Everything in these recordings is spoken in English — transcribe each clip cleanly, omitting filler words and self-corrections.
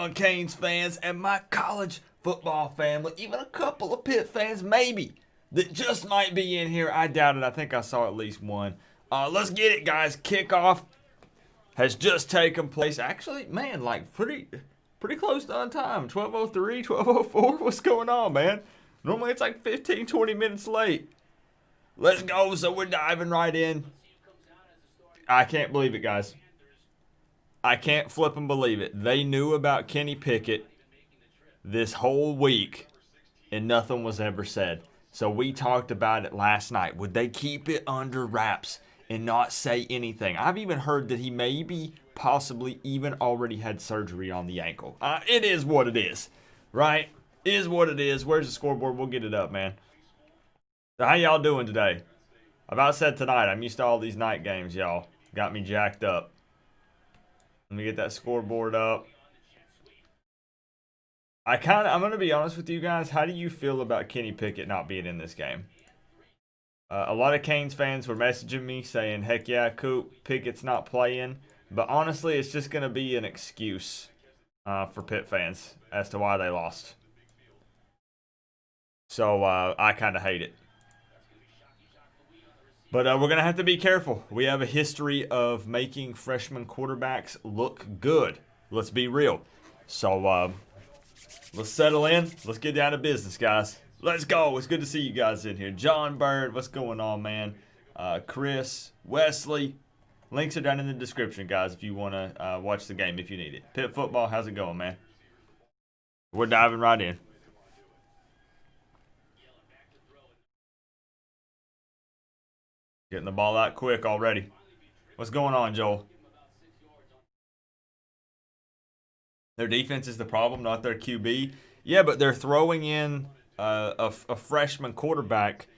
on, Canes fans and my college football family, even a couple of Pitt fans maybe that just might be in here. I doubt it. I think I saw at least one. Let's get it, guys. Kickoff has just taken place. Actually, man, like pretty close to on time. 12:03, 12:04. What's going on, man? Normally it's like 15, 20 minutes late. Let's go. So we're diving right in. I can't believe it, guys. I can't flip and believe it. They knew about Kenny Pickett this whole week, and nothing was ever said. So we talked about it last night. Would they keep it under wraps and not say anything? I've even heard that he maybe, possibly, even already had surgery on the ankle. It is what it is, right? It is what it is. Where's the scoreboard? We'll get it up, man. So how y'all doing today? I've about said tonight. I'm used to all these night games, y'all. Got me jacked up. Let me get that scoreboard up. I'm going to be honest with you guys. How do you feel about Kenny Pickett not being in this game? A lot of Canes fans were messaging me saying, heck yeah, Coop, Pickett's not playing. But honestly, it's just going to be an excuse for Pitt fans as to why they lost. So I kind of hate it. But we're going to have to be careful. We have a history of making freshman quarterbacks look good. Let's be real. So let's settle in. Let's get down to business, guys. Let's go. It's good to see you guys in here. John Bird, what's going on, man? Chris, Wesley. Links are down in the description, guys, if you want to watch the game if you need it. Pitt football, how's it going, man? We're diving right in. Getting the ball out quick already. What's going on, Joel? Their defense is the problem, not their QB. Yeah, but they're throwing in a freshman quarterback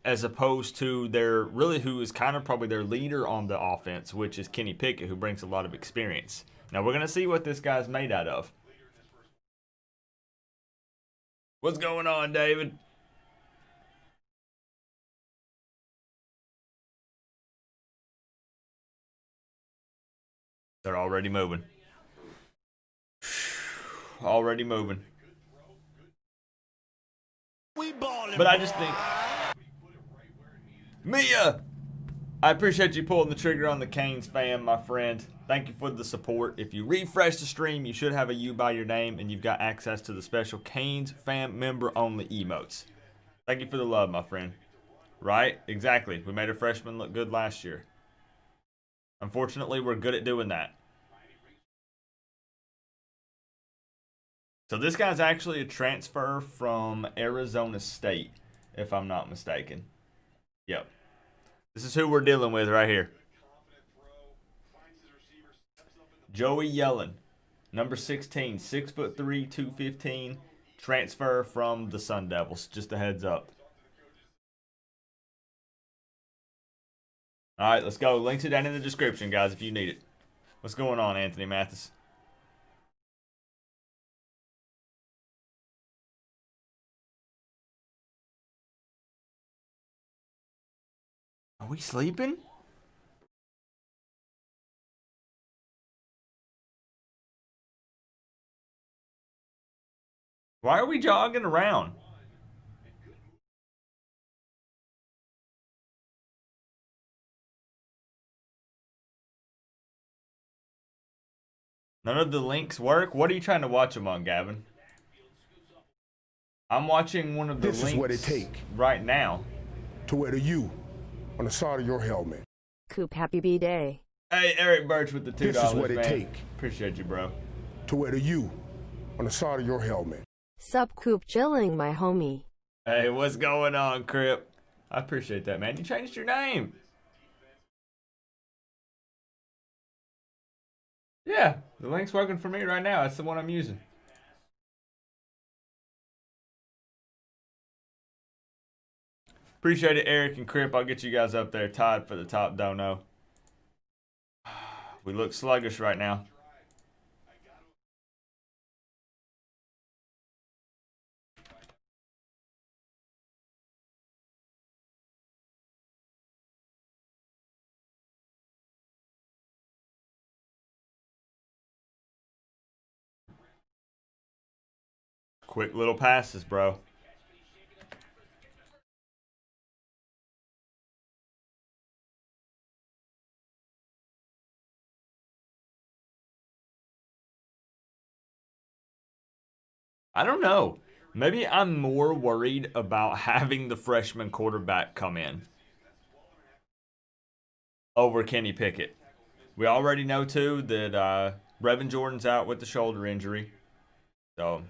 as opposed to who is kind of probably their leader on the offense, which is Kenny Pickett, who brings a lot of experience. Now, we're going to see what this guy's made out of. What's going on, David? They're already moving. Already moving. But I just think... Mia! I appreciate you pulling the trigger on the Canes fan, my friend. Thank you for the support. If you refresh the stream, you should have a U by your name, and you've got access to the special Canes fan member-only emotes. Thank you for the love, my friend. Right? Exactly. We made a freshman look good last year. Unfortunately, we're good at doing that. So this guy's actually a transfer from Arizona State, if I'm not mistaken. Yep. This is who we're dealing with right here. Joey Yellen, number 16, 6'3", 215, transfer from the Sun Devils. Just a heads up. All right, let's go. Links are down in the description, guys, if you need it. What's going on, Anthony Mathis? Are we sleeping? Why are we jogging around? None of the links work? What are you trying to watch them on, Gavin? I'm watching one of the links. This is what it take right now to wear the U on the side of your helmet. Coop, happy B-Day. Hey, Eric Birch with the $2, This is what it man. take Appreciate you, bro. to wear the U on the side of your helmet. Sup, Coop, chilling, my homie. Hey, what's going on, Crip? I appreciate that, man. You changed your name. Yeah, the link's working for me right now. That's the one I'm using. Appreciate it, Eric and Crip. I'll get you guys up there tied for the top dono. We look sluggish right now. Quick little passes, bro. I don't know. Maybe I'm more worried about having the freshman quarterback come in over Kenny Pickett. We already know, too, that Brevin Jordan's out with the shoulder injury. So,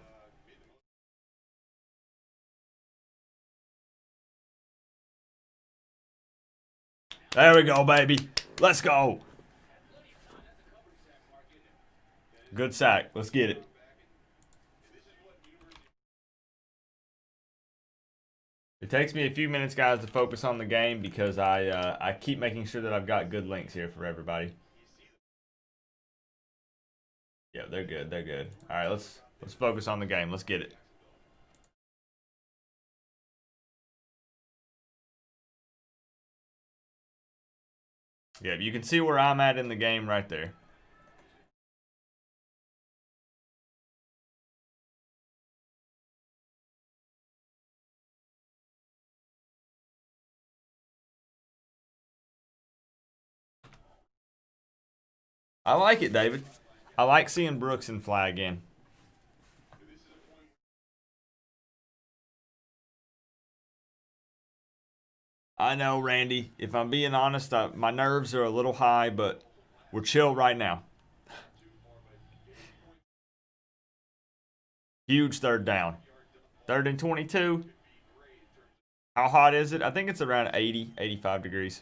there we go, baby. Let's go. Good sack. Let's get it. It takes me a few minutes, guys, to focus on the game because I keep making sure that I've got good links here for everybody. Yeah, they're good. They're good. All right, let's focus on the game. Let's get it. Yeah, you can see where I'm at in the game right there. I like it, David. I like seeing Brooks and Fly again. I know, Randy. If I'm being honest, my nerves are a little high, but we're chill right now. Huge third down. 3rd and 22. How hot is it? I think it's around 80, 85 degrees.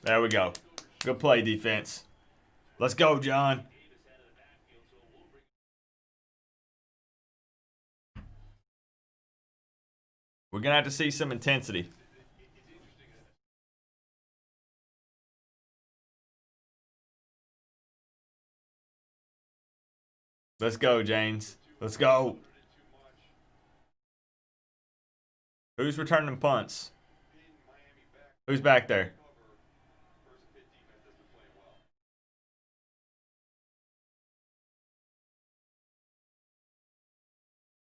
There we go. Good play, defense. Let's go, John. We're going to have to see some intensity. Let's go, James. Let's go. Who's returning punts? Who's back there?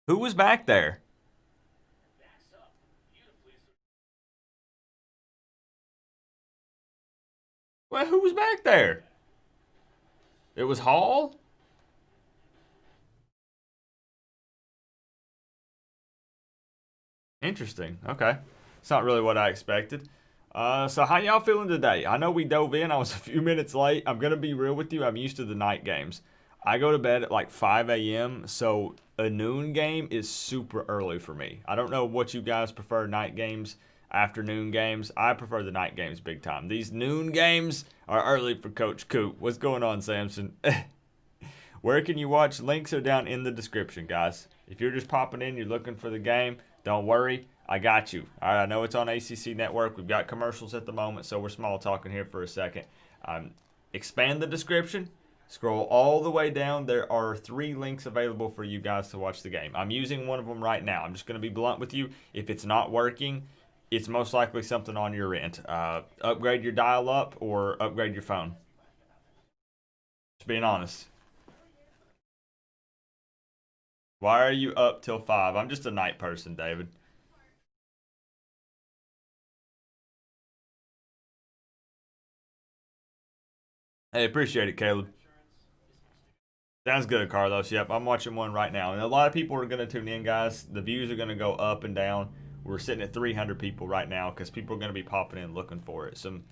Who was back there? Well, who was back there? It was Hall? Interesting. Okay. It's not really what I expected. So how y'all feeling today? I know we dove in. I was a few minutes late. I'm going to be real with you. I'm used to the night games. I go to bed at like 5 a.m., so a noon game is super early for me. I don't know what you guys prefer, night games, afternoon games. I prefer the night games big time. These noon games are early for Coach Coop. What's going on, Samson? Where can you watch? Links are down in the description, guys. If you're just popping in, you're looking for the game, don't worry. I got you. All right, I know it's on ACC Network. We've got commercials at the moment, so we're small talking here for a second. Expand the description. Scroll all the way down. There are 3 links available for you guys to watch the game. I'm using one of them right now. I'm just going to be blunt with you. If it's not working, it's most likely something on your end. Upgrade your dial-up or upgrade your phone. Just being honest. Why are you up till 5? I'm just a night person, David. Hey, appreciate it, Caleb. Sounds good, Carlos. Yep, I'm watching one right now. And a lot of people are going to tune in, guys. The views are going to go up and down. We're sitting at 300 people right now because people are going to be popping in looking for it. Some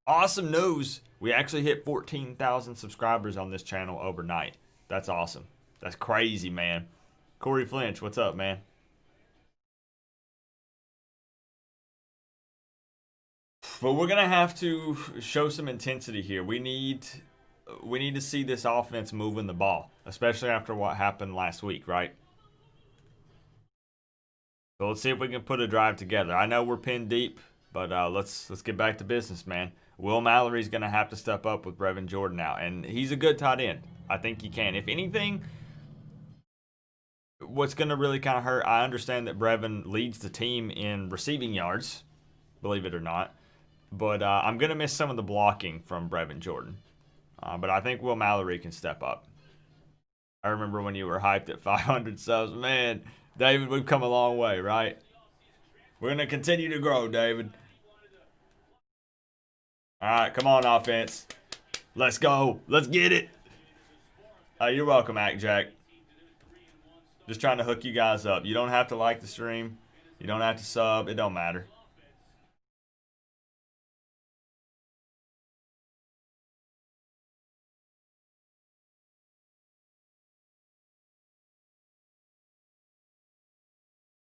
awesome news. We actually hit 14,000 subscribers on this channel overnight. That's awesome. That's crazy, man. Corey Flinch, what's up, man? But we're going to have to show some intensity here. We need to see this offense moving the ball, especially after what happened last week, right? So let's see if we can put a drive together. I know we're pinned deep, but let's get back to business, man. Will Mallory's going to have to step up with Brevin Jordan now, and he's a good tight end. I think he can. If anything, what's going to really kind of hurt, I understand that Brevin leads the team in receiving yards, believe it or not. But I'm going to miss some of the blocking from Brevin Jordan. But I think Will Mallory can step up. I remember when you were hyped at 500 subs. Man, David, we've come a long way, right? We're going to continue to grow, David. All right, come on, offense. Let's go. Let's get it. You're welcome, Act Jack. Just trying to hook you guys up. You don't have to like the stream. You don't have to sub. It don't matter.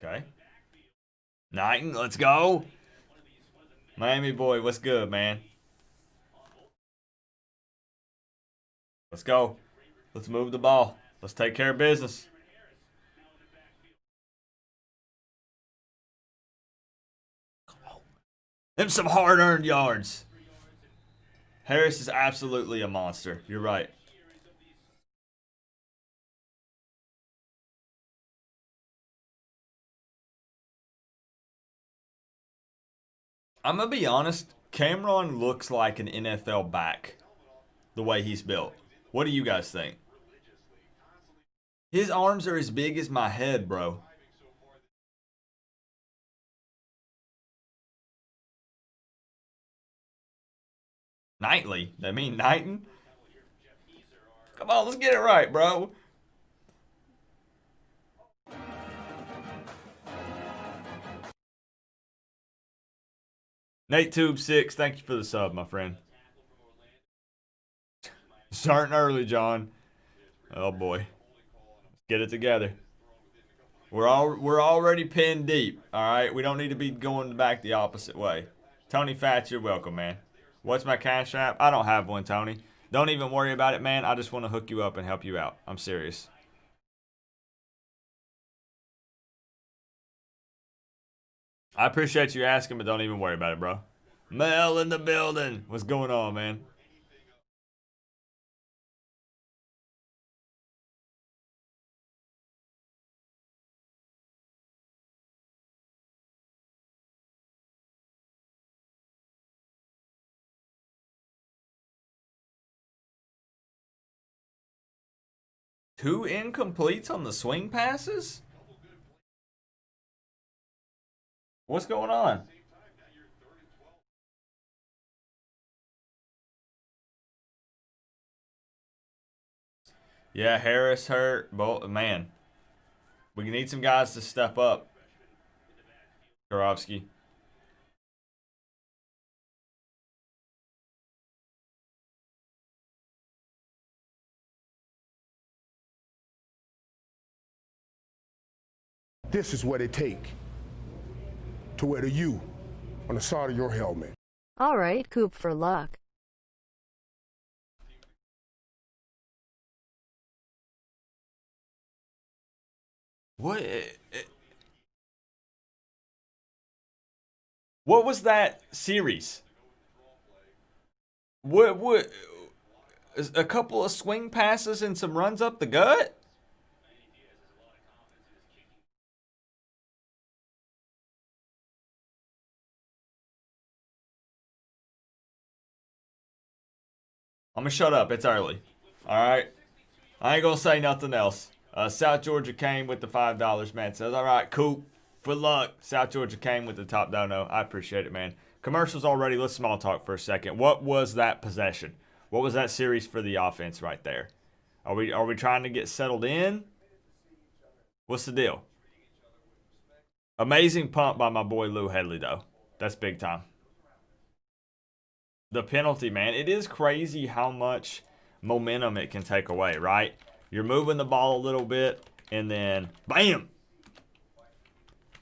Okay. Knighton, let's go. Miami boy, what's good, man? Let's go. Let's move the ball. Let's take care of business. Them some hard-earned yards. Harris is absolutely a monster. You're right. I'm going to be honest. Cameron looks like an NFL back. The way he's built. What do you guys think? His arms are as big as my head, bro. Nightly? They mean Knighton? Come on, let's get it right, bro. Nate Tube 6, thank you for the sub, my friend. Starting early, John. Oh boy. Let's get it together. We're already pinned deep, alright? We don't need to be going back the opposite way. Tony Fats, you're welcome, man. What's my Cash App? I don't have one, Tony. Don't even worry about it, man. I just want to hook you up and help you out. I'm serious. I appreciate you asking, but don't even worry about it, bro. Mel in the building. What's going on, man? Two incompletes on the swing passes? What's going on? Yeah, Harris hurt. Man, we need some guys to step up. Karofsky. This is what it take to wear the U on the side of your helmet. Alright, Coop for luck. What was that series? What a couple of swing passes and some runs up the gut? I'm gonna shut up. It's early. Alright? I ain't gonna say nothing else. South Georgia came with the $5, man. Says, alright, Coop. For luck. South Georgia came with the top dono. I appreciate it, man. Commercials already. Let's small talk for a second. What was that possession? What was that series for the offense right there? Are we trying to get settled in? What's the deal? Amazing punt by my boy Lou Headley, though. That's big time. The penalty, man. It is crazy how much momentum it can take away, right? You're moving the ball a little bit, and then, bam!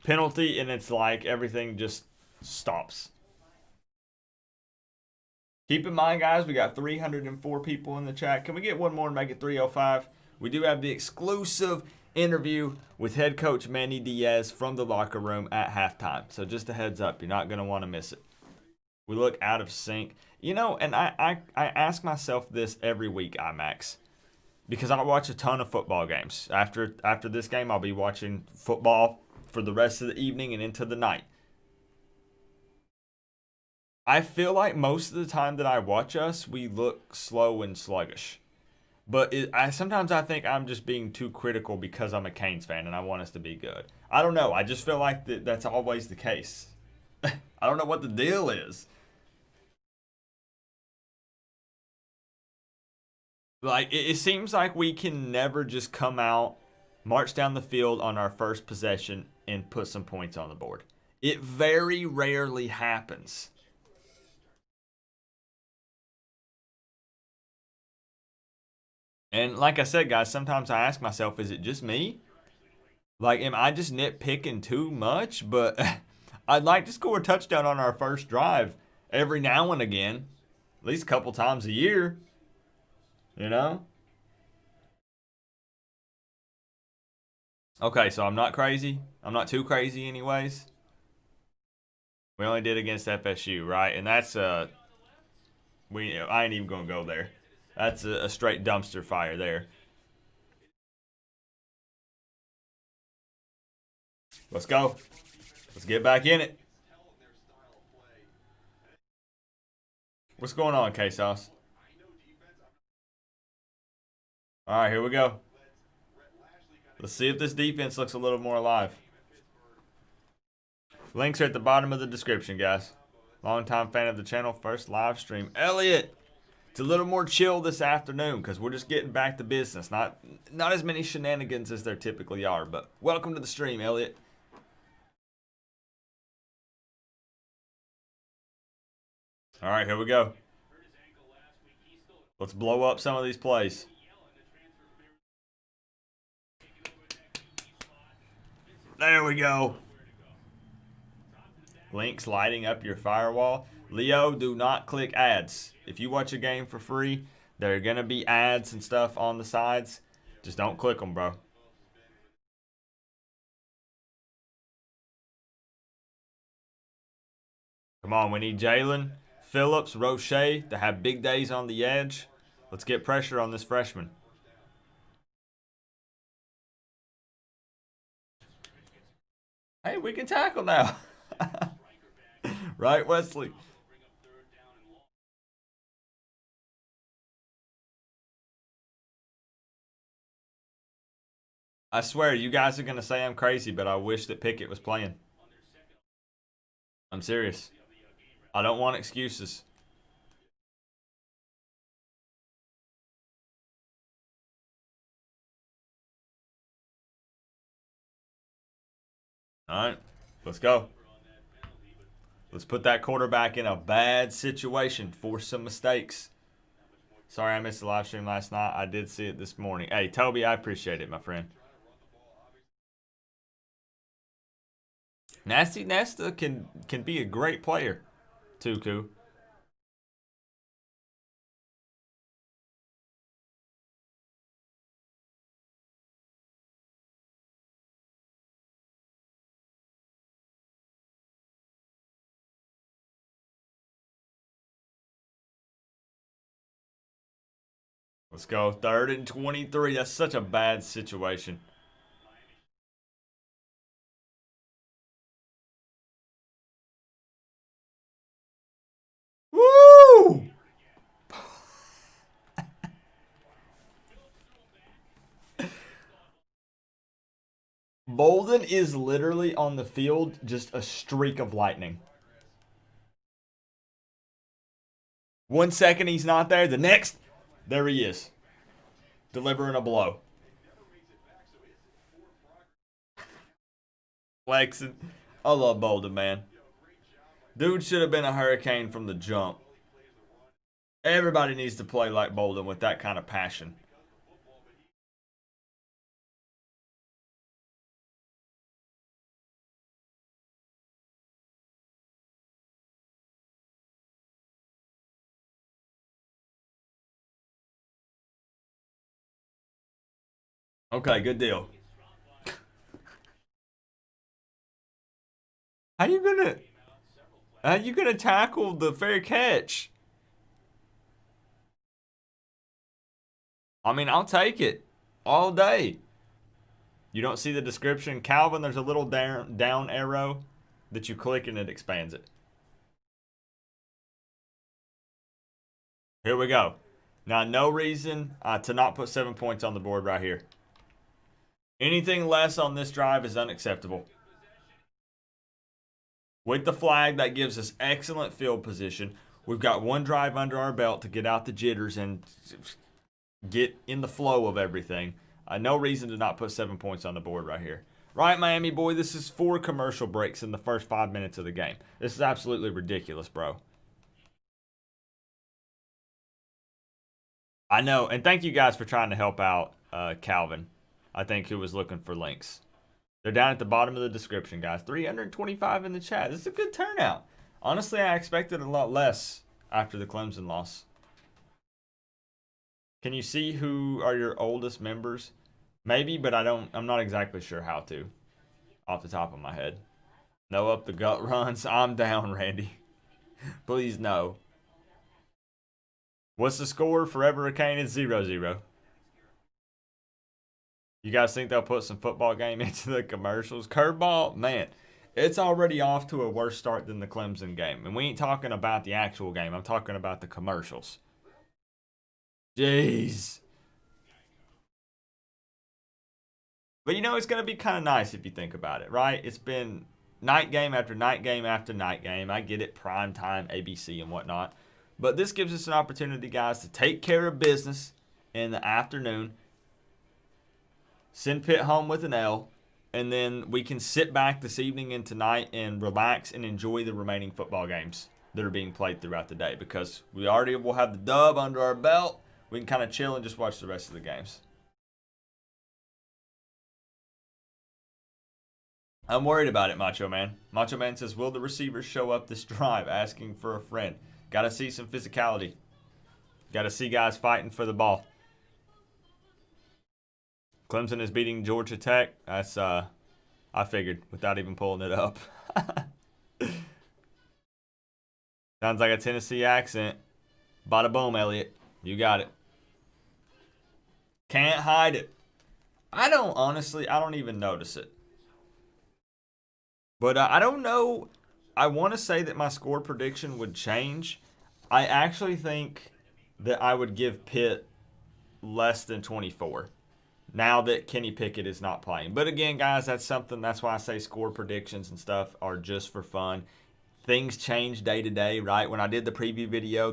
Penalty, and it's like everything just stops. Keep in mind, guys, we got 304 people in the chat. Can we get one more and make it 305? We do have the exclusive interview with head coach Manny Diaz from the locker room at halftime. So just a heads up, you're not going to want to miss it. We look out of sync. You know, and I ask myself this every week, IMAX, because I watch a ton of football games. After this game, I'll be watching football for the rest of the evening and into the night. I feel like most of the time that I watch us, we look slow and sluggish. But sometimes I think I'm just being too critical because I'm a Canes fan and I want us to be good. I don't know. I just feel like that's always the case. I don't know what the deal is. Like, it seems like we can never just come out, march down the field on our first possession, and put some points on the board. It very rarely happens. And like I said, guys, sometimes I ask myself, is it just me? Like, am I just nitpicking too much? But I'd like to score a touchdown on our first drive every now and again, at least a couple times a year, you know? Okay, so I'm not crazy. I'm not too crazy anyways. We only did against FSU, right? And that's I ain't even gonna go there. That's a straight dumpster fire there. Let's go. Let's get back in it. What's going on, K-Sauce? All right, here we go. Let's see if this defense looks a little more alive. Links are at the bottom of the description, guys. Longtime fan of the channel, first live stream. Elliot, it's a little more chill this afternoon because we're just getting back to business. Not as many shenanigans as there typically are, but welcome to the stream, Elliot. All right, here we go. Let's blow up some of these plays. There we go. Links lighting up your firewall. Leo, do not click ads. If you watch a game for free, there are going to be ads and stuff on the sides. Just don't click them, bro. Come on, we need Jalen, Phillips, Roche to have big days on the edge. Let's get pressure on this freshman. Hey, we can tackle now. Right, Wesley? I swear, you guys are going to say I'm crazy, but I wish that Pickett was playing. I'm serious. I don't want excuses. All right, let's go. Let's put that quarterback in a bad situation, force some mistakes. Sorry I missed the live stream last night. I did see it this morning. Hey, Toby, I appreciate it, my friend. Nasty Nesta can be a great player, too, Coop. Let's go. 3rd and 23. That's such a bad situation. Woo! Bolden is literally on the field just a streak of lightning. 1 second he's not there. The next, there he is. Delivering a blow. Flexing. I love Bolden, man. Dude should have been a hurricane from the jump. Everybody needs to play like Bolden with that kind of passion. Okay, good deal. How you gonna tackle the fair catch? I mean, I'll take it all day. You don't see the description, Calvin? There's a little down arrow that you click and it expands it. Here we go. Now, no reason to not put 7 points on the board right here. Anything less on this drive is unacceptable. With the flag, that gives us excellent field position. We've got one drive under our belt to get out the jitters and get in the flow of everything. No reason to not put 7 points on the board right here. Right, Miami boy, this is 4 commercial breaks in the first 5 minutes of the game. This is absolutely ridiculous, bro. I know, and thank you guys for trying to help out Calvin, I think, who was looking for links. They're down at the bottom of the description, guys. 325 in the chat. This is a good turnout. Honestly, I expected a lot less after the Clemson loss. Can you see who are your oldest members? Maybe, but I'm not exactly sure how to off the top of my head. No up the gut runs. I'm down, Randy. Please no. What's the score? Forever Hurricane is 0-0. You guys think they'll put some football game into the commercials? Curveball? Man, it's already off to a worse start than the Clemson game. And we ain't talking about the actual game. I'm talking about the commercials. Jeez. But you know, it's going to be kind of nice if you think about it, right? It's been night game after night game after night game. I get it, prime time, ABC and whatnot. But this gives us an opportunity, guys, to take care of business in the afternoon. Send Pitt home with an L. And then we can sit back this evening and tonight and relax and enjoy the remaining football games that are being played throughout the day. Because we already will have the dub under our belt. We can kind of chill and just watch the rest of the games. I'm worried about it, Macho Man. Macho Man says, will the receivers show up this drive? Asking for a friend. Got to see some physicality. Got to see guys fighting for the ball. Clemson is beating Georgia Tech. That's, I figured, without even pulling it up. Sounds like a Tennessee accent. Bada boom, Elliot. You got it. Can't hide it. I don't even notice it. But I don't know. I want to say that my score prediction would change. I actually think that I would give Pitt less than 24 now that Kenny Pickett is not playing. But again, guys, that's why I say score predictions and stuff are just for fun. Things change day to day, right? When I did the preview video,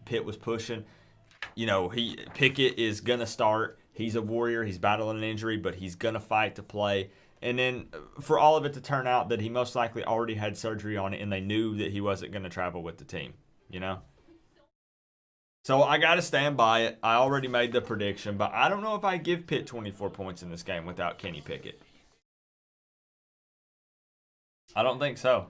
Pitt was pushing. You know, Pickett is going to start. He's a warrior. He's battling an injury, but he's going to fight to play. And then for all of it to turn out that he most likely already had surgery on it and they knew that he wasn't going to travel with the team, you know? So I got to stand by it. I already made the prediction, but I don't know if I give Pitt 24 points in this game without Kenny Pickett. I don't think so.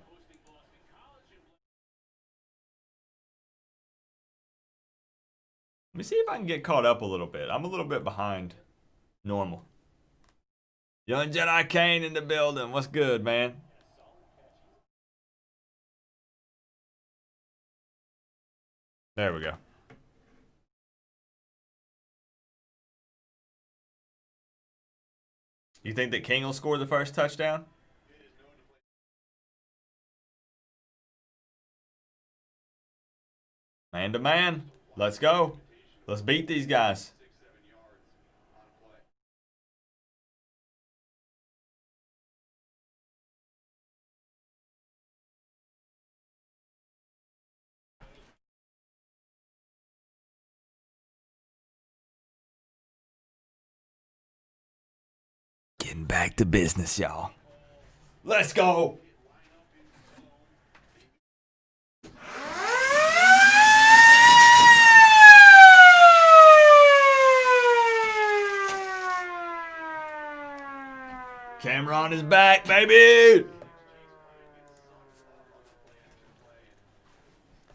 Let me see if I can get caught up a little bit. I'm a little bit behind normal. Young Jedi Kane in the building. What's good, man? There we go. You think that King will score the first touchdown? Man to man. Let's go. Let's beat these guys. Getting back to business, y'all. Let's go. Cameron is back, baby.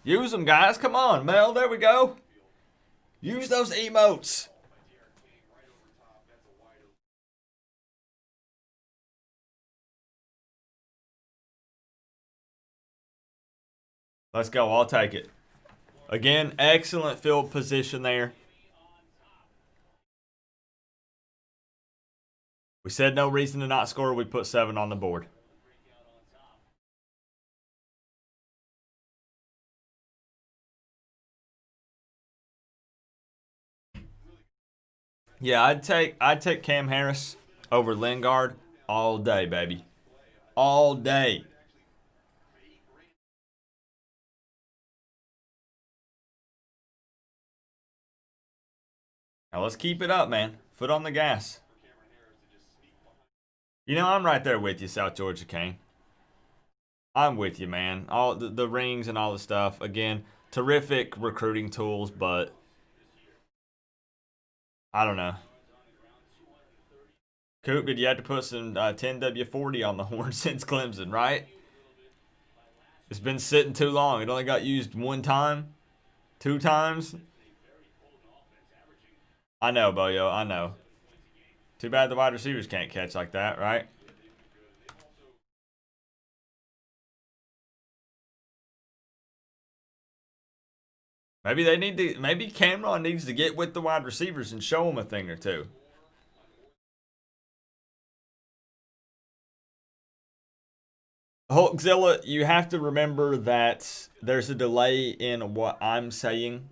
Use them, guys. Come on, Mel. There we go. Use those emotes. Let's go. I'll take it. Again, excellent field position there. We said no reason to not score. We put 7 on the board. Yeah, I'd take Cam Harris over Lingard all day, baby. All day. Now let's keep it up, man. Foot on the gas. You know, I'm right there with you, South Georgia Kane. I'm with you, man. All the rings and all the stuff. Again, terrific recruiting tools, but I don't know. Coop, did you have to put some 10W40 on the horn since Clemson, right? It's been sitting too long. It only got used one time, two times. I know, Boyo. I know. Too bad the wide receivers can't catch like that, right? Maybe they need to. Maybe Cameron needs to get with the wide receivers and show them a thing or two. Hulkzilla, you have to remember that there's a delay in what I'm saying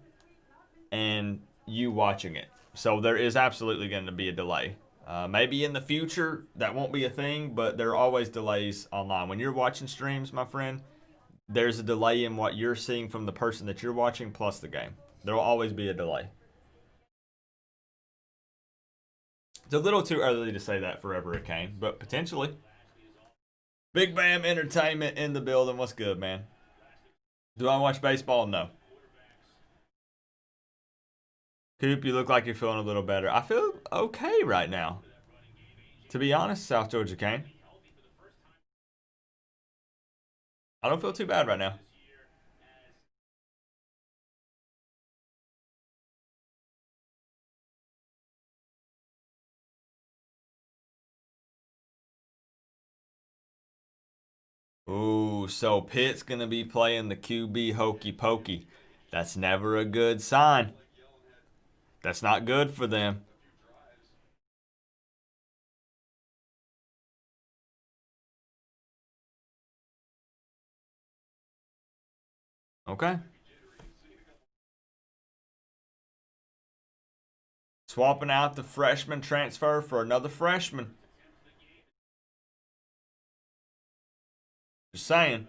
and you watching it. So there is absolutely going to be a delay. Maybe in the future that won't be a thing, but there are always delays online. When you're watching streams, my friend, there's a delay in what you're seeing from the person that you're watching plus the game. There will always be a delay. It's a little too early to say that forever it came, but potentially. Big Bam Entertainment in the building. What's good, man? Do I watch baseball? No. Coop, you look like you're feeling a little better. I feel okay right now. To be honest, South Georgia Kane. I don't feel too bad right now. Ooh, so Pitt's going to be playing the QB hokey pokey. That's never a good sign. That's not good for them. Okay. Swapping out the freshman transfer for another freshman. Just saying.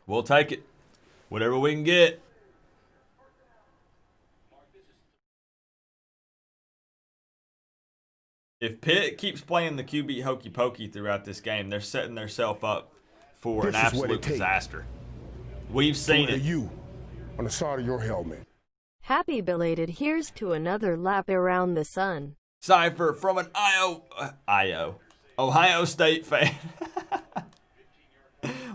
We'll take it. Whatever we can get. If Pitt keeps playing the QB hokey pokey throughout this game, they're setting themselves up for an absolute disaster. We've seen it. You on the side of your helmet. Happy belated here's to another lap around the sun. Cypher from an Ohio State fan.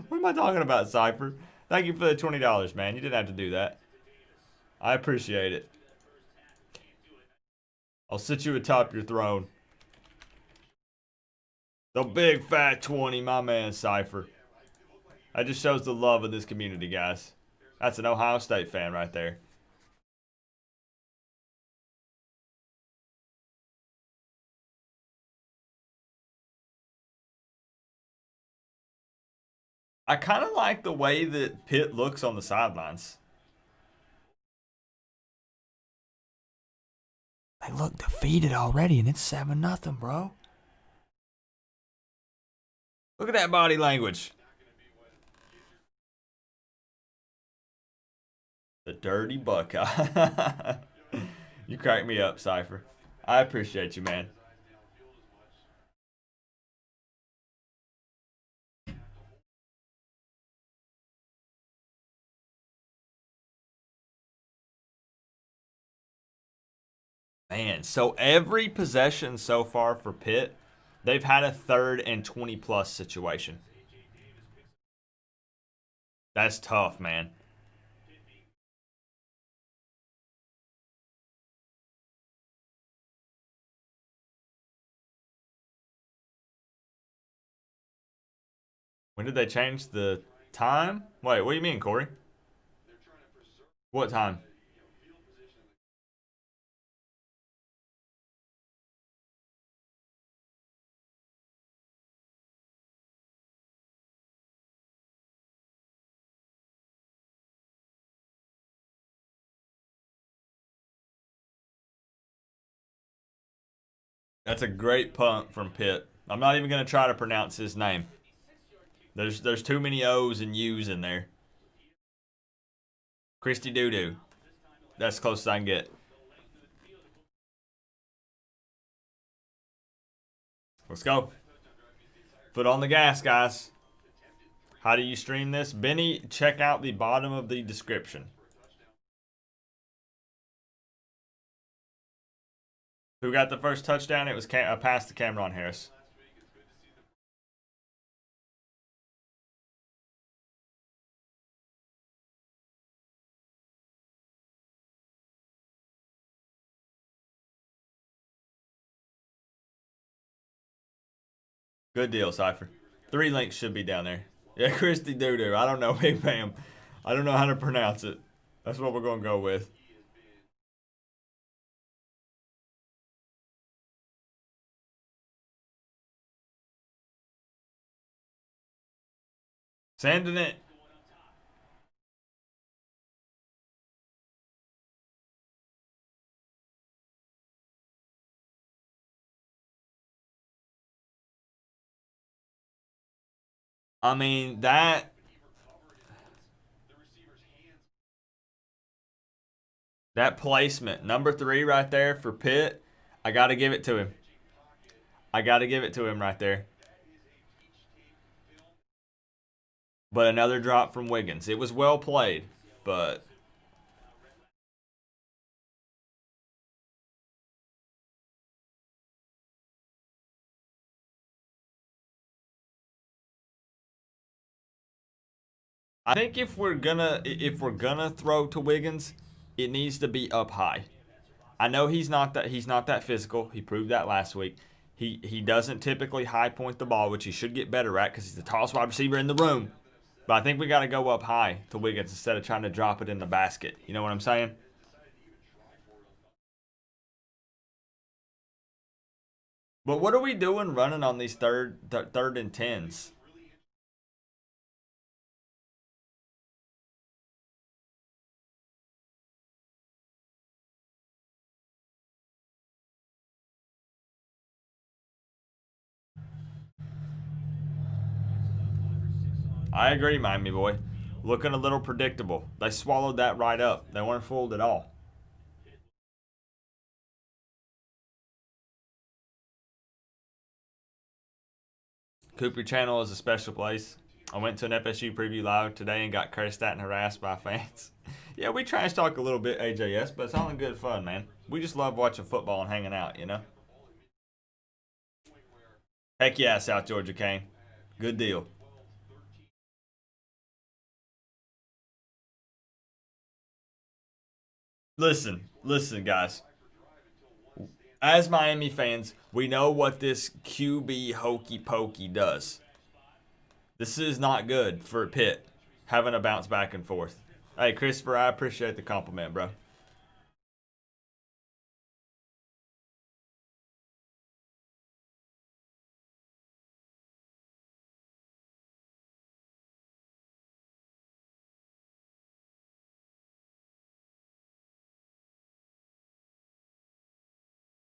What am I talking about, Cypher? Thank you for the $20, man. You didn't have to do that. I appreciate it. I'll sit you atop your throne. The big fat 20, my man, Cypher. That just shows the love of this community, guys. That's an Ohio State fan right there. I kind of like the way that Pitt looks on the sidelines. They look defeated already, and it's 7-0, bro. Look at that body language. The dirty Buckeye. You crack me up, Cypher. I appreciate you, man. Man, so every possession so far for Pitt, they've had a 3rd and 20+ situation. That's tough, man. When did they change the time? Wait, what do you mean, Corey? What time? That's a great punt from Pitt. I'm not even going to try to pronounce his name. There's too many O's and U's in there. Christy Doo-Doo. That's as close as I can get. Let's go. Foot on the gas, guys. How do you stream this? Benny, check out the bottom of the description. Who got the first touchdown? It was a pass to Cameron Harris. Good deal, Cypher. 3 links should be down there. Yeah, Christy Doo-Doo. I don't know, Big Bam. I don't know how to pronounce it. That's what we're going to go with. Sending it. I mean, that placement, number 3 right there for Pitt, I got to give it to him. I got to give it to him right there. But another drop from Wiggins. It was well played, but I think if we're gonna throw to Wiggins, it needs to be up high. I know he's not that physical. He proved that last week. He doesn't typically high point the ball, which he should get better at because he's the tallest wide receiver in the room. But I think we got to go up high to Wiggins instead of trying to drop it in the basket. You know what I'm saying? But what are we doing running on these third and 10s? I agree, Miami boy. Looking a little predictable. They swallowed that right up. They weren't fooled at all. Coop, your channel is a special place. I went to an FSU preview live today and got cursed at and harassed by fans. Yeah, we trash talk a little bit, AJS, but it's all in good fun, man. We just love watching football and hanging out, you know? Heck yeah, South Georgia Kane. Good deal. Listen, guys. As Miami fans, we know what this QB hokey pokey does. This is not good for Pitt having a bounce back and forth. Hey, Christopher, I appreciate the compliment, bro.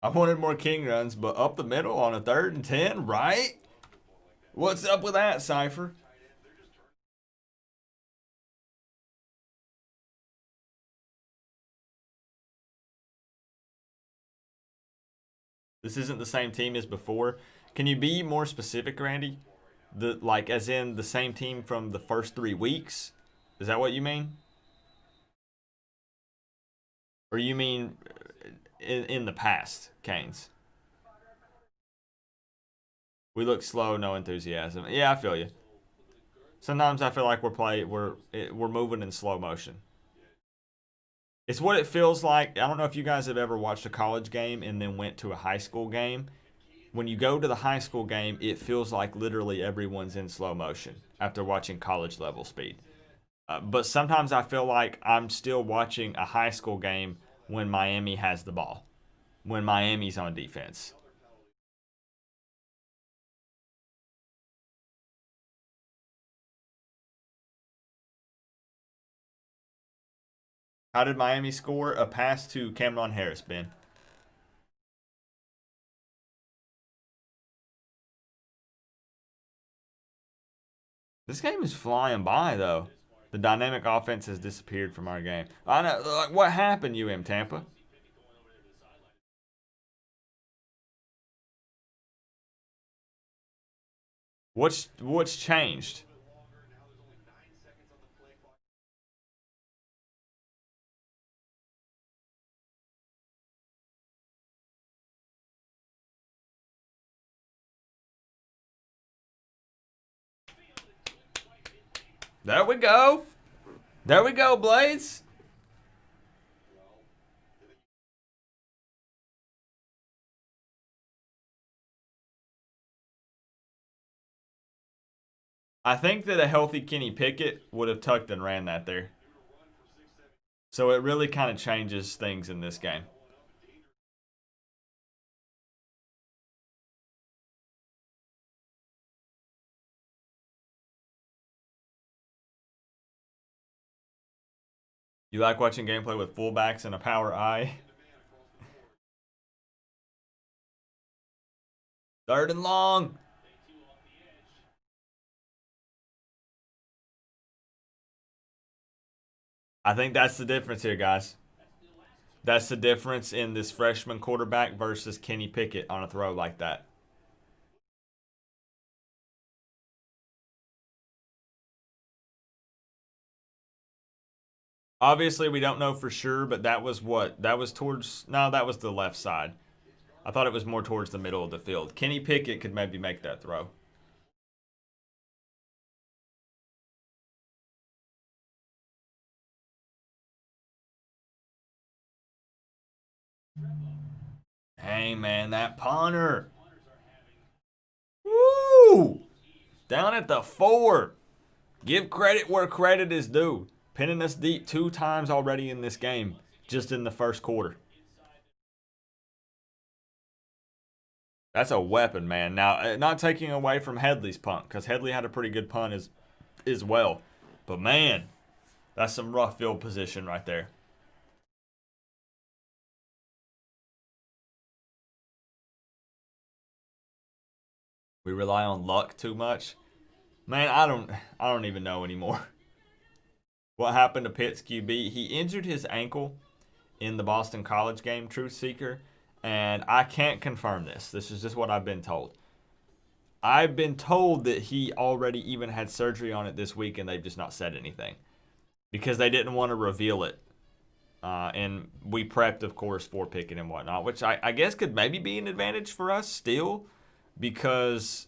I wanted more king runs, but up the middle on a 3rd and 10, right? What's up with that, Cypher? This isn't the same team as before. Can you be more specific, Randy? Like as in the same team from the first 3 weeks? Is that what you mean? Or you mean in the past, Canes? We look slow, no enthusiasm. Yeah, I feel you. Sometimes I feel like we're moving in slow motion. It's what it feels like. I don't know if you guys have ever watched a college game and then went to a high school game. When you go to the high school game, it feels like literally everyone's in slow motion after watching college level speed. But sometimes I feel like I'm still watching a high school game when Miami has the ball, when Miami's on defense. How did Miami score? A pass to Cameron Harris, Ben. This game is flying by, though. The dynamic offense has disappeared from our game. I know. Like, what happened, UM Tampa? What's changed? There we go. There we go, Blades. I think that a healthy Kenny Pickett would have tucked and ran that there. So it really kind of changes things in this game. You like watching gameplay with fullbacks and a power eye? Third and long. I think that's the difference here, guys. That's the difference in this freshman quarterback versus Kenny Pickett on a throw like that. Obviously, we don't know for sure, but that was what? That was towards. No, that was the left side. I thought it was more towards the middle of the field. Kenny Pickett could maybe make that throw. Hey, man, that punter. Woo! Down at the 4. Give credit where credit is due. Pinning us deep 2 times already in this game, just in the first quarter. That's a weapon, man. Now, not taking away from Headley's punt, because Headley had a pretty good punt as well. But, man, that's some rough field position right there. We rely on luck too much. Man, I don't even know anymore. What happened to Pitt's QB? He injured his ankle in the Boston College game, Truth Seeker, and I can't confirm this. This is just what I've been told. I've been told that he already even had surgery on it this week, and they've just not said anything because they didn't want to reveal it. And we prepped, of course, for Pickett and whatnot, which I guess could maybe be an advantage for us still because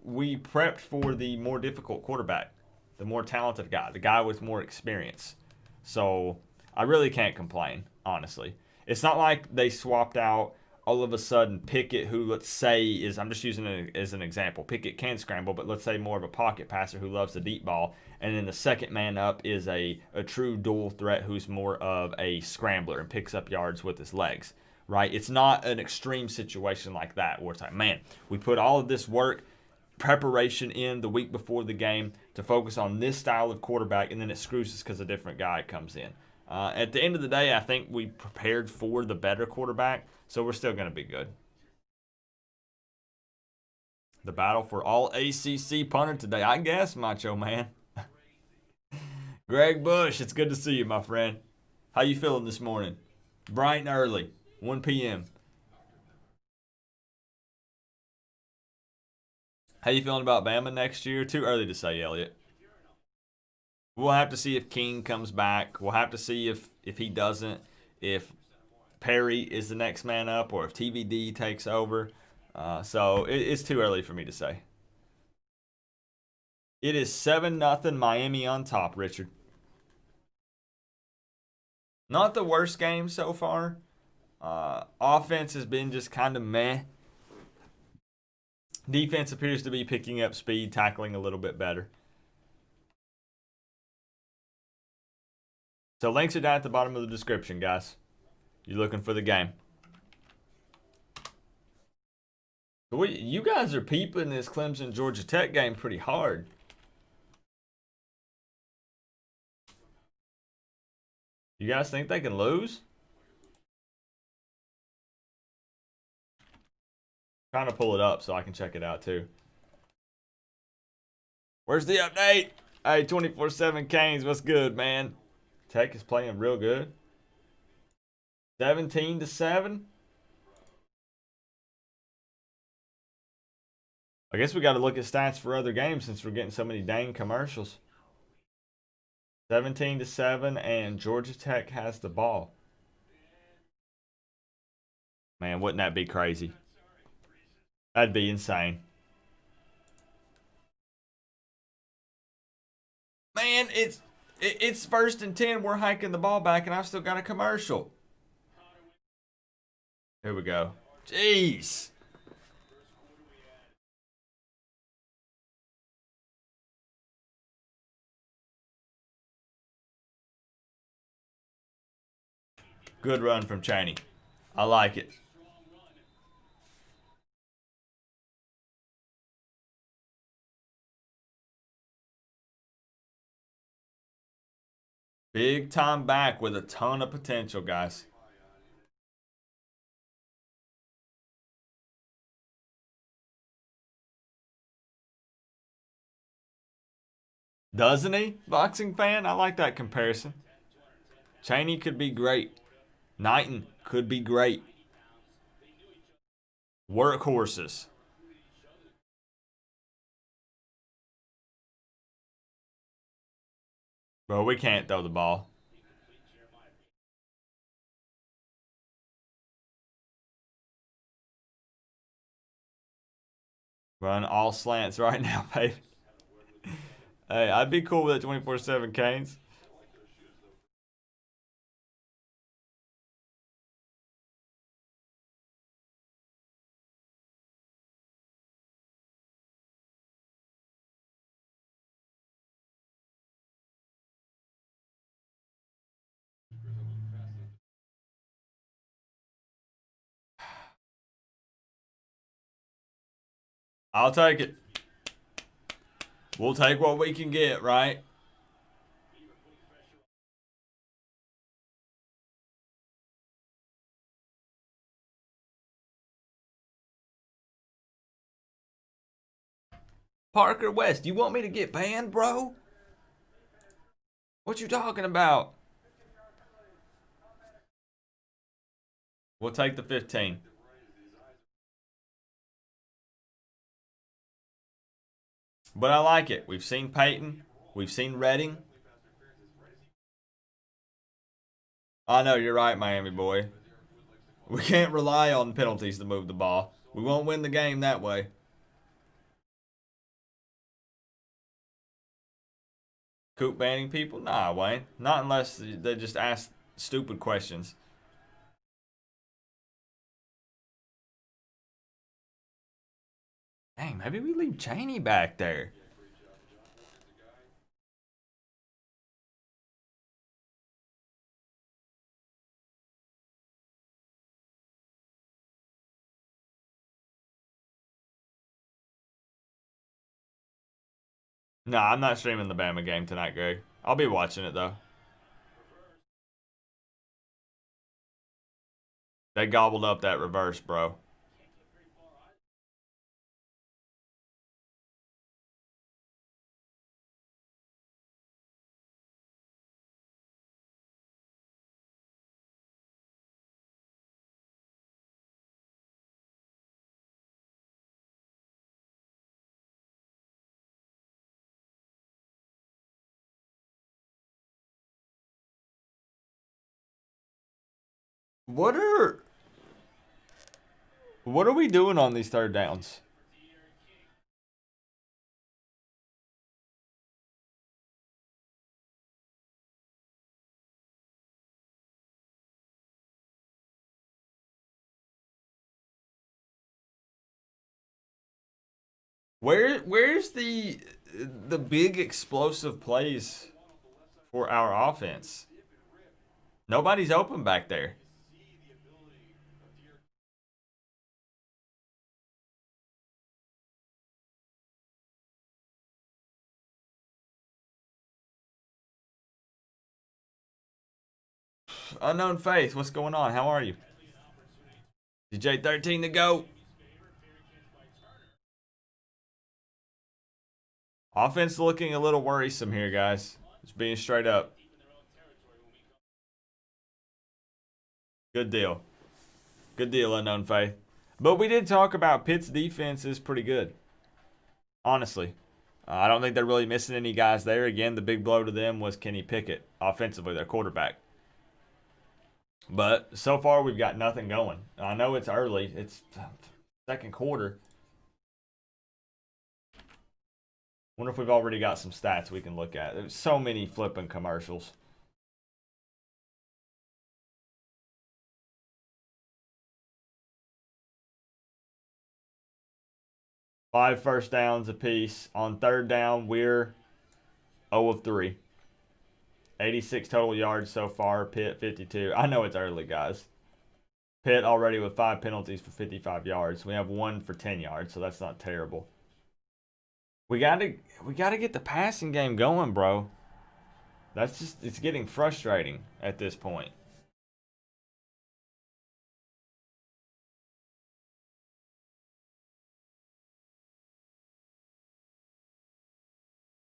we prepped for the more difficult quarterback, the more talented guy, the guy with more experience. So I really can't complain, honestly. It's not like they swapped out all of a sudden Pickett, who let's say is, I'm just using it as an example. Pickett can scramble, but let's say more of a pocket passer who loves the deep ball. And then the second man up is a true dual threat who's more of a scrambler and picks up yards with his legs, right? It's not an extreme situation like that where it's like, man, we put all of this work, preparation in the week before the game to focus on this style of quarterback, and then it screws us because a different guy comes in. At the end of the day, I think we prepared for the better quarterback, so we're still going to be good. The battle for all ACC punter today, I guess, Macho Man. Greg Bush, it's good to see you, my friend. How you feeling this morning? Bright and early, 1 p.m. How you feeling about Bama next year? Too early to say, Elliot. We'll have to see if King comes back. We'll have to see if he doesn't, if Perry is the next man up, or if TVD takes over. So it's too early for me to say. It is 7-0 Miami on top, Richard. Not the worst game so far. Offense has been just kind of meh. Defense appears to be picking up speed, tackling a little bit better. So links are down at the bottom of the description, guys. You're looking for the game. You guys are peeping this Clemson Georgia Tech game pretty hard. You guys think they can lose? Trying to pull it up so I can check it out too. Where's the update? Hey, 24/7 Canes, what's good, man? Tech is playing real good. 17-7. I guess we got to look at stats for other games since we're getting so many dang commercials. 17-7, and Georgia Tech has the ball. Man, wouldn't that be crazy? That'd be insane. Man, it's 1st and 10. We're hiking the ball back, and I've still got a commercial. Here we go. Jeez. Good run from Chaney. I like it. Big time back with a ton of potential, guys. Doesn't he? Boxing fan? I like that comparison. Chaney could be great. Knighton could be great. Workhorses. Bro, we can't throw the ball. Run all slants right now, baby. Hey, I'd be cool with that 24/7 Canes. I'll take it. We'll take what we can get, right? Parker West, you want me to get banned, bro? What you talking about? We'll take the 15. But I like it. We've seen Peyton. We've seen Redding. I know, you're right, Miami boy. We can't rely on penalties to move the ball. We won't win the game that way. Coop banning people? Nah, Wayne. Not unless they just ask stupid questions. Dang, maybe we leave Chaney back there. Nah, I'm not streaming the Bama game tonight, Greg. I'll be watching it, though. They gobbled up that reverse, bro. What are we doing on these third downs? Where's the big explosive plays for our offense? Nobody's open back there. Unknown Faith, what's going on? How are you? DJ 13 to go. Offense looking a little worrisome here, guys. Just being straight up. Good deal. Good deal, Unknown Faith. But we did talk about Pitt's defense is pretty good. Honestly. I don't think they're really missing any guys there. Again, the big blow to them was Kenny Pickett, offensively, their quarterback. But so far, we've got nothing going. I know it's early. It's second quarter. Wonder if we've already got some stats we can look at. There's so many flipping commercials. Five first downs apiece. On third down, we're 0 of 3. 86 total yards so far. Pitt 52. I know it's early, guys. Pitt already with 5 penalties for 55 yards. We have 1 for 10 yards, so that's not terrible. We gotta get the passing game going, bro. It's getting frustrating at this point.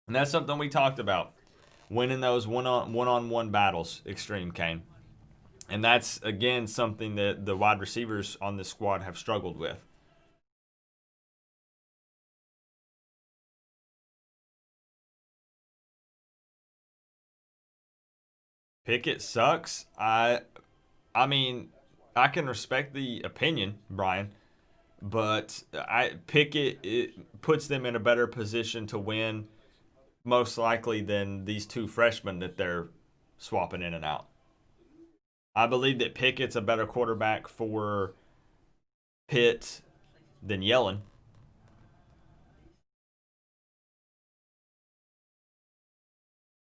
And that's something we talked about. Winning those one-on-one battles, Extreme Kane. And that's, again, something that the wide receivers on this squad have struggled with. Pickett sucks. I mean, I can respect the opinion, Brian, but Pickett, it puts them in a better position to win most likely than these two freshmen that they're swapping in and out. I believe that Pickett's a better quarterback for Pitt than Yellen.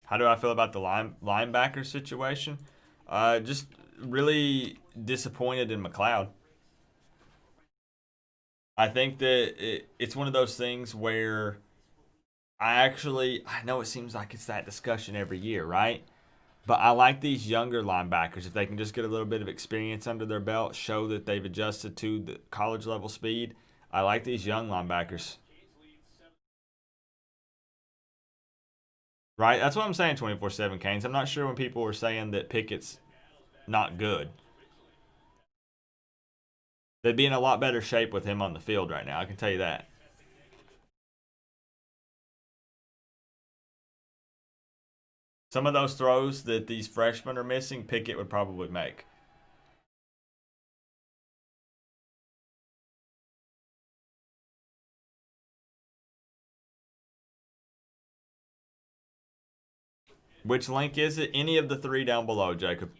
How do I feel about the linebacker situation? Just really disappointed in McLeod. I think that it's one of those things where I know it seems like it's that discussion every year, right? But I like these younger linebackers. If they can just get a little bit of experience under their belt, show that they've adjusted to the college level speed. I like these young linebackers. Right? That's what I'm saying 24/7, Canes. I'm not sure when people were saying that Pickett's not good. They'd be in a lot better shape with him on the field right now. I can tell you that. Some of those throws that these freshmen are missing, Pickett would probably make. Which link is it? Any of the 3 down below, Jacob.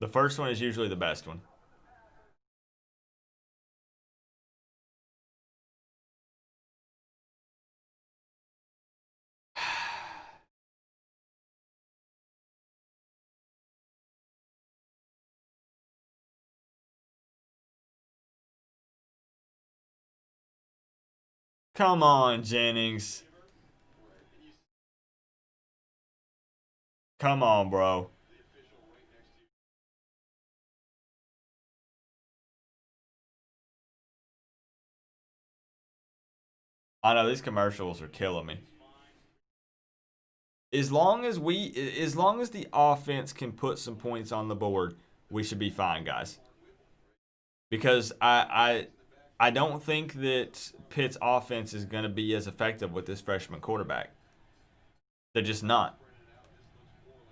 The first one is usually the best one. Come on, Jennings. Come on, bro. I know these commercials are killing me. As long as the offense can put some points on the board, we should be fine, guys. Because I don't think that Pitt's offense is going to be as effective with this freshman quarterback. They're just not.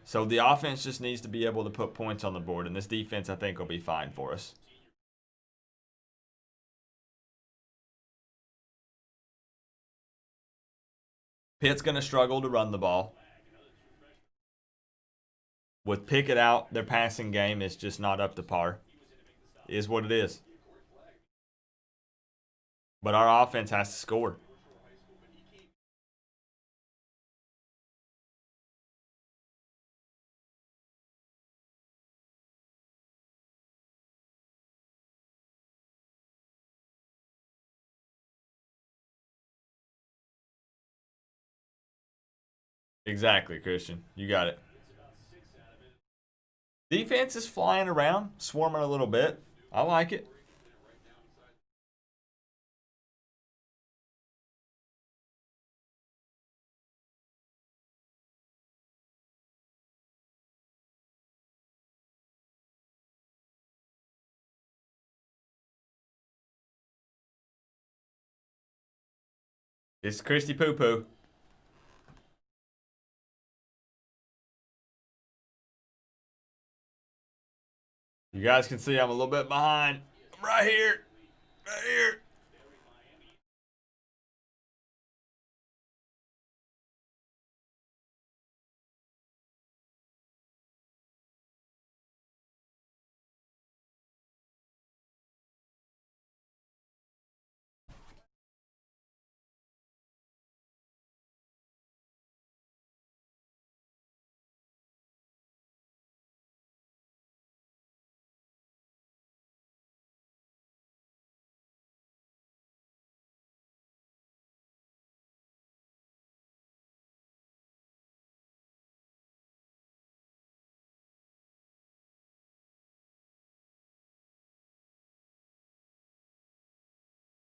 So the offense just needs to be able to put points on the board, and this defense, I think, will be fine for us. Pitt's going to struggle to run the ball. With Pickett out, their passing game is just not up to par. It is what it is. But our offense has to score. Exactly, Christian. You got it. Defense is flying around, swarming a little bit. I like it. It's Christy Poo Poo. You guys can see I'm a little bit behind. I'm right here. Right here.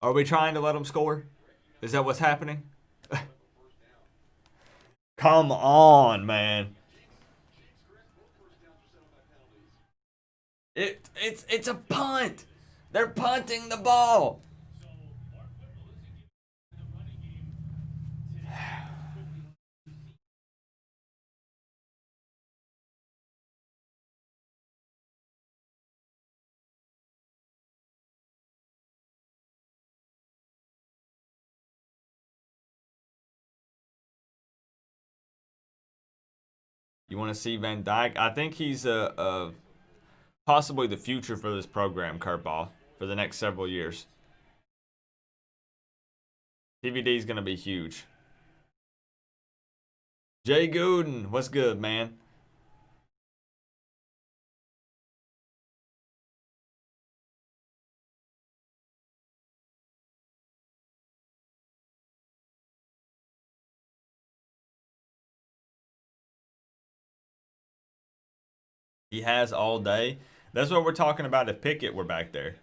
Are we trying to let them score? Is that what's happening? Come on, man. It's a punt. They're punting the ball. You want to see Van Dyke? I think he's possibly the future for this program, Curveball, for the next several years. TVD is going to be huge. Jay Gooden, what's good, man? He has all day. That's what we're talking about if Pickett were back there.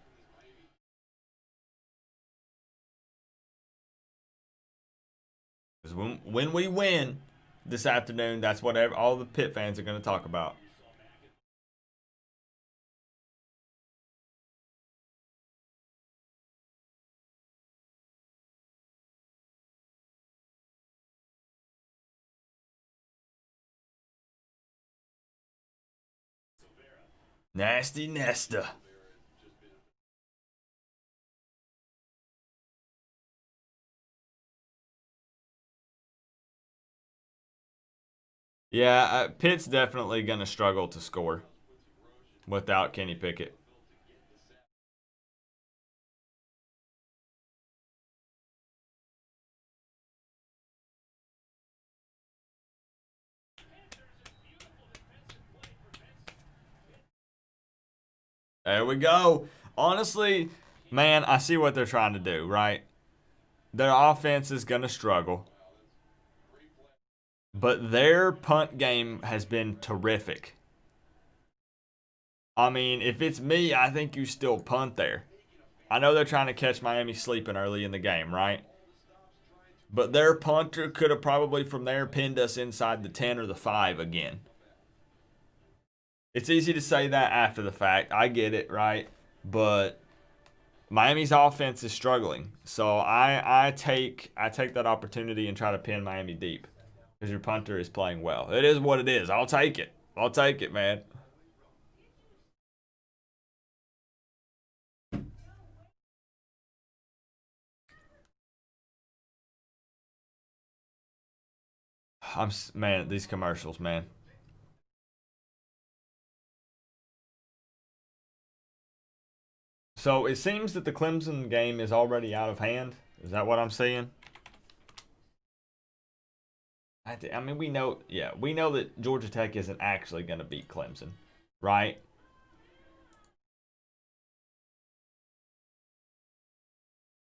Because when we win this afternoon, that's what all the Pitt fans are going to talk about. Nasty Nesta. Yeah, Pitt's definitely going to struggle to score without Kenny Pickett. There we go. Honestly, man, I see what they're trying to do, right? Their offense is going to struggle. But their punt game has been terrific. I mean, if it's me, I think you still punt there. I know they're trying to catch Miami sleeping early in the game, right? But their punter could have probably from there pinned us inside the 10 or the 5 again. It's easy to say that after the fact. I get it, right? But Miami's offense is struggling. So I take that opportunity and try to pin Miami deep. Because your punter is playing well. It is what it is. I'll take it. I'll take it, man. Man, these commercials, man. So it seems that the Clemson game is already out of hand. Is that what I'm seeing? I mean, we know that Georgia Tech isn't actually going to beat Clemson, right?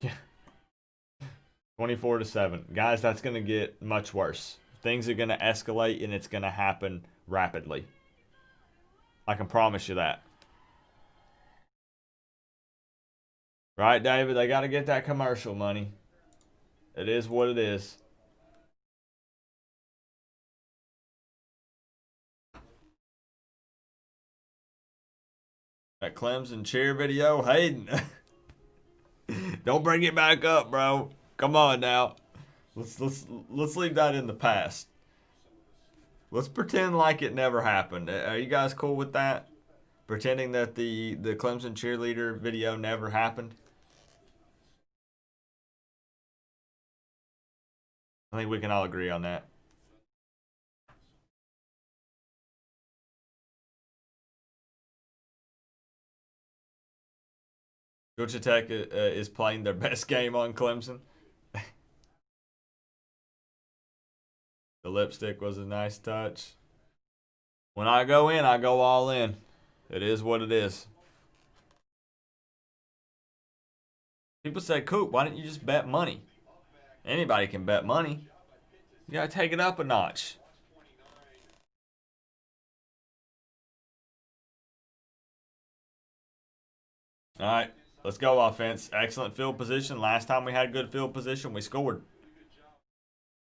Yeah. 24-7. Guys, that's going to get much worse. Things are going to escalate, and it's going to happen rapidly. I can promise you that. Right, David? They got to get that commercial money. It is what it is. That Clemson cheer video, Hayden. Don't bring it back up, bro. Come on now. Let's leave that in the past. Let's pretend like it never happened. Are you guys cool with that? Pretending that the Clemson cheerleader video never happened? I think we can all agree on that. Georgia Tech is playing their best game on Clemson. The lipstick was a nice touch. When I go in, I go all in. It is what it is. People say, Coop, why didn't you just bet money? Anybody can bet money. You gotta take it up a notch. All right, let's go offense. Excellent field position. Last time we had good field position, we scored.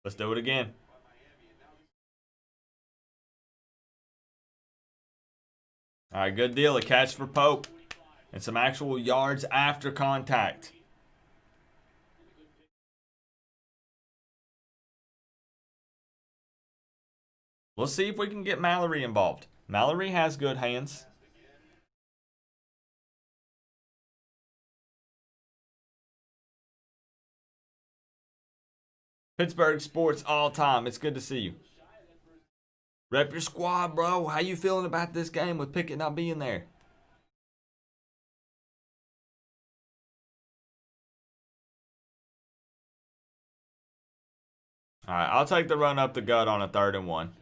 Let's do it again. All right, good deal. A catch for Pope and some actual yards after contact. Let's see if we can get Mallory involved. Mallory has good hands. Pittsburgh sports all time. It's good to see you. Rep your squad, bro. How you feeling about this game with Pickett not being there? All right, I'll take the run up the gut on a 3rd and 1.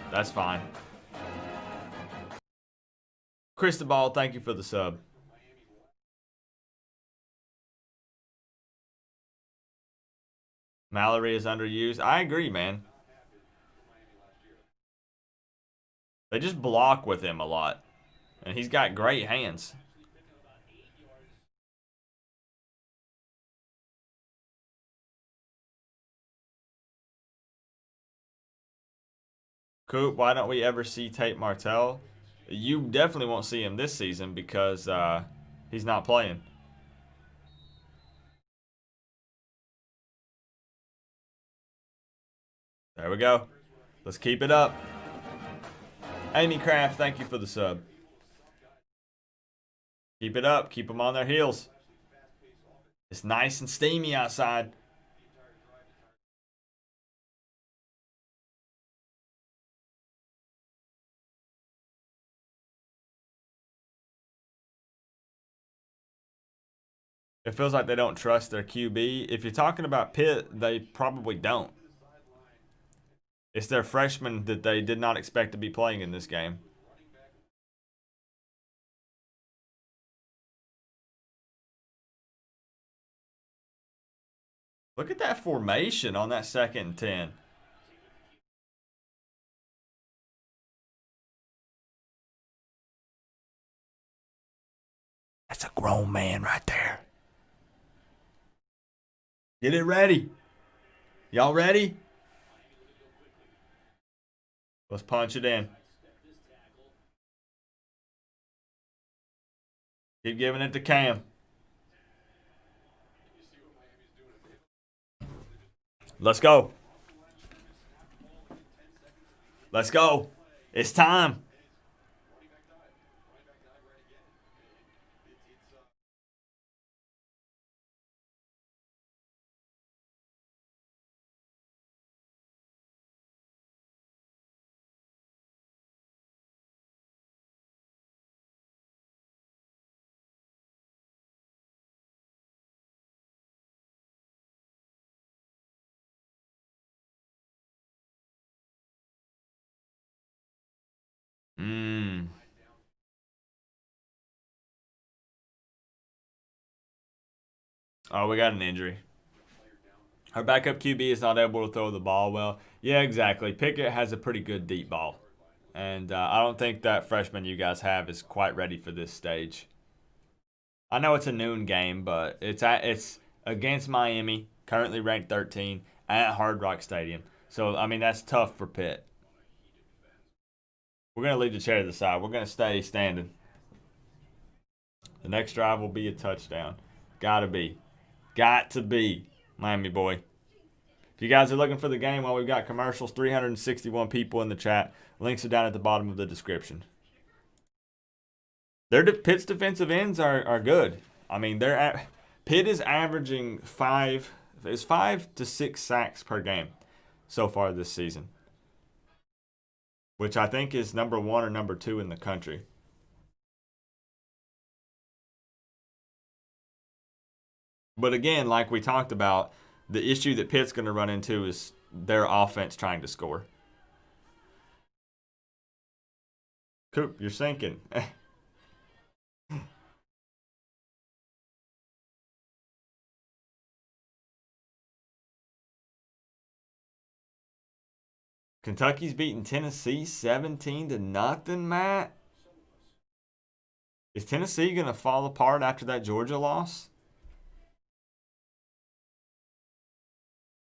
That's fine. Cristobal, thank you for the sub. Mallory is underused. I agree, man. They just block with him a lot. And he's got great hands. Coop, why don't we ever see Tate Martell? You definitely won't see him this season because he's not playing. There we go. Let's keep it up. Amy Craft, thank you for the sub. Keep it up. Keep them on their heels. It's nice and steamy outside. It feels like they don't trust their QB. If you're talking about Pitt, they probably don't. It's their freshman that they did not expect to be playing in this game. Look at that formation on that 2nd and 10. That's a grown man right there. Get it ready. Y'all ready? Let's punch it in. Keep giving it to Cam. Let's go. Let's go. It's time. Oh, we got an injury. Our backup QB is not able to throw the ball well. Yeah, exactly. Pickett has a pretty good deep ball. And I don't think that freshman you guys have is quite ready for this stage. I know it's a noon game, but it's against Miami, currently ranked 13, at Hard Rock Stadium. So, I mean, that's tough for Pitt. We're going to leave the chair to the side. We're going to stay standing. The next drive will be a touchdown. Gotta be. Got to be, Miami boy. you guys are looking for the game while we've got commercials, 361 people in the chat. Links are down at the bottom of the description. Pitt's defensive ends are good. I mean, Pitt is averaging 5 to 6 sacks per game so far this season, which I think is number 1 or number 2 in the country. But again, like we talked about, the issue that Pitt's going to run into is their offense trying to score. Coop, you're sinking. Kentucky's beating Tennessee 17-0, Matt. Is Tennessee going to fall apart after that Georgia loss?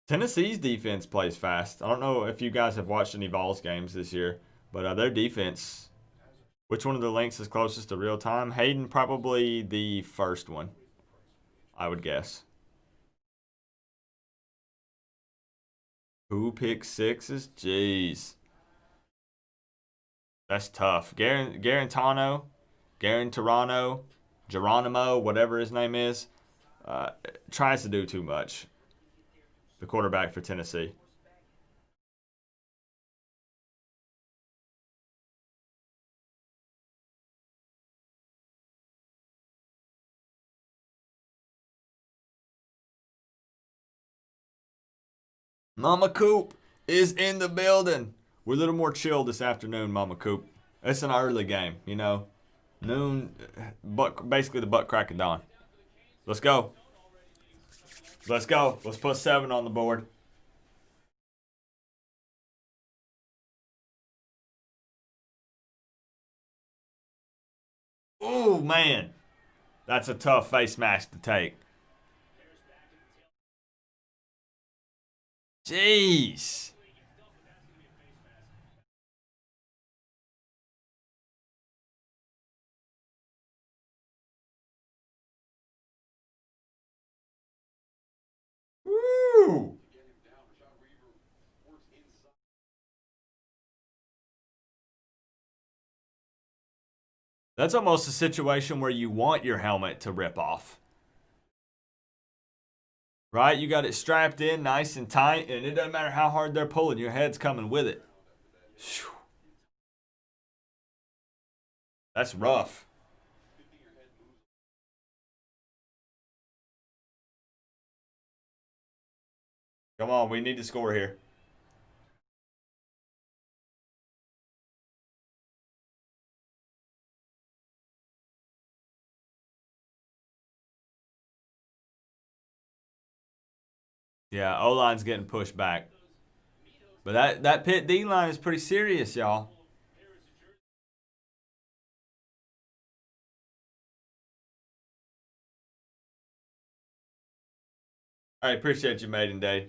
Tennessee's defense plays fast. I don't know if you guys have watched any Vols games this year, but their defense, which one of the links is closest to real time? Hayden, probably the first one, I would guess. Who picks sixes? Jeez. That's tough. Garantano, Geronimo, whatever his name is, tries to do too much. The quarterback for Tennessee. Mama Coop is in the building. We're a little more chill this afternoon, Mama Coop. It's an early game, you know. Noon, basically the butt crack of dawn. Let's go. Let's go. Let's put 7 on the board. Oh, man. That's a tough face mask to take. Jeez. Woo. That's almost a situation where you want your helmet to rip off. Right? You got it strapped in nice and tight, and it doesn't matter how hard they're pulling, your head's coming with it. Whew. That's rough. Come on, we need to score here. Yeah, O-line's getting pushed back. But that Pitt D-line is pretty serious, y'all. All right, appreciate you, Maiden Day.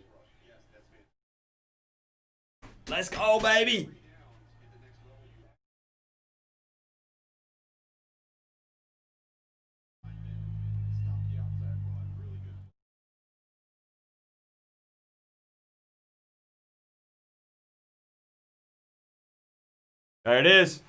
Let's go, baby. There it is.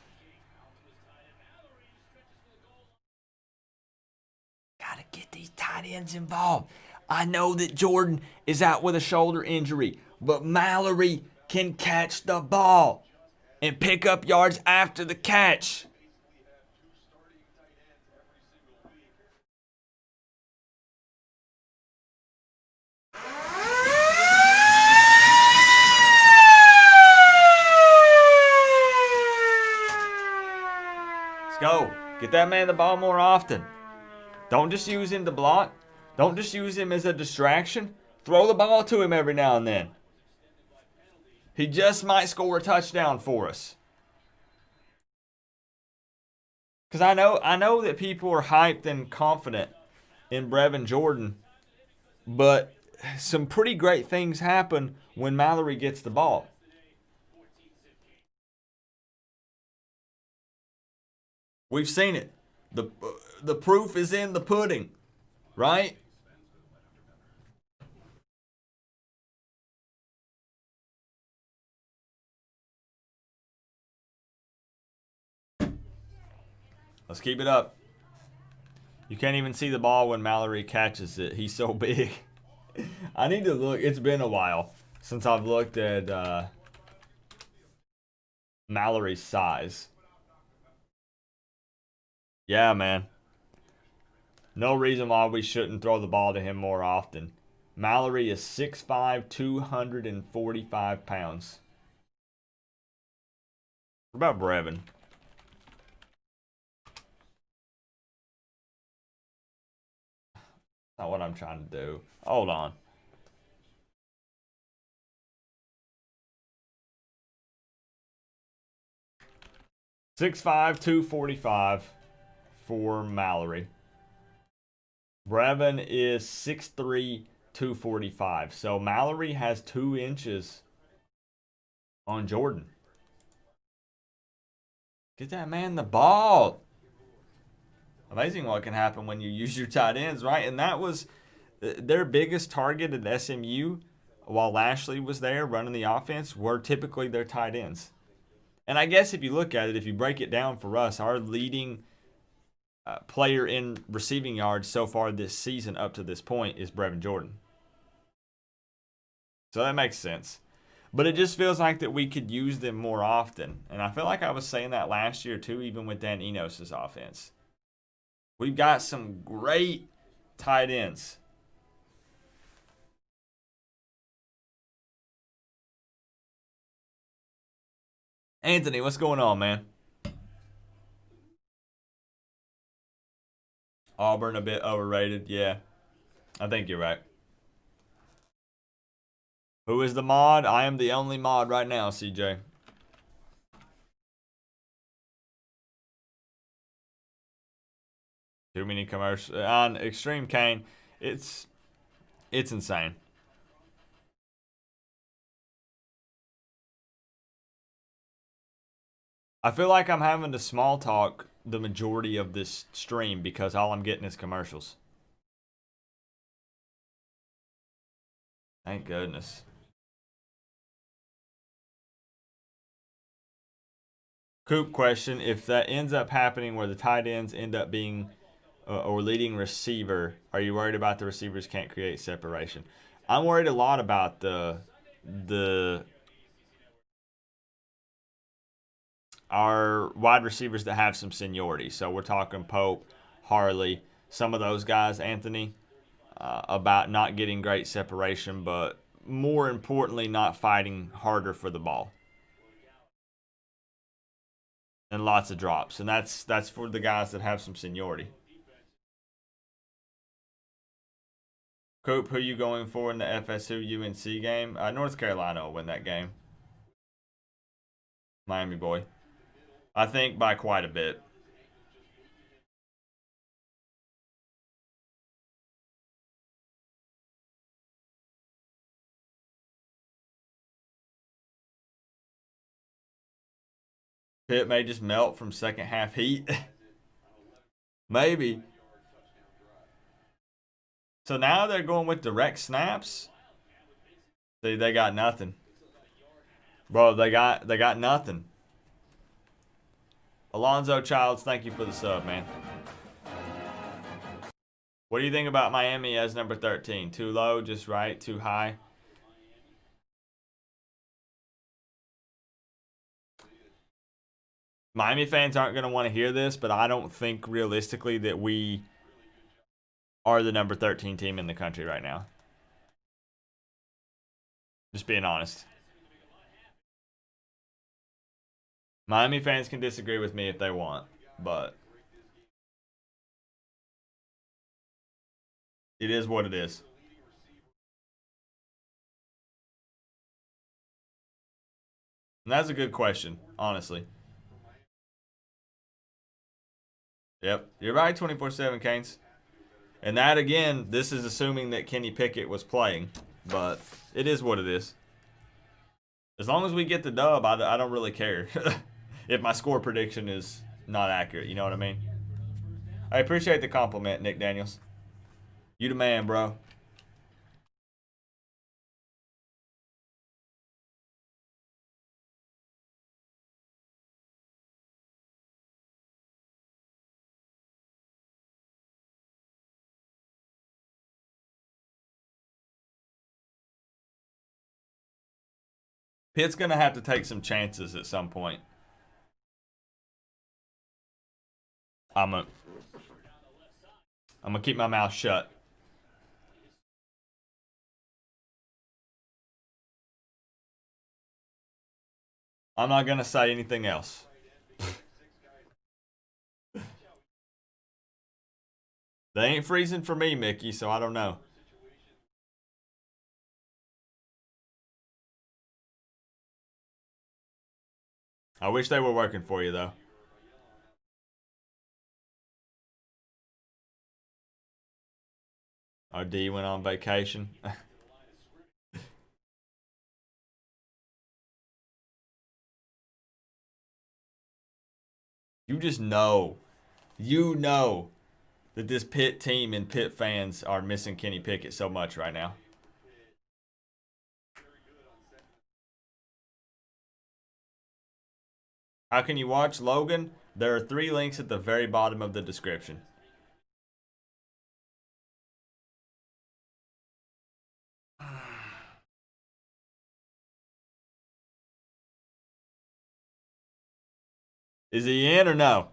Gotta get these tight ends involved. I know that Jordan is out with a shoulder injury, but Mallory can catch the ball and pick up yards after the catch. Let's go. Get that man the ball more often. Don't just use him to block. Don't just use him as a distraction. Throw the ball to him every now and then. He just might score a touchdown for us. Because I know that people are hyped and confident in Brevin Jordan, but some pretty great things happen when Mallory gets the ball. We've seen it. The proof is in the pudding, right? Let's keep it up. You can't even see the ball when Mallory catches it. He's so big. I need to look. It's been a while since I've looked at Mallory's size. Yeah, man. No reason why we shouldn't throw the ball to him more often. Mallory is 6'5", 245 pounds. What about Brevin? Not what I'm trying to do. Hold on. (6'5", 245 for Mallory. Brevin is 6'3", 245. So Mallory has 2 inches on Jordan. Get that man the ball. Amazing what can happen when you use your tight ends, right? And that was their biggest target at SMU while Lashley was there running the offense were typically their tight ends. And I guess if you look at it, if you break it down for us, our leading player in receiving yards so far this season up to this point is Brevin Jordan. So that makes sense. But it just feels like that we could use them more often. And I feel like I was saying that last year too, even with Dan Enos' offense. We've got some great tight ends. Anthony, what's going on, man? Auburn a bit overrated. Yeah, I think you're right. Who is the mod? I am the only mod right now, CJ. Too many commercials. On Extreme Kane, it's insane. I feel like I'm having to small talk the majority of this stream because all I'm getting is commercials. Thank goodness. Coop question, if that ends up happening where the tight ends end up being or leading receiver, are you worried about the receivers can't create separation? I'm worried a lot about our wide receivers that have some seniority. So we're talking Pope, Harley, some of those guys, Anthony, about not getting great separation, but more importantly, not fighting harder for the ball. And lots of drops. And that's for the guys that have some seniority. Coop, who you going for in the FSU UNC game? North Carolina will win that game. Miami boy. I think by quite a bit. Pitt may just melt from second half heat. Maybe. So now they're going with direct snaps. See, they got nothing. Bro, they got nothing. Alonzo Childs, thank you for the sub, man. What do you think about Miami as number 13? Too low, just right, too high? Miami fans aren't going to want to hear this, but I don't think realistically that we are the number 13 team in the country right now. Just being honest. Miami fans can disagree with me if they want, but it is what it is. And that's a good question, honestly. Yep, you're right, 24/7, Canes. And that, again, this is assuming that Kenny Pickett was playing, but it is what it is. As long as we get the dub, I don't really care if my score prediction is not accurate. You know what I mean? I appreciate the compliment, Nick Daniels. You the man, bro. Pitt's going to have to take some chances at some point. I'm going to keep my mouth shut. I'm not going to say anything else. They ain't freezing for me, Mickey, so I don't know. I wish they were working for you, though. Our D went on vacation. You just know. You know that this Pitt team and Pitt fans are missing Kenny Pickett so much right now. How can you watch Logan? There are 3 links at the very bottom of the description. Is he in or no?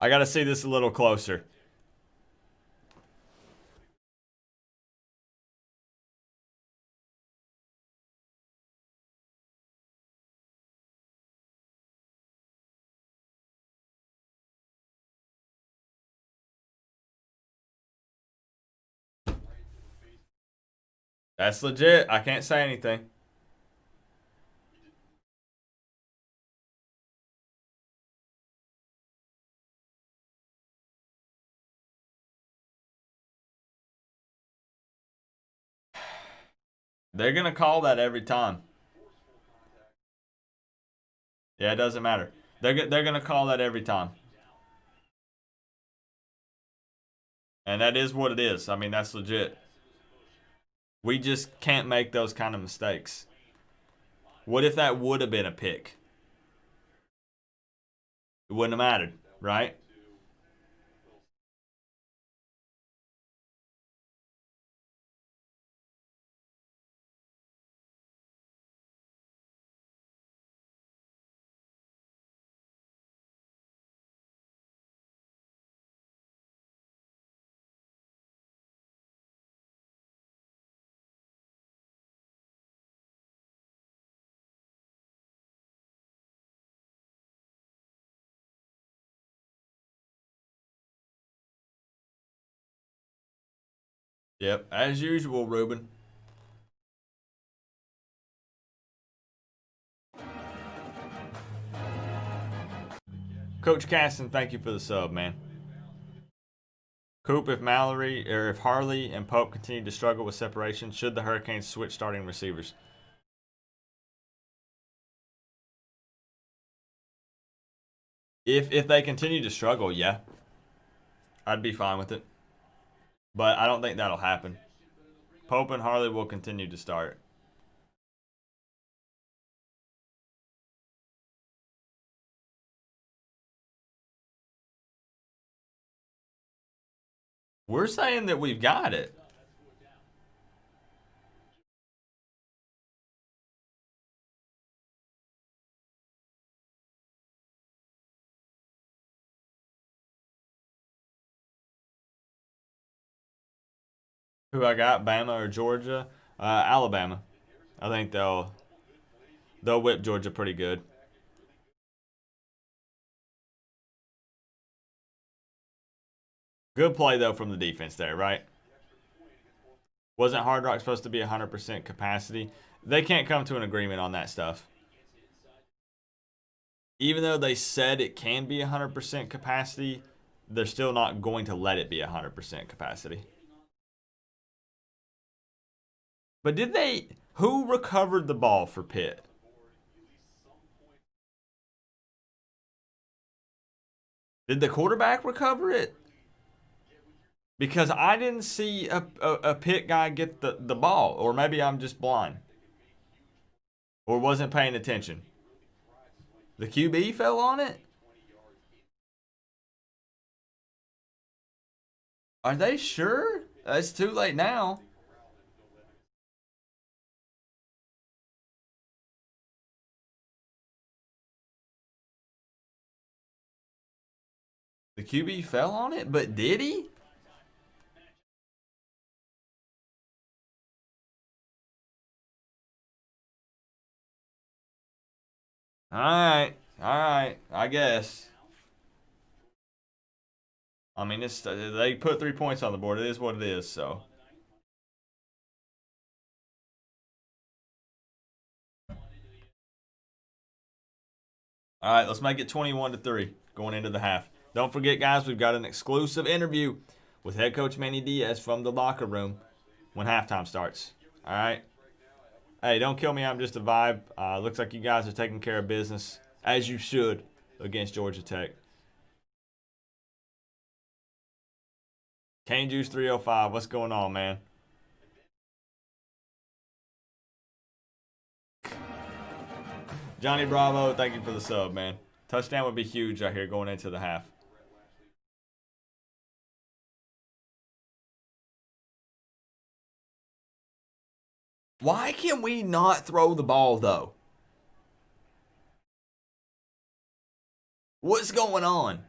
I got to see this a little closer. That's legit. I can't say anything. They're going to call that every time. Yeah, it doesn't matter. They're going to call that every time. And that is what it is. I mean, that's legit. We just can't make those kind of mistakes. What if that would have been a pick? It wouldn't have mattered, right? Yep, as usual, Ruben. Coach Caston, thank you for the sub, man. Coop, if Harley and Pope continue to struggle with separation, should the Hurricanes switch starting receivers? If they continue to struggle, yeah. I'd be fine with it. But I don't think that'll happen. Pope and Harley will continue to start. We're saying that we've got it. Who I got, Bama or Georgia? Alabama. I think they'll whip Georgia pretty good. Good play, though, from the defense there, right? Wasn't Hard Rock supposed to be 100% capacity? They can't come to an agreement on that stuff. Even though they said it can be 100% capacity, they're still not going to let it be 100% capacity. But did they... Who recovered the ball for Pitt? Did the quarterback recover it? Because I didn't see a Pitt guy get the ball. Or maybe I'm just blind. Or wasn't paying attention. The QB fell on it? Are they sure? It's too late now. QB fell on it, but did he? All right. I guess. I mean, they put 3 points on the board. It is what it is, so. All right, let's make it 21-3 going into the half. Don't forget, guys, we've got an exclusive interview with head coach Manny Diaz from the locker room when halftime starts. All right? Hey, don't kill me. I'm just a vibe. Looks like you guys are taking care of business, as you should, against Georgia Tech. Cane Juice 305, what's going on, man? Johnny Bravo, thank you for the sub, man. Touchdown would be huge out here going into the half. Why can we not throw the ball, though? What's going on?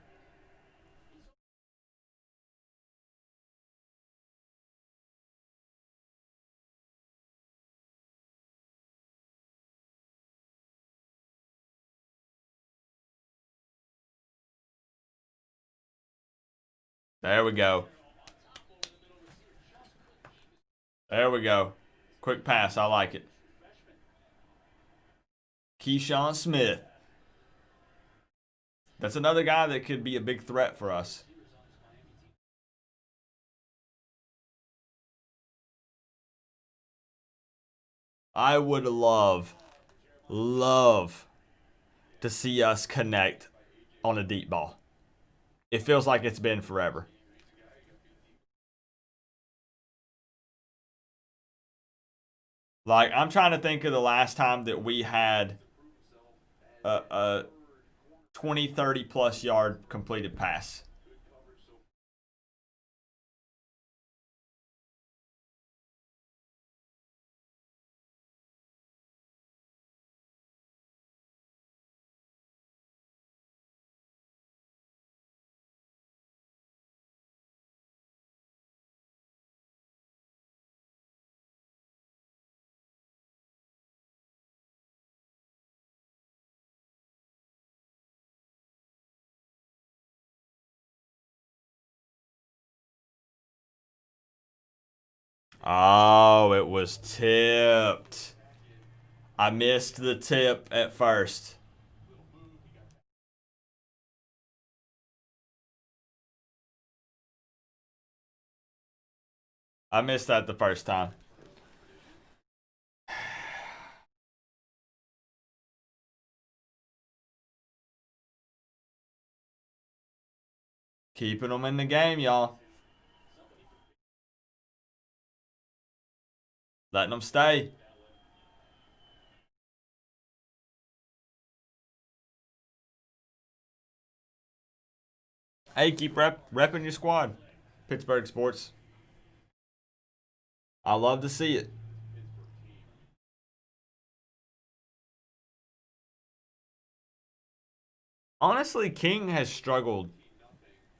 There we go. There we go. Quick pass. I like it. Keyshawn Smith. That's another guy that could be a big threat for us. I would love to see us connect on a deep ball. It feels like it's been forever. Like, I'm trying to think of the last time that we had a 20, 30 plus yard completed pass. Oh, it was tipped. I missed the tip at first. I missed that the first time. Keeping them in the game, y'all. Letting them stay. Hey, keep repping your squad. Pittsburgh Sports. I love to see it. Honestly, King has struggled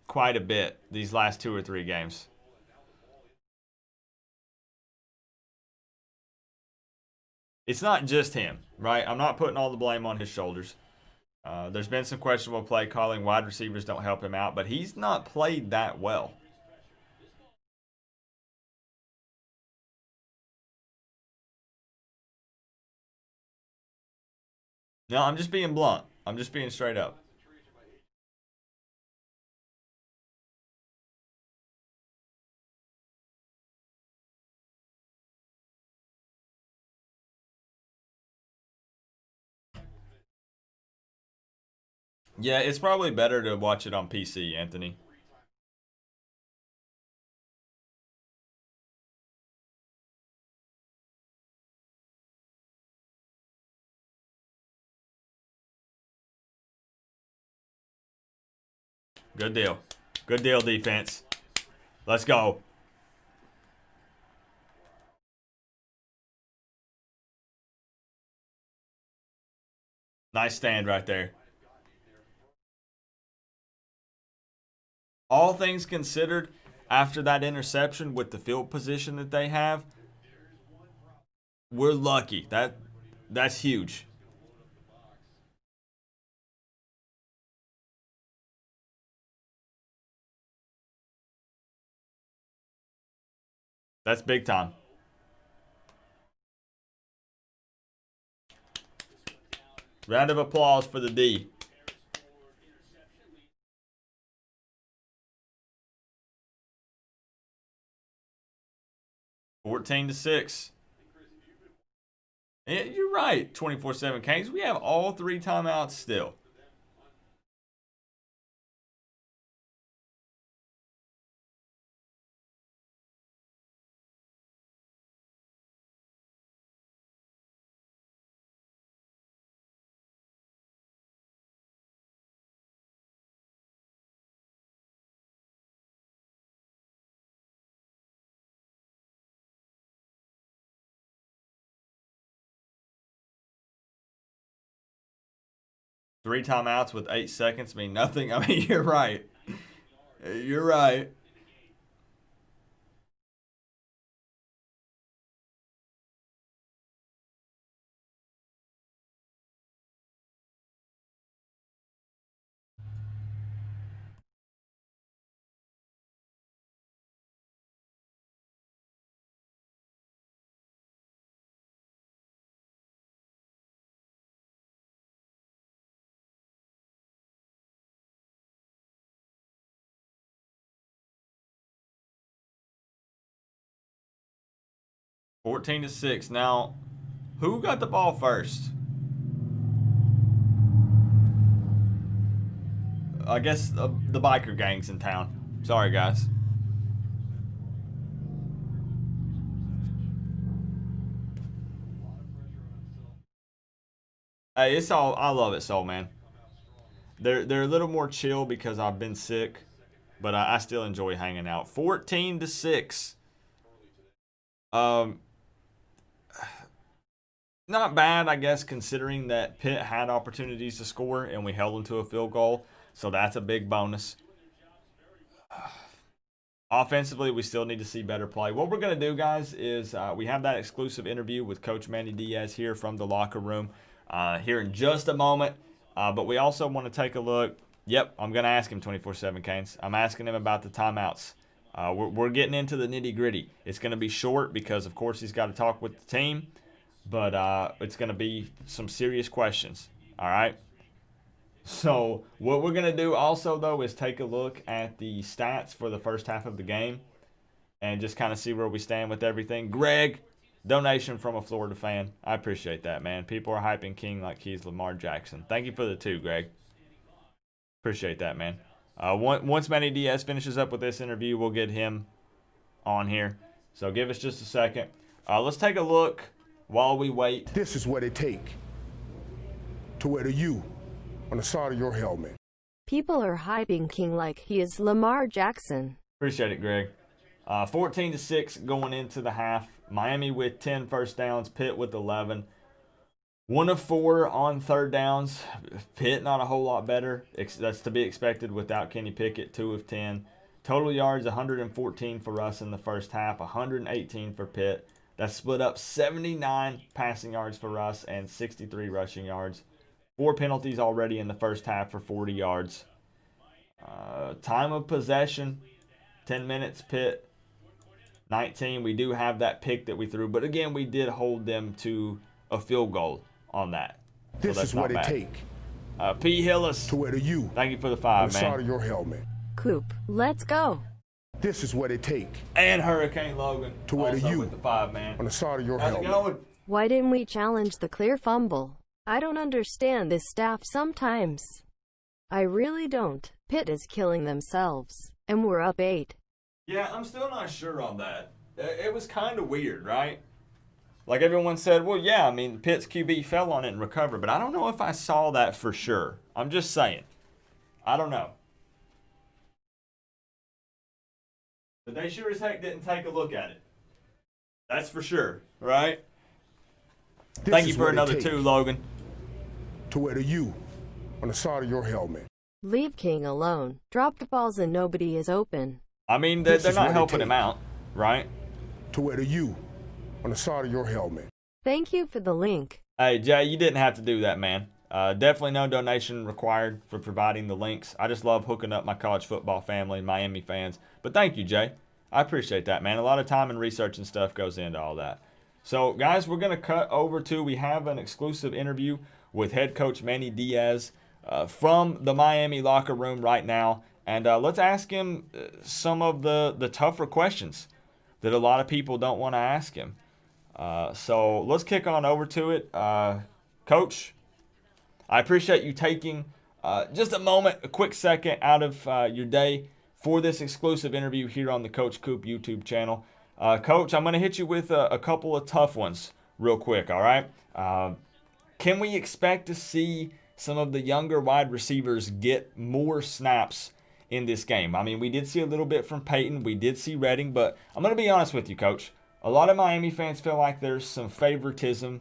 quite a bit these last 2 or 3 games. It's not just him, right? I'm not putting all the blame on his shoulders. There's been some questionable play calling. Wide receivers don't help him out, but he's not played that well. No, I'm just being blunt. I'm just being straight up. Yeah, it's probably better to watch it on PC, Anthony. Good deal. Good deal, defense. Let's go. Nice stand right there. all things considered, after that interception with the field position that they have, we're lucky. That's huge. That's big time. Round of applause for the D. (14-6). Yeah, you're right, 24/7 Kings. We have all 3 timeouts still. Three timeouts with 8 seconds mean nothing. I mean, you're right. You're right. (14-6). Now, who got the ball first? I guess the biker gang's in town. Sorry, guys. Hey, it's all. I love it so, man. They're a little more chill because I've been sick, but I still enjoy hanging out. 14-6. Not bad, I guess, considering that Pitt had opportunities to score and we held them to a field goal. So that's a big bonus. Offensively, we still need to see better play. What we're going to do, guys, is we have that exclusive interview with Coach Manny Diaz here from the locker room here in just a moment. But we also want to take a look. Yep, I'm going to ask him 24/7, Canes. I'm asking him about the timeouts. We're getting into the nitty-gritty. It's going to be short because, of course, he's got to talk with the team. But it's going to be some serious questions, all right? So what we're going to do also, though, is take a look at the stats for the first half of the game and just kind of see where we stand with everything. Greg, donation from a Florida fan. I appreciate that, man. People are hyping King like he's Lamar Jackson. Thank you for the 2, Greg. Appreciate that, man. Once Manny Diaz finishes up with this interview, we'll get him on here. So give us just a second. Let's take a look while we wait. This is what it take to wear the U on the side of your helmet. People are hyping King like he is Lamar Jackson. Appreciate it, Greg. 14-6 going into the half. Miami with 10 first downs. Pitt with 11. 1 of 4 on third downs. Pitt not a whole lot better. That's to be expected without Kenny Pickett. 2 of 10. Total yards 114 for us in the first half. 118 for Pitt. That's split up 79 passing yards for us and 63 rushing yards. 4 penalties already in the first half for 40 yards. Time of possession, 10 minutes, Pitt. 19, we do have that pick that we threw. But again, we did hold them to a field goal on that. This is what it take P. Hillis, to wear the U thank you for the on 5, the man. side of your helmet. Coop, let's go. This is what it take And Hurricane Logan, to wear the also U with the 5, man. on the side of your How's it helmet. going? Why didn't we challenge the clear fumble? I don't understand this staff sometimes. I really don't. Pitt is killing themselves, and we're up 8. Yeah, I'm still not sure on that. It was kind of weird, right? Like everyone said, well, yeah, I mean, Pitt's QB fell on it and recovered, but I don't know if I saw that for sure. I'm just saying. I don't know. But they sure as heck didn't take a look at it. That's for sure, right? This Thank you is for what it another take 2, Logan. to wear the U on the side of your helmet. Leave King alone. Dropped balls and nobody is open. I mean, This they're is not what it helping him takes. out, right? To wear the U on the side of your helmet. Thank you for the link. Hey, Jay, you didn't have to do that, man. Definitely no donation required for providing the links. I just love hooking up my college football family and Miami fans. But thank you, Jay. I appreciate that, man. A lot of time and research and stuff goes into all that. So, guys, we're going to cut over to, we have an exclusive interview with head coach Manny Diaz from the Miami locker room right now. And let's ask him some of the tougher questions that a lot of people don't want to ask him. So let's kick on over to it. Coach, I appreciate you taking just a moment, a quick second out of your day for this exclusive interview here on the Coach Coop YouTube channel. Coach, I'm going to hit you with a couple of tough ones real quick, all right? Can we expect to see some of the younger wide receivers get more snaps in this game? I mean, we did see a little bit from Peyton. We did see Redding, but I'm going to be honest with you, Coach. A lot of Miami fans feel like there's some favoritism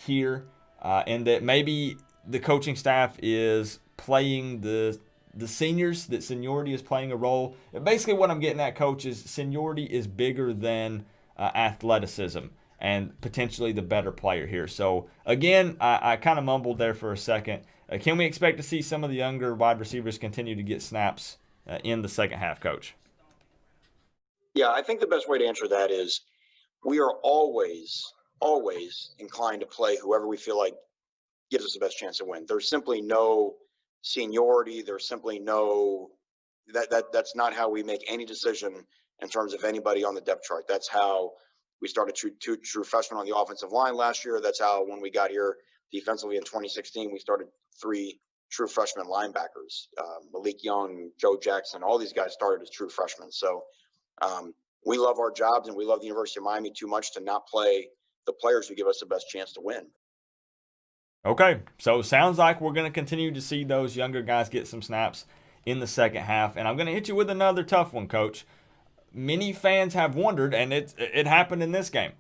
here and that maybe the coaching staff is playing the seniors, that seniority is playing a role. Basically what I'm getting at, Coach, is seniority is bigger than athleticism and potentially the better player here. So, again, I kind of mumbled there for a second. Can we expect to see some of the younger wide receivers continue to get snaps in the second half, Coach? Yeah, I think the best way to answer that is we are always inclined to play whoever we feel like gives us the best chance to win. There's simply no seniority. There's simply no that's not how we make any decision in terms of anybody on the depth chart. That's how we started two true freshmen on the offensive line last year. That's how, when we got here defensively in 2016, we started 3 true freshman linebackers. Malik Young, Joe Jackson, all these guys started as true freshmen. So we love our jobs and we love the University of Miami too much to not play the players who give us the best chance to win. Okay, so sounds like we're going to continue to see those younger guys get some snaps in the second half. And I'm going to hit you with another tough one, Coach. Many fans have wondered, and it happened in this game.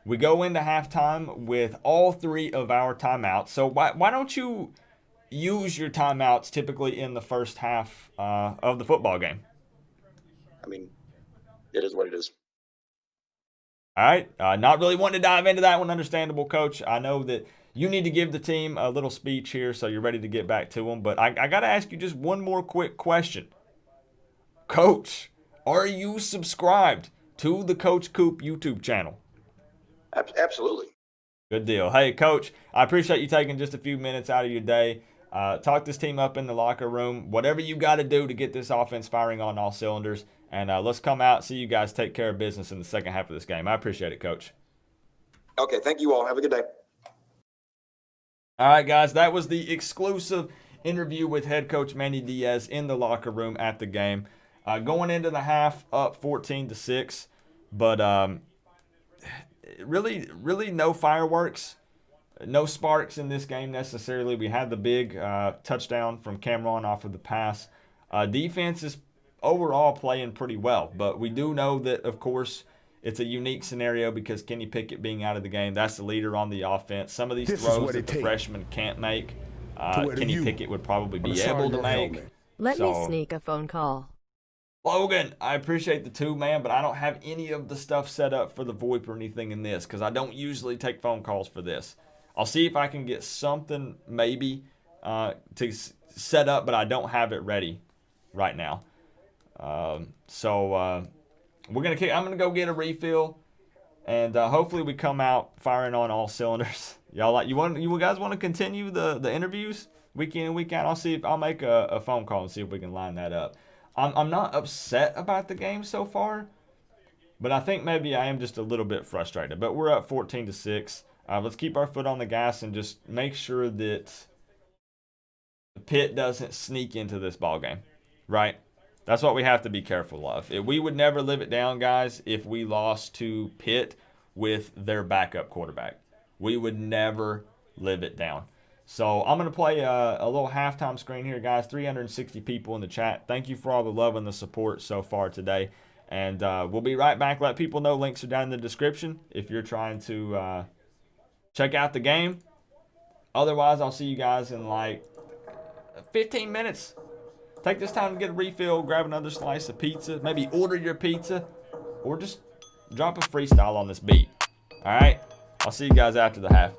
We go into halftime with all 3 of our timeouts. So why don't you use your timeouts typically in the first half of the football game? I mean, it is what it is. All right, not really wanting to dive into that one. Understandable, Coach. I know that you need to give the team a little speech here, so you're ready to get back to them. But I got to ask you just one more quick question. Coach, are you subscribed to the Coach Coop YouTube channel? Absolutely. Good deal. Hey, Coach, I appreciate you taking just a few minutes out of your day. Talk this team up in the locker room. Whatever you got to do to get this offense firing on all cylinders. And let's come out and see you guys take care of business in the second half of this game. I appreciate it, Coach. Okay, thank you all. Have a good day. All right, guys, that was the exclusive interview with head coach Manny Diaz in the locker room at the game. Going into the half, up 14-6, but really no fireworks, no sparks in this game necessarily. We had the big touchdown from Cameron off of the pass. Defense is overall playing pretty well, but we do know that, of course, it's a unique scenario because Kenny Pickett being out of the game, that's the leader on the offense. Some of these throws that the freshman can't make, Kenny Pickett would probably be able to make. Let me sneak a phone call. Logan, I appreciate the 2, man, but I don't have any of the stuff set up for the VoIP or anything in this because I don't usually take phone calls for this. I'll see if I can get something maybe to set up, but I don't have it ready right now. We're gonna I'm gonna go get a refill, and hopefully we come out firing on all cylinders. Y'all you guys want to continue the interviews week in and week out? I'll make a phone call and see if we can line that up. I'm not upset about the game so far, but I think maybe I am just a little bit frustrated. But we're up 14-6. Let's keep our foot on the gas and just make sure that Pitt doesn't sneak into this ball game, right? That's what we have to be careful of. We would never live it down, guys, if we lost to Pitt with their backup quarterback. We would never live it down. So I'm going to play a little halftime screen here, guys. 360 people in the chat. Thank you for all the love and the support so far today. And we'll be right back. Let people know links are down in the description if you're trying to check out the game. Otherwise, I'll see you guys in like 15 minutes. take this time to get a refill, grab another slice of pizza, maybe order your pizza, or just drop a freestyle on this beat. All right? I'll see you guys after the half.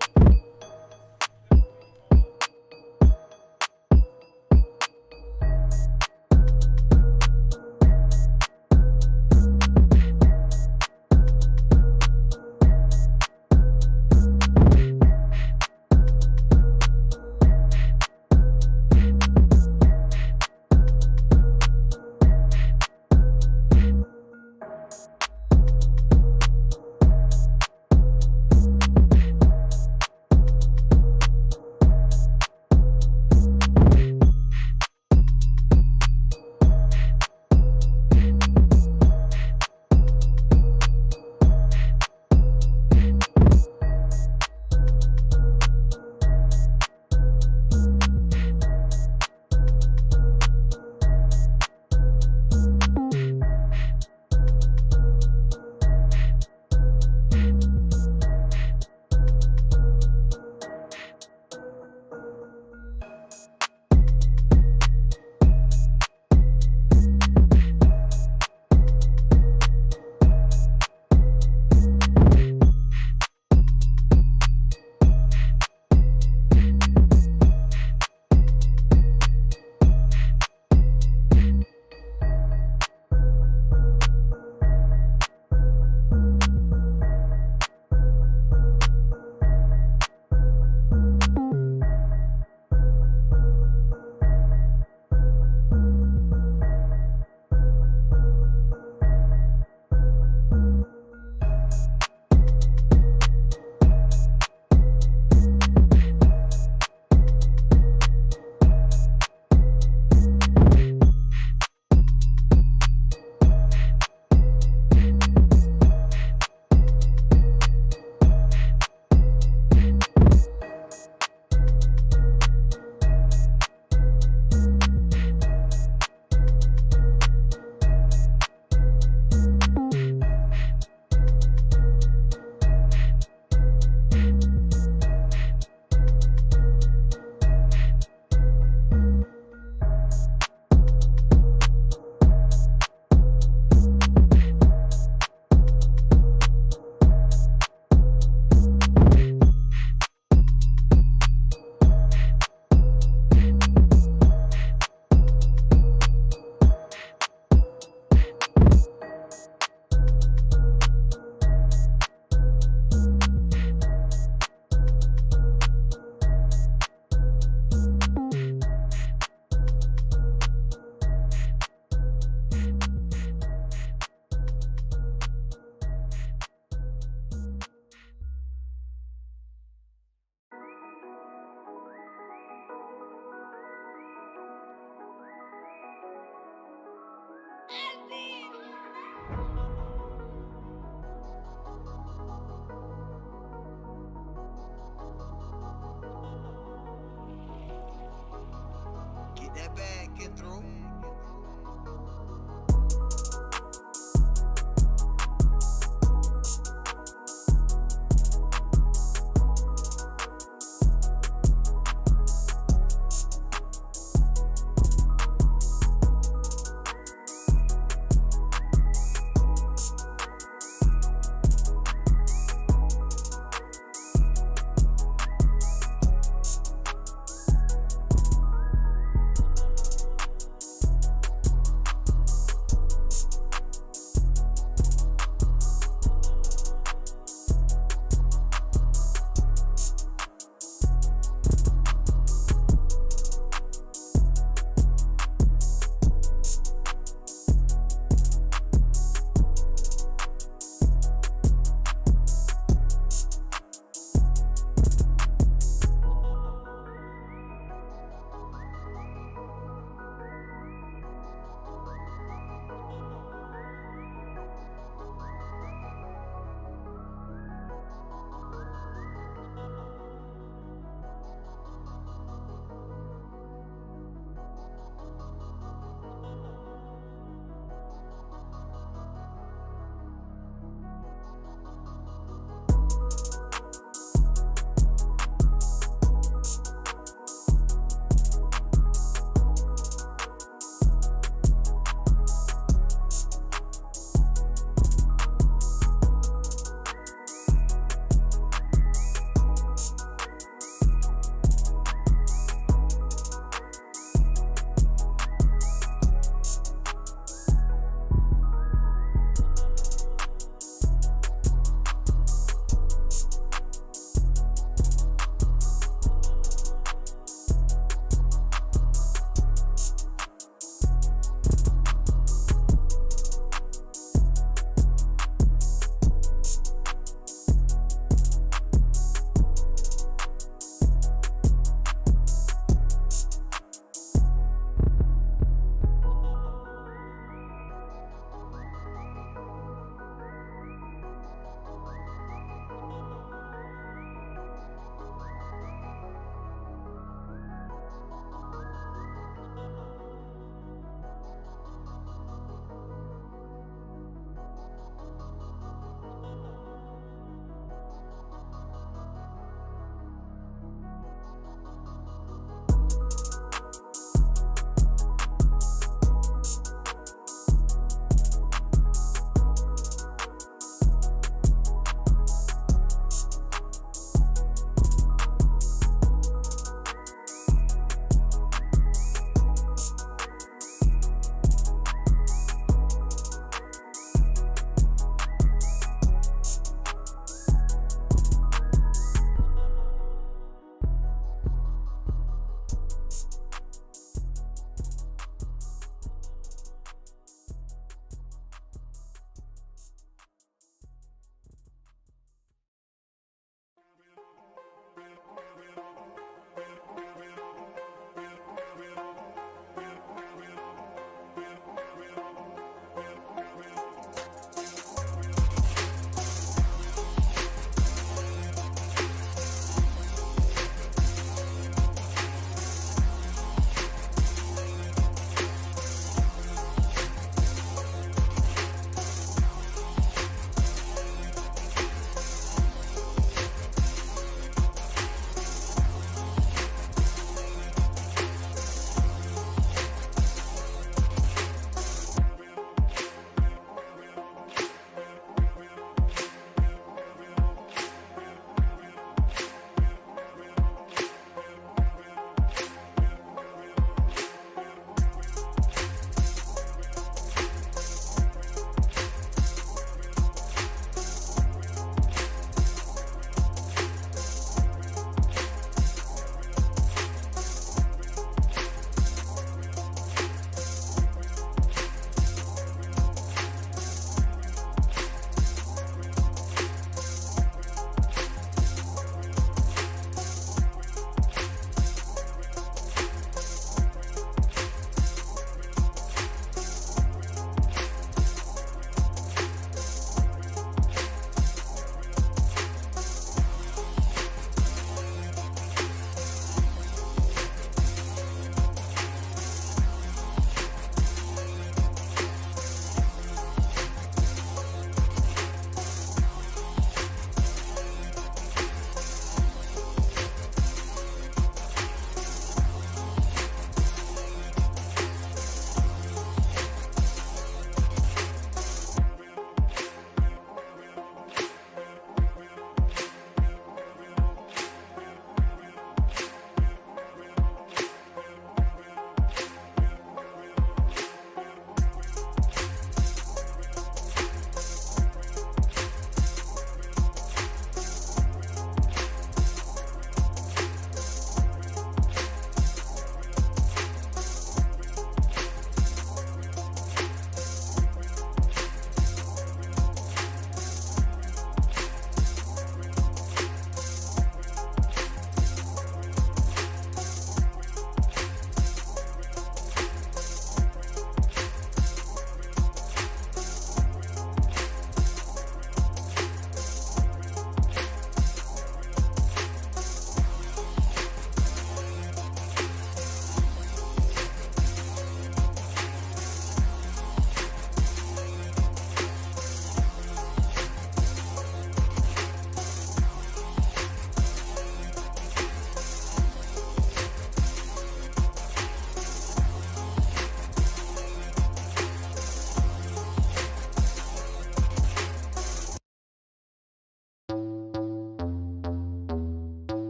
Get that bag, get through.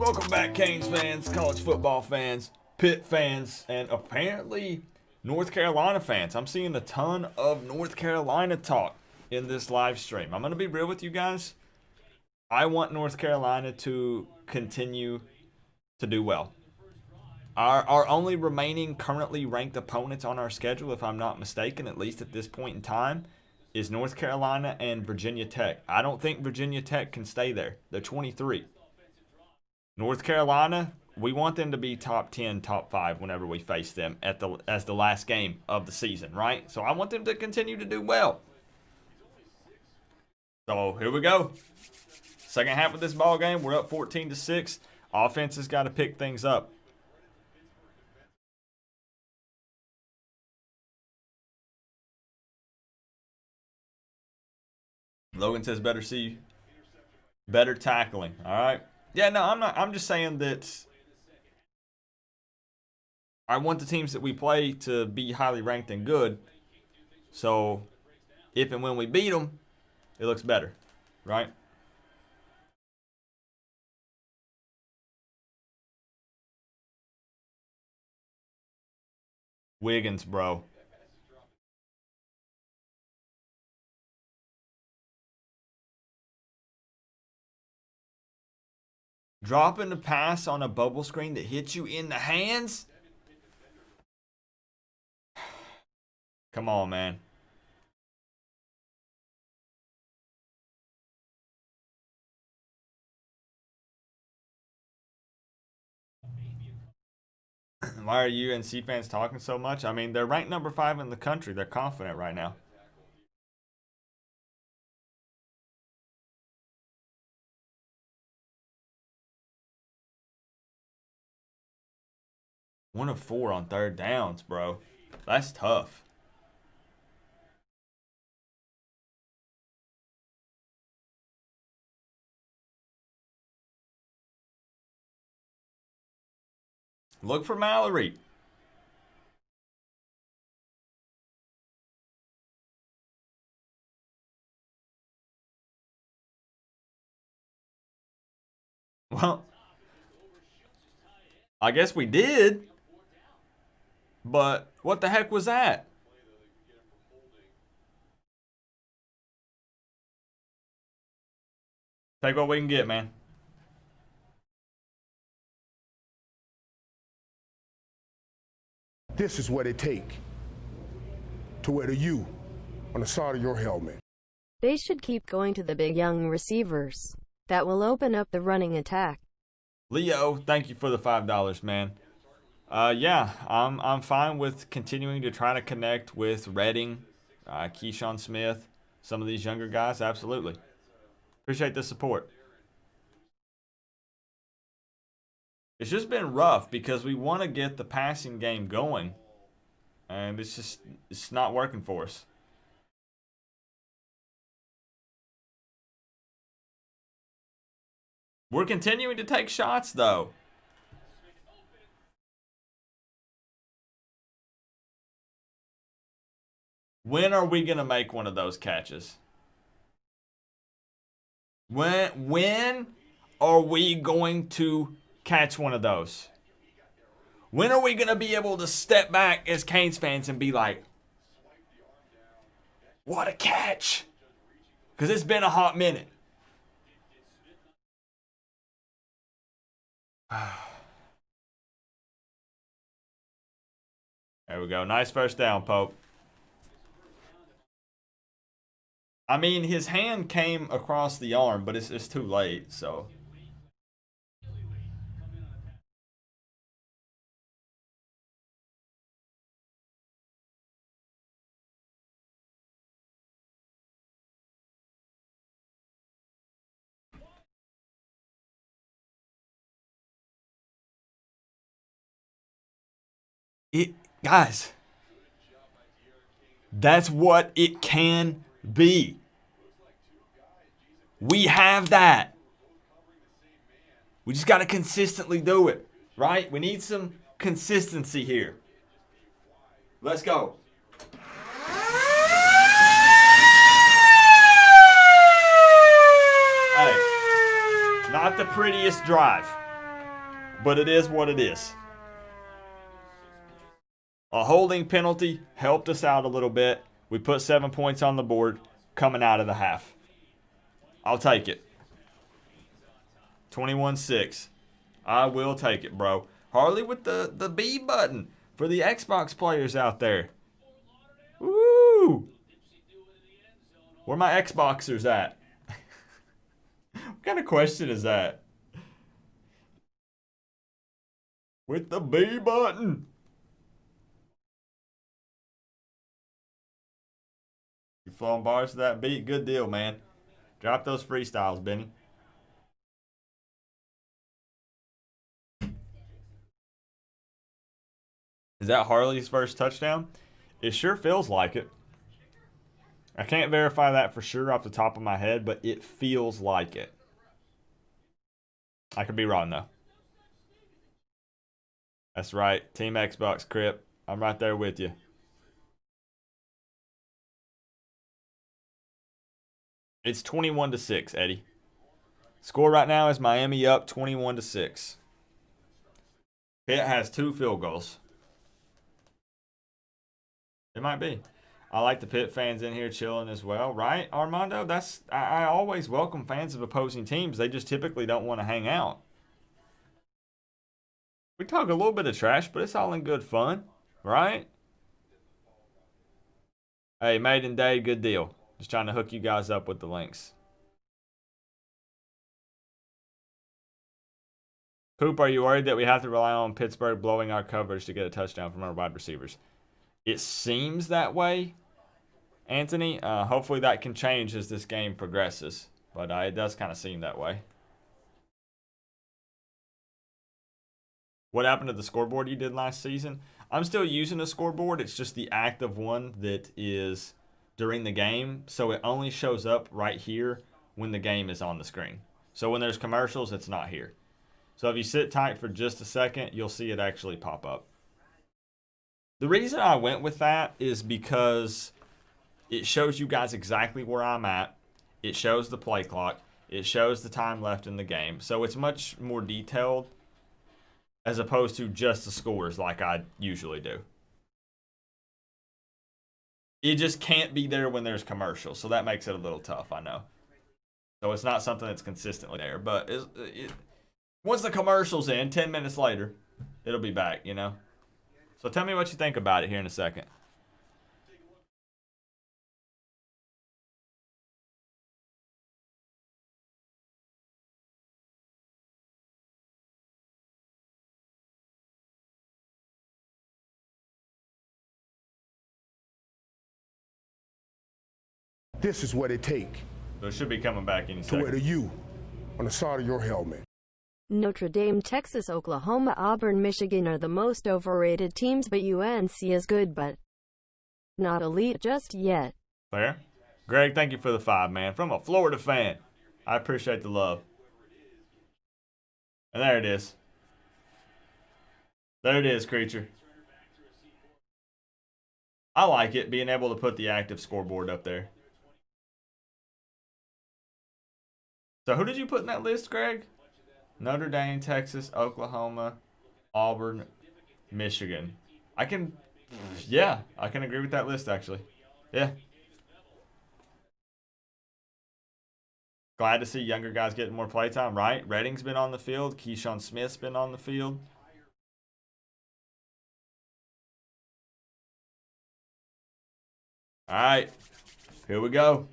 Welcome back, Canes fans, college football fans, Pitt fans, and apparently North Carolina fans. I'm seeing a ton of North Carolina talk in this live stream. I'm going to be real with you guys. I want North Carolina to continue to do well. Our only remaining currently ranked opponents on our schedule, if I'm not mistaken, at least at this point in time, is North Carolina and Virginia Tech. I don't think Virginia Tech can stay there. They're 23. North Carolina, we want them to be top 10, top 5 whenever we face them as the last game of the season, right? So I want them to continue to do well. So here we go. Second half of this ball game, we're up 14-6. Offense has got to pick things up. Logan says better tackling. All right. Yeah, no, I'm just saying that I want the teams that we play to be highly ranked and good. So if and when we beat them, it looks better, right? Wiggins, bro. Dropping the pass on a bubble screen that hits you in the hands? Come on, man. Why are UNC fans talking so much? I mean, they're ranked number 5 in the country. They're confident right now. One of 4 on third downs, bro. That's tough. Look for Mallory. Well, I guess we did. But what the heck was that? Take what we can get, man. This is what it take to wear the U on the side of your helmet. They should keep going to the big young receivers. That will open up the running attack. Leo, thank you for the $5, man. Yeah, I'm fine with continuing to try to connect with Redding, Keyshawn Smith, some of these younger guys. Absolutely. Appreciate the support. It's just been rough because we want to get the passing game going, and it's not working for us. We're continuing to take shots, though. When are we going to make one of those catches? When are we going to catch one of those? When are we going to be able to step back as Canes fans and be like, what a catch? Because it's been a hot minute. There we go. Nice first down, Pope. I mean, his hand came across the arm, but it's too late, so. Guys, that's what it can be. We have that. We just got to consistently do it, right? We need some consistency here. Let's go. Hey, not the prettiest drive. but it is what it is. A holding penalty helped us out a little bit. We put 7 points on the board coming out of the half. I'll take it. 21-6. I will take it, bro. Harley with the B button for the Xbox players out there. Woo! Where my Xboxers at? What kind of question is that? With the B button. You flowing bars to that beat? Good deal, man. Drop those freestyles, Benny. Is that Harley's first touchdown? It sure feels like it. I can't verify that for sure off the top of my head, but it feels like it. I could be wrong, though. That's right. Team Xbox, Crip. I'm right there with you. It's 21-6, Eddie. Score right now is Miami up 21-6. Pitt has 2 field goals. It might be. I like the Pitt fans in here chilling as well, right, Armando? I always welcome fans of opposing teams. They just typically don't want to hang out. We talk a little bit of trash, but it's all in good fun, right? Hey, Maiden Day, good deal. Just trying to hook you guys up with the links. Coop, are you worried that we have to rely on Pittsburgh blowing our coverage to get a touchdown from our wide receivers? It seems that way, Anthony. Hopefully that can change as this game progresses. But it does kind of seem that way. What happened to the scoreboard you did last season? I'm still using a scoreboard. It's just the active one that is during the game. So it only shows up right here when the game is on the screen. So when there's commercials, it's not here. So if you sit tight for just a second, you'll see it actually pop up. The reason I went with that is because it shows you guys exactly where I'm at. It shows the play clock. It shows the time left in the game. So it's much more detailed as opposed to just the scores like I usually do. It just can't be there when there's commercials. So that makes it a little tough, I know. So it's not something that's consistently there. But once the commercial's in, 10 minutes later, it'll be back, you know? So tell me what you think about it here in a second. This is what it take So it should be coming back any to wear the second. U on the side of your helmet. Notre Dame, Texas, Oklahoma, Auburn, Michigan are the most overrated teams, but UNC is good, but not elite just yet. Fair. Greg, thank you for the 5, man. From a Florida fan. I appreciate the love. And there it is. There it is, creature. I like it, being able to put the active scoreboard up there. So who did you put in that list, Greg? Notre Dame, Texas, Oklahoma, Auburn, Michigan. I can agree with that list, actually. Yeah. Glad to see younger guys getting more playtime, right? Redding's been on the field. Keyshawn Smith's been on the field. All right. Here we go.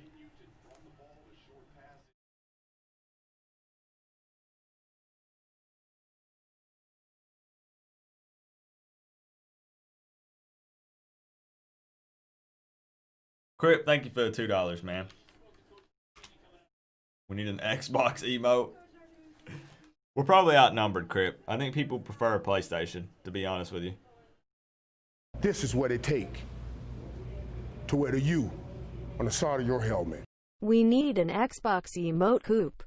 Crip, thank you for the $2, man. We need an Xbox emote. We're probably outnumbered, Crip. I think people prefer a PlayStation, to be honest with you. This is what it take to wear the U on the side of your helmet. We need an Xbox emote, Coop.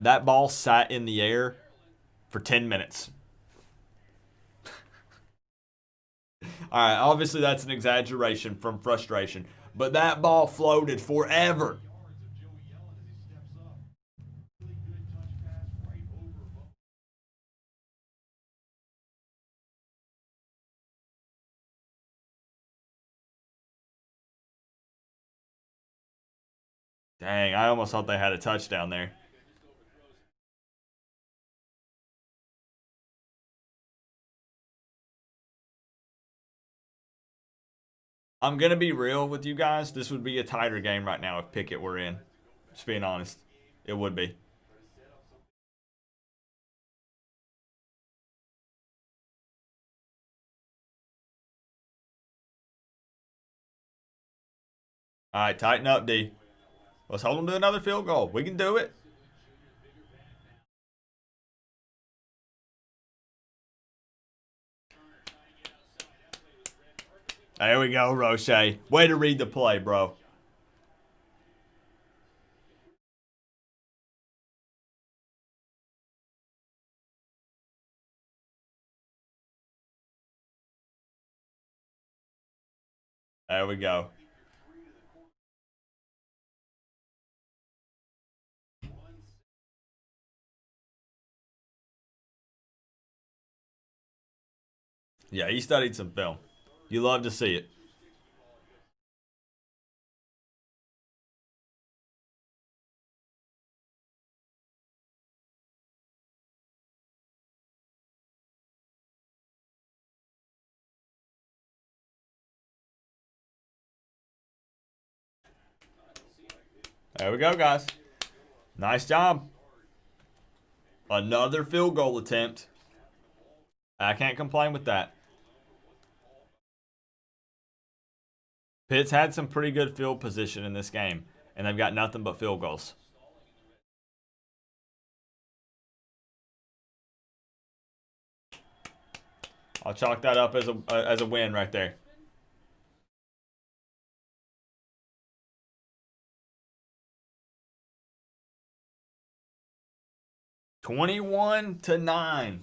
That ball sat in the air for 10 minutes. All right, obviously that's an exaggeration from frustration, but that ball floated forever. Dang, I almost thought they had a touchdown there. I'm going to be real with you guys. This would be a tighter game right now if Pickett were in. Just being honest. It would be. All right, tighten up, D. Let's hold them to another field goal. We can do it. There we go, Roche. Way to read the play, bro. There we go. Yeah, he studied some film. You love to see it. There we go, guys. Nice job. Another field goal attempt. I can't complain with that. Pitt's had some pretty good field position in this game, and they've got nothing but field goals. I'll chalk that up as a win right there. $21-9.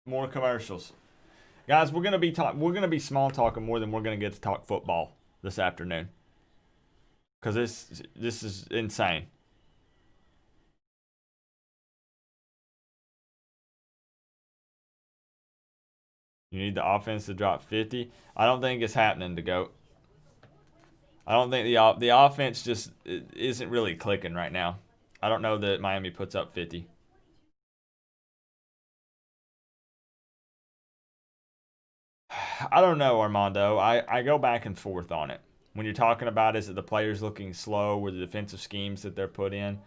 More commercials. Guys, we're gonna be small talking more than we're gonna get to talk football this afternoon. Cause this is insane. You need the offense to drop 50. I don't think it's happening to go. I don't think the offense just isn't really clicking right now. I don't know that Miami puts up 50. I don't know, Armando. I go back and forth on it. When you're talking about is it the players looking slow or the defensive schemes that they're put in?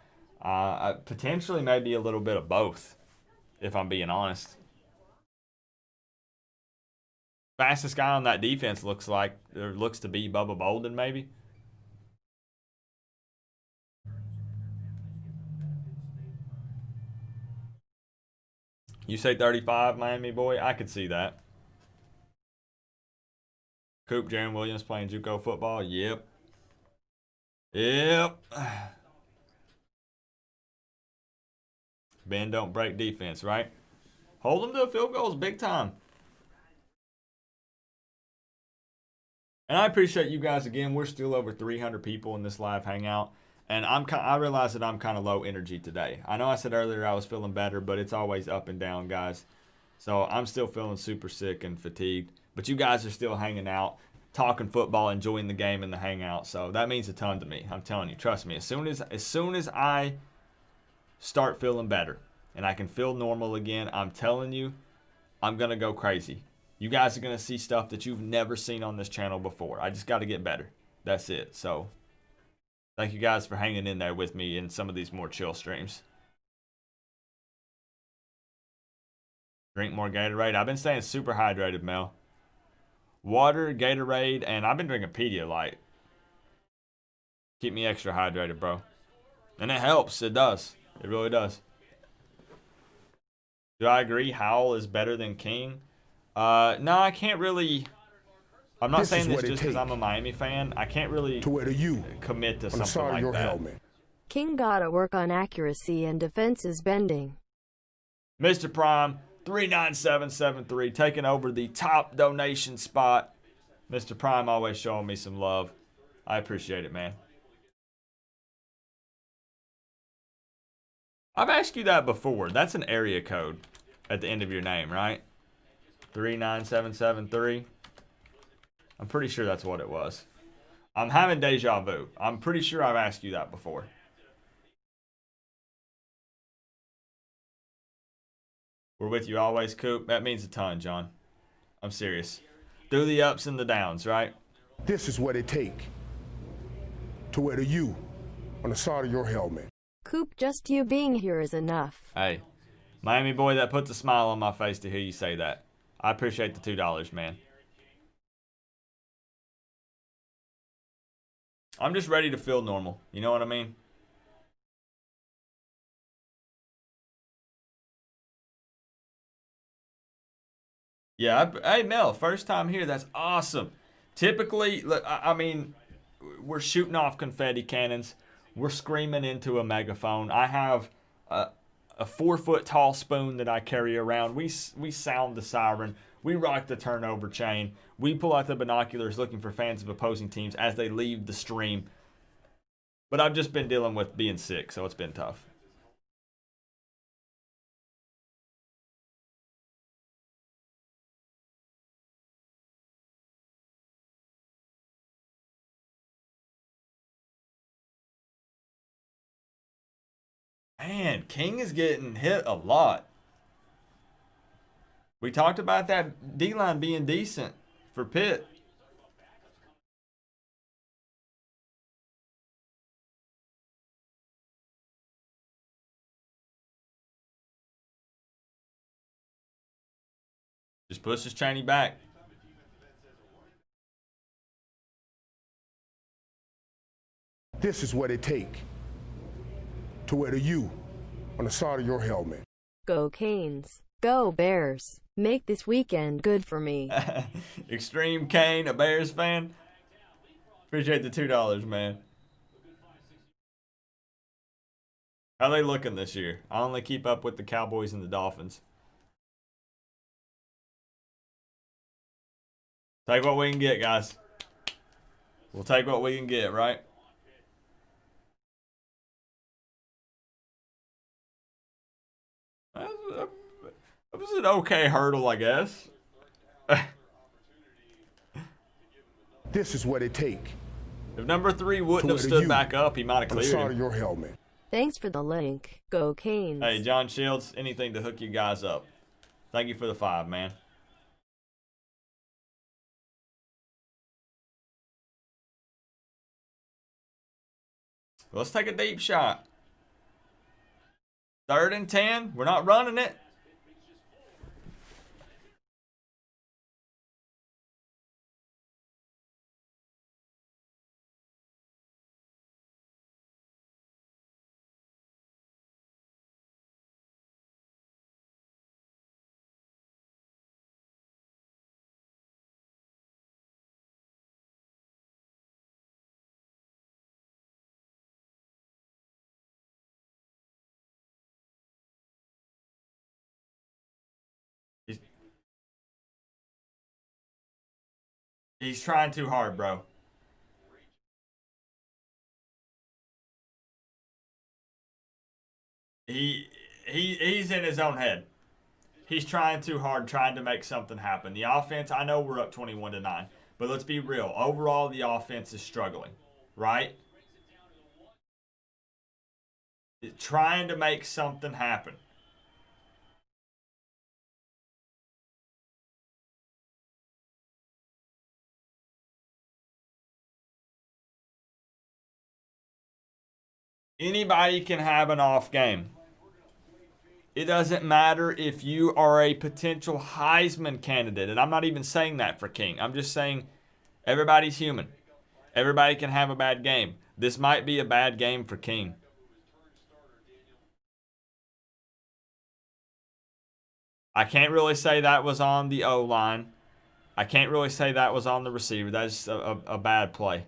Potentially maybe a little bit of both, if I'm being honest. Fastest guy on that defense looks to be Bubba Bolden, maybe. You say 35, Miami boy? I could see that. Coop, Jaron Williams playing JUCO football? Yep. Yep. Bend don't break defense, right? Hold them to field goals big time. And I appreciate you guys again. We're still over 300 people in this live hangout. And I realize that I'm kind of low energy today. I know I said earlier I was feeling better, but it's always up and down, guys. So I'm still feeling super sick and fatigued. But you guys are still hanging out, talking football, enjoying the game and the hangout. So that means a ton to me. I'm telling you, trust me. As soon as I start feeling better and I can feel normal again, I'm telling you, I'm going to go crazy. You guys are going to see stuff that you've never seen on this channel before. I just got to get better. That's it. So thank you guys for hanging in there with me in some of these more chill streams. Drink more Gatorade. I've been staying super hydrated, Mel. Water, Gatorade, and I've been drinking Pedialyte. Keep me extra hydrated, bro. And it helps. It does. It really does. Do I agree Howell is better than King? No, I can't really. I'm not saying this just because I'm a Miami fan. I can't really commit to something like that. King gotta work on accuracy and defenses bending. Mr. Prime, 39773 taking over the top donation spot. Mr. Prime always showing me some love. I appreciate it, man. I've asked you that before. That's an area code at the end of your name, right? 39773. I'm pretty sure that's what it was. I'm having deja vu. I'm pretty sure I've asked you that before. We're with you always, Coop. That means a ton, John. I'm serious. Through the ups and the downs, right? This is what it takes to wear the U on the side of your helmet. Coop, just you being here is enough. Hey, Miami boy, that puts a smile on my face to hear you say that. I appreciate the $2, man. I'm just ready to feel normal. You know what I mean? Yeah, hey, Mel, first time here. That's awesome. Typically, look, I mean, we're shooting off confetti cannons. We're screaming into a megaphone. I have a 4-foot tall spoon that I carry around. We sound the siren. We rock the turnover chain. We pull out the binoculars looking for fans of opposing teams as they leave the stream. But I've just been dealing with being sick, so it's been tough. Man, King is getting hit a lot. We talked about that D-line being decent for Pitt. Just pushes Chaney back. This is what it takes to wear the U on the side of your helmet. Go Canes. Go Bears. Make this weekend good for me. Extreme Kane, a Bears fan. Appreciate the $2, man. How they looking this year? I only keep up with the Cowboys and the Dolphins. Take what we can get, guys. We'll take what we can get, right? That was an okay hurdle, I guess. This is what it takes. If number 3 wouldn't have stood back up, he might have cleared on the side him. of your helmet. Thanks for the link. Go Canes. Hey, John Shields, anything to hook you guys up. Thank you for the 5, man. Let's take a deep shot. 3rd and 10. We're not running it. He's trying too hard, bro. He's in his own head. He's trying too hard, trying to make something happen. The offense, I know we're up 21-9, but let's be real. Overall, the offense is struggling, right? Trying to make something happen. Anybody can have an off game. It doesn't matter if you are a potential Heisman candidate. And I'm not even saying that for King. I'm just saying everybody's human. Everybody can have a bad game. This might be a bad game for King. I can't really say that was on the O-line. I can't really say that was on the receiver. That's a bad play.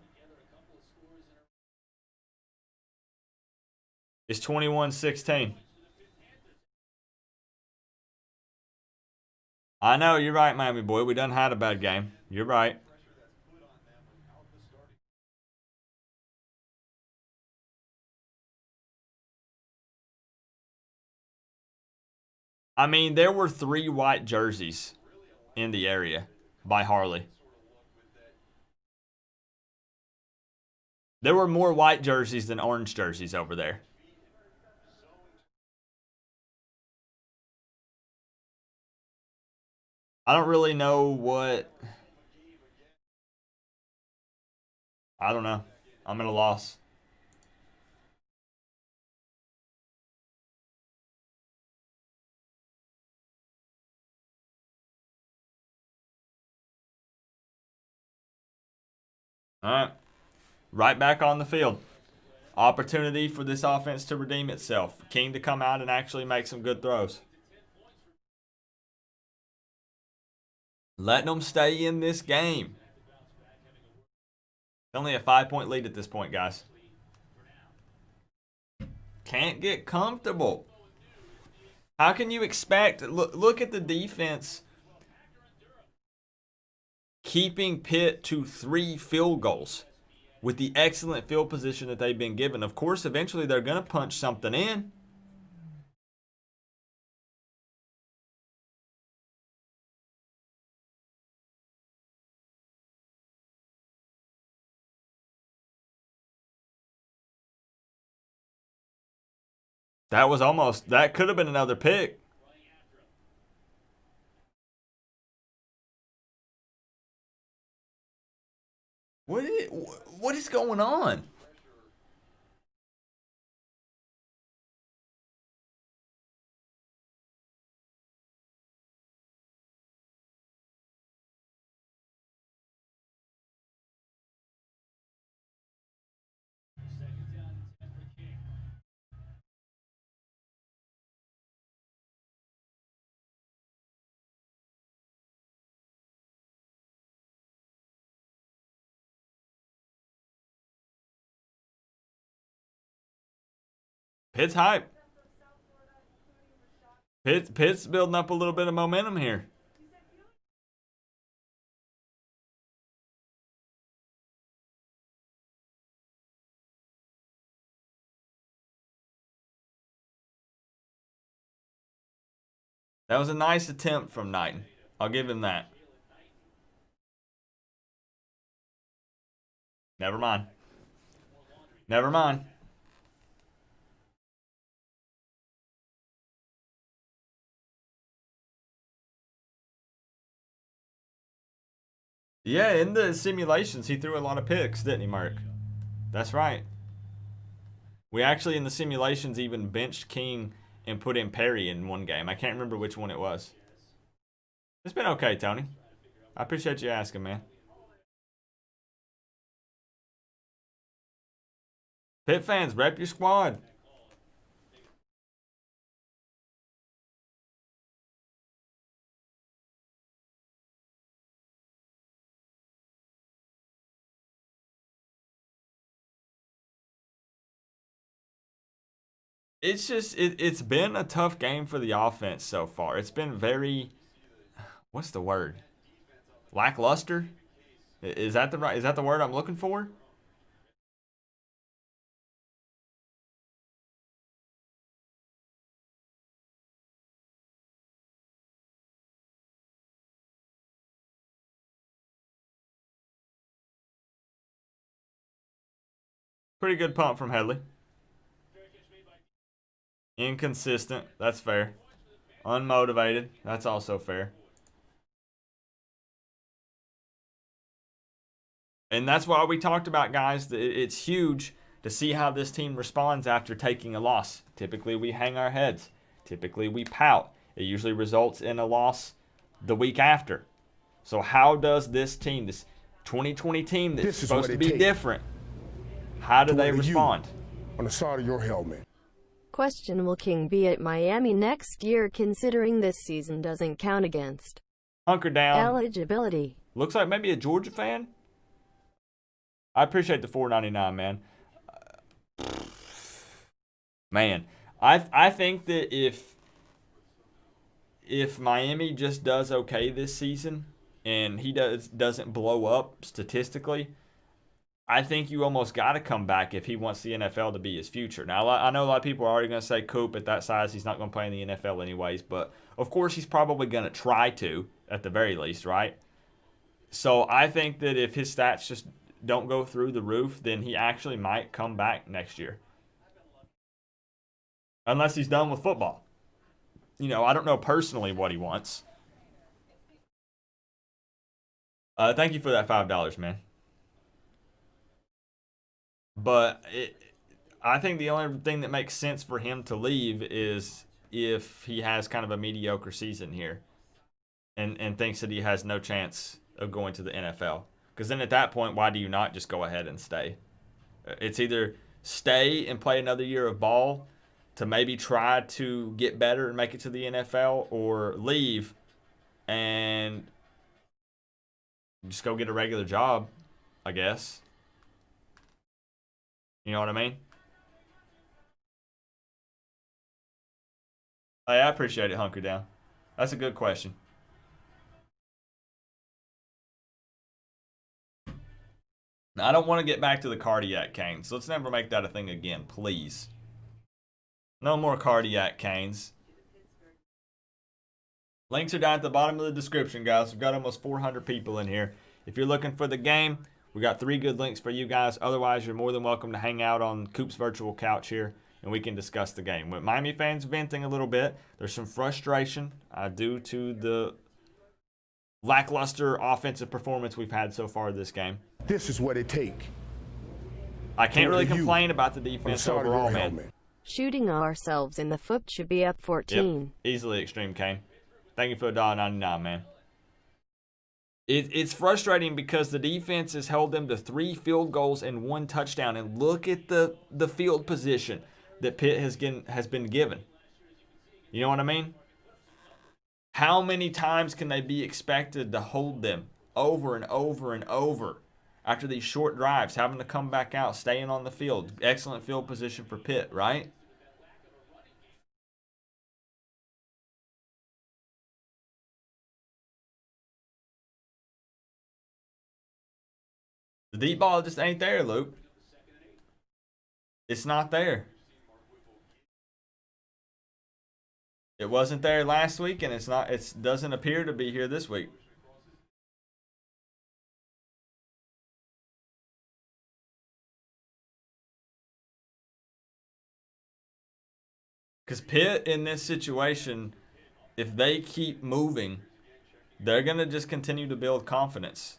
It's 21-16. I know, you're right, Miami boy. We done had a bad game. You're right. I mean, there were 3 white jerseys in the area by Harley. There were more white jerseys than orange jerseys over there. I don't really know what. I don't know. I'm at a loss. All right. Right back on the field. Opportunity for this offense to redeem itself. King to come out and actually make some good throws. Letting them stay in this game. It's only a 5-point lead at this point, guys. Can't get comfortable. How can you expect? Look at the defense keeping Pitt to 3 field goals with the excellent field position that they've been given. Of course, eventually they're going to punch something in. That could have been another pick. What is going on? Pitt's hype. Pitt's building up a little bit of momentum here. That was a nice attempt from Knighton. I'll give him that. Never mind. Never mind. Yeah, in the simulations, he threw a lot of picks, didn't he, Mark? That's right. We actually, in the simulations, even benched King and put in Perry in one game. I can't remember which one it was. It's been okay, Tony. I appreciate you asking, man. Pitt fans, rep your squad. It's been a tough game for the offense so far. It's been very, what's the word? Lackluster? Is that the word I'm looking for? Pretty good punt from Headley. Inconsistent. That's fair. Unmotivated. That's also fair. And that's why we talked about, guys, that it's huge to see how this team responds after taking a loss. Typically, we hang our heads. Typically, we pout. It usually results in a loss the week after. So how does this team, this 2020 team that's supposed to be different, how do they respond? On the side of your helmet. Question: will King be at Miami next year, considering this season doesn't count against Hunker down. eligibility? Looks like maybe a Georgia fan. I appreciate the $4.99, man. Man, I think that if Miami just does okay this season and he doesn't blow up statistically, I think you almost got to come back if he wants the NFL to be his future. Now, I know a lot of people are already going to say Coop at that size, he's not going to play in the NFL anyways, but of course he's probably going to try to at the very least, right? So I think that if his stats just don't go through the roof, then he actually might come back next year. Unless he's done with football. I don't know personally what he wants. Thank you for that $5, man. But I think the only thing that makes sense for him to leave is if he has kind of a mediocre season here and thinks that he has no chance of going to the NFL. Because then at that point, why do you not just go ahead and stay? It's either stay and play another year of ball to maybe try to get better and make it to the NFL, or leave and just go get a regular job, I guess. You know what I mean? Hey, I appreciate it, Hunker Down. That's a good question. Now, I don't want to get back to the cardiac canes. Let's never make that a thing again, please. No more cardiac canes. Links are down at the bottom of the description, guys. We've got almost 400 people in here. If you're looking for the game, we got 3 good links for you guys. Otherwise, you're more than welcome to hang out on Coop's virtual couch here, and we can discuss the game. With Miami fans venting a little bit, there's some frustration due to the lackluster offensive performance we've had so far this game. This is what it takes. I can't really complain about the defense overall, man. Shooting ourselves in the foot should be up 14. Yep. Easily Extreme Kane. Thank you for $1.99, man. It's frustrating because the defense has held them to 3 field goals and 1 touchdown. And look at the field position that Pitt has been given. You know what I mean? How many times can they be expected to hold them over and over and over after these short drives, having to come back out, staying on the field? Excellent field position for Pitt, right? The deep ball just ain't there, Luke. It's not there. It wasn't there last week, and it doesn't appear to be here this week. Because Pitt in this situation, if they keep moving, they're going to just continue to build confidence.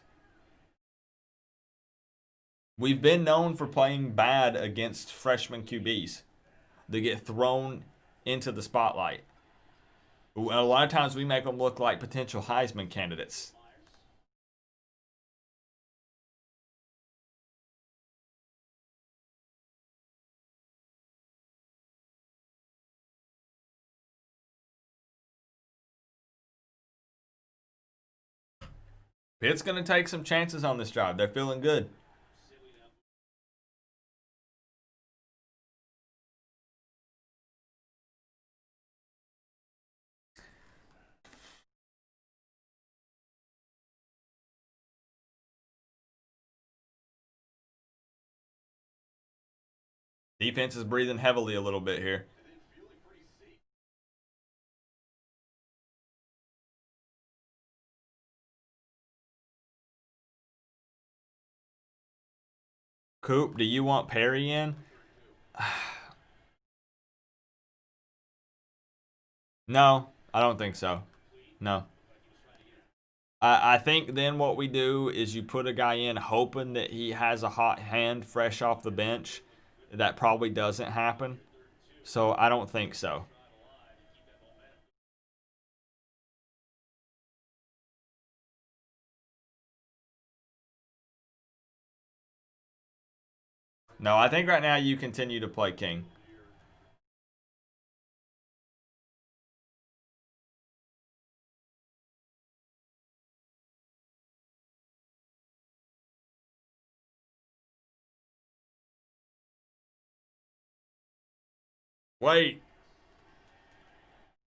We've been known for playing bad against freshman QBs. They get thrown into the spotlight. And a lot of times we make them look like potential Heisman candidates. Pitt's going to take some chances on this drive. They're feeling good. Defense is breathing heavily a little bit here. Coop, do you want Perry in? No, I don't think so. No. I think then what we do is you put a guy in hoping that he has a hot hand fresh off the bench. That probably doesn't happen. So I don't think so. No, I think right now you continue to play King. Wait.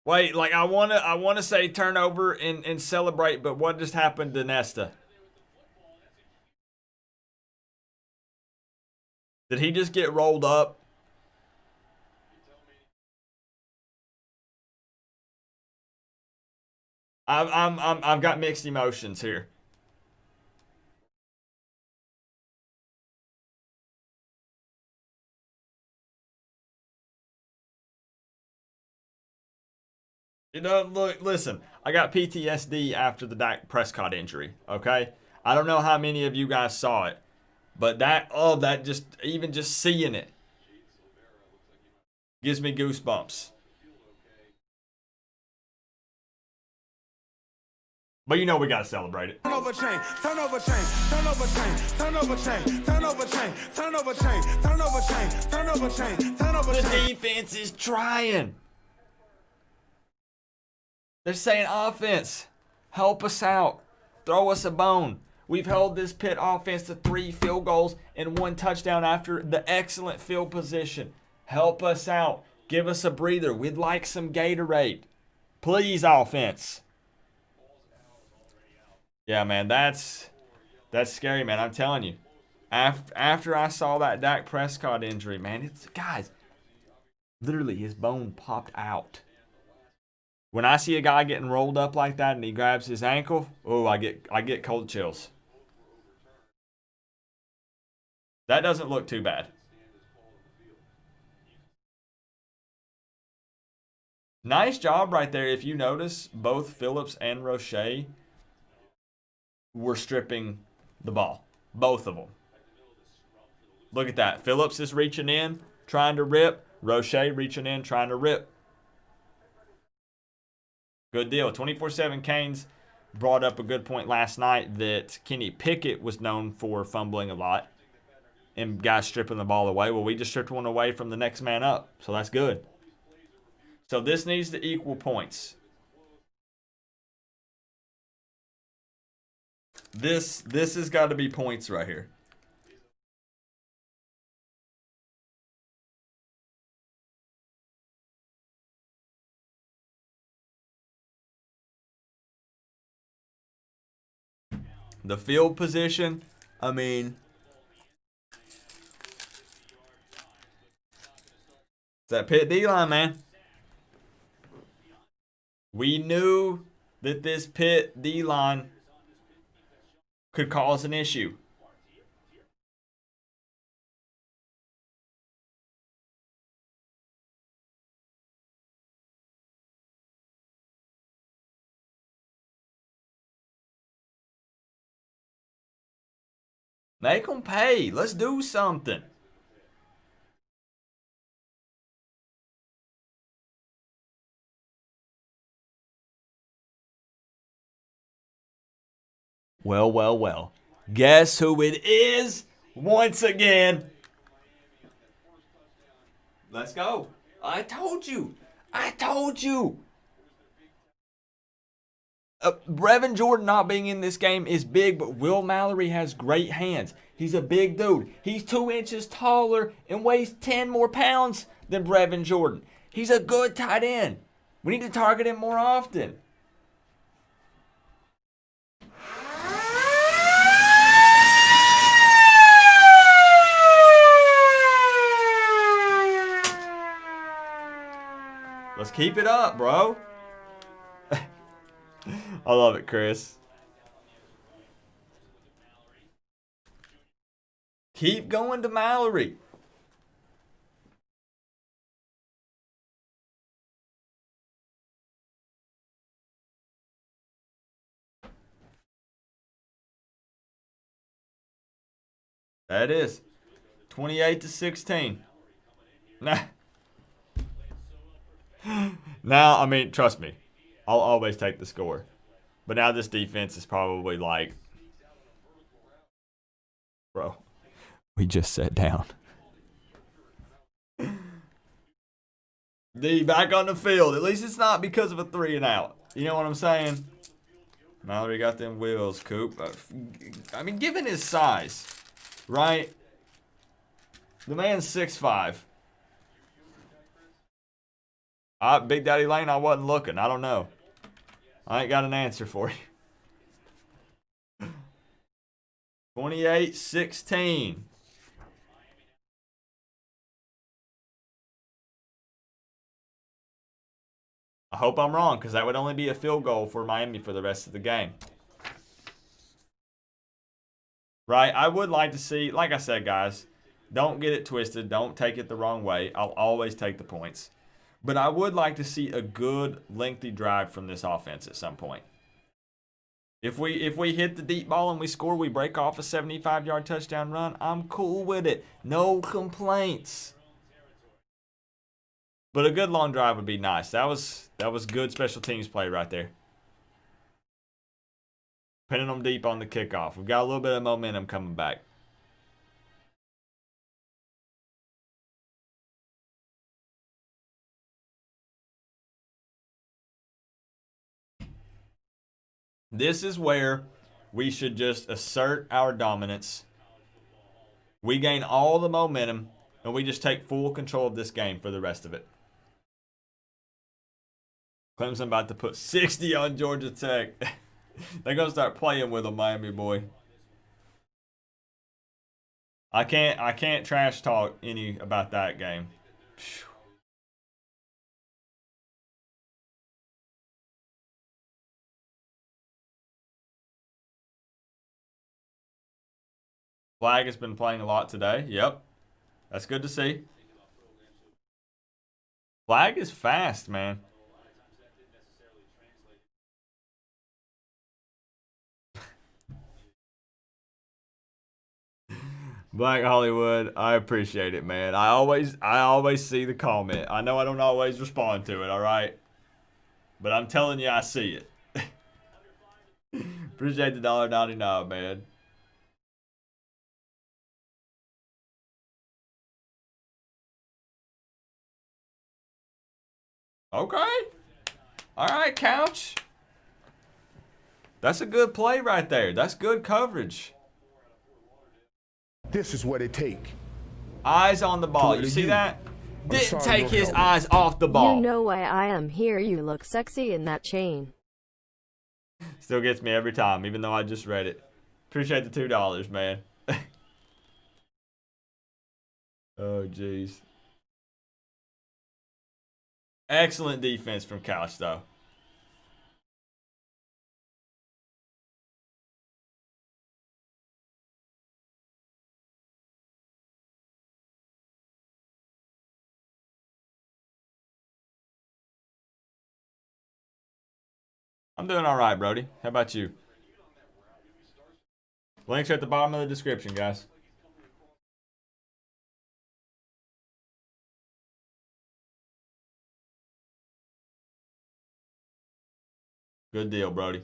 Wait, like I wanna say turnover and celebrate, but what just happened to Nesta? Did he just get rolled up? I've got mixed emotions here. You know, look, listen. I got PTSD after the Dak Prescott injury. Okay, I don't know how many of you guys saw it, but that just even just seeing it gives me goosebumps. But you know we gotta celebrate it. Turnover chain, turnover chain, turnover chain, turnover chain, turnover chain, turnover chain, turnover chain, turnover chain, turnover chain. The defense is trying. They're saying, offense, help us out. Throw us a bone. We've held this Pitt offense to 3 field goals and 1 touchdown after the excellent field position. Help us out. Give us a breather. We'd like some Gatorade. Please, offense. Yeah, man, that's scary, man. I'm telling you. After I saw that Dak Prescott injury, man, guys, literally his bone popped out. When I see a guy getting rolled up like that and he grabs his ankle, oh, I get cold chills. That doesn't look too bad. Nice job right there. If you notice, both Phillips and Roche were stripping the ball. Both of them. Look at that. Phillips is reaching in, trying to rip. Roche reaching in, trying to rip. Good deal. 24/7 Canes brought up a good point last night that Kenny Pickett was known for fumbling a lot and guys stripping the ball away. Well, we just stripped one away from the next man up, so that's good. So this needs to equal points. This has got to be points right here. The field position, I mean, it's that Pitt D-line, man. We knew that this Pitt D-line could cause an issue. Make them pay. Let's do something. Well, well, well. Guess who it is once again? Let's go. I told you. I told you. Brevin Jordan not being in this game is big, but Will Mallory has great hands. He's a big dude. He's 2 inches taller and weighs 10 more pounds than Brevin Jordan. He's a good tight end. We need to target him more often. Let's keep it up, bro. I love it, Chris. Keep going to Mallory. That is 28-16. Now, I mean, trust me, I'll always take the score. But now this defense is probably like, bro, we just sat down. D back on the field. At least it's not because of a 3 and out. You know what I'm saying? Mallory got them wheels, Coop. I mean, given his size, right? The man's 6'5". Big Daddy Lane, I wasn't looking. I don't know. I ain't got an answer for you. 28-16. I hope I'm wrong, because that would only be a field goal for Miami for the rest of the game. Right? I would like to see, like I said, guys, don't get it twisted. Don't take it the wrong way. I'll always take the points. But I would like to see a good, lengthy drive from this offense at some point. If we hit the deep ball and we score, we break off a 75-yard touchdown run, I'm cool with it. No complaints. But a good long drive would be nice. That was good special teams play right there. Pinning them deep on the kickoff. We've got a little bit of momentum coming back. This is where we should just assert our dominance. We gain all the momentum, and we just take full control of this game for the rest of it. Clemson about to put 60 on Georgia Tech. They're going to start playing with them, Miami boy. I can't trash talk any about that game. Phew. Flag has been playing a lot today. Yep. That's good to see. Flag is fast, man. Black Hollywood, I appreciate it, man. I always see the comment. I know I don't always respond to it, all right? But I'm telling you, I see it. Appreciate the $1.99, man. Okay. All right, Couch. That's a good play right there. That's good coverage. This is what it take. Eyes on the ball. You see that? Didn't take his eyes off the You ball. know why I am here. You look sexy in that chain. Still gets me every time, even though I just read it. Appreciate the $2, man. Oh, jeez. Excellent defense from Couch, though. I'm doing all right, Brody. How about you? Links are at the bottom of the description, guys. Good deal, Brody.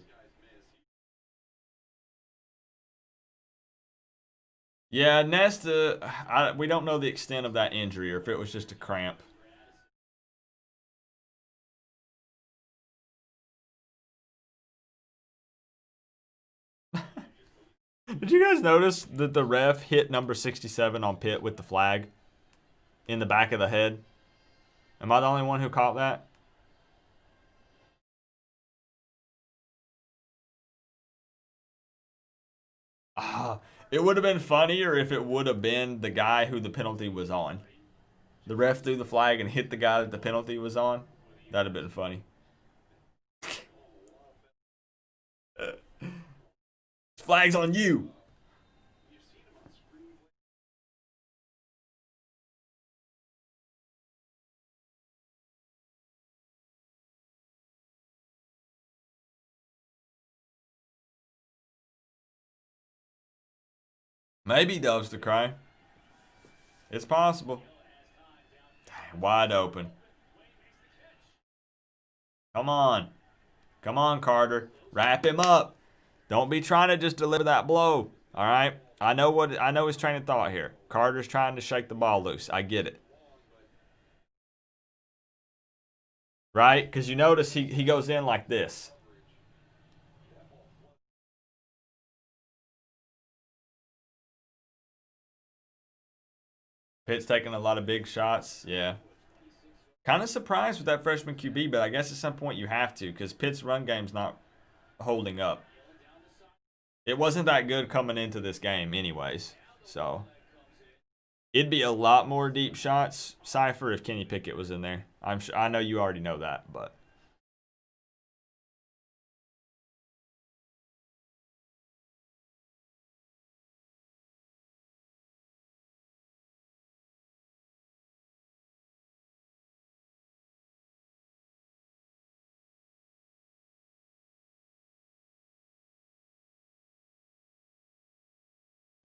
Yeah, Nesta, we don't know the extent of that injury or if it was just a cramp. Did you guys notice that the ref hit number 67 on Pitt with the flag in the back of the head? Am I the only one who caught that? It would have been funnier if it would have been the guy who the penalty was on. The ref threw the flag and hit the guy that the penalty was on. That'd have been funny. Flag's on you. Maybe Dove's the cry. It's possible. Dang, wide open. Come on. Come on, Carter. Wrap him up. Don't be trying to just deliver that blow. All right? I know his train of thought here. Carter's trying to shake the ball loose. I get it. Right? Because you notice he goes in like this. Pitt's taking a lot of big shots. Yeah. Kind of surprised with that freshman QB, but I guess at some point you have to because Pitt's run game's not holding up. It wasn't that good coming into this game anyways, so it'd be a lot more deep shots, Cypher, if Kenny Pickett was in there. I know you already know that, but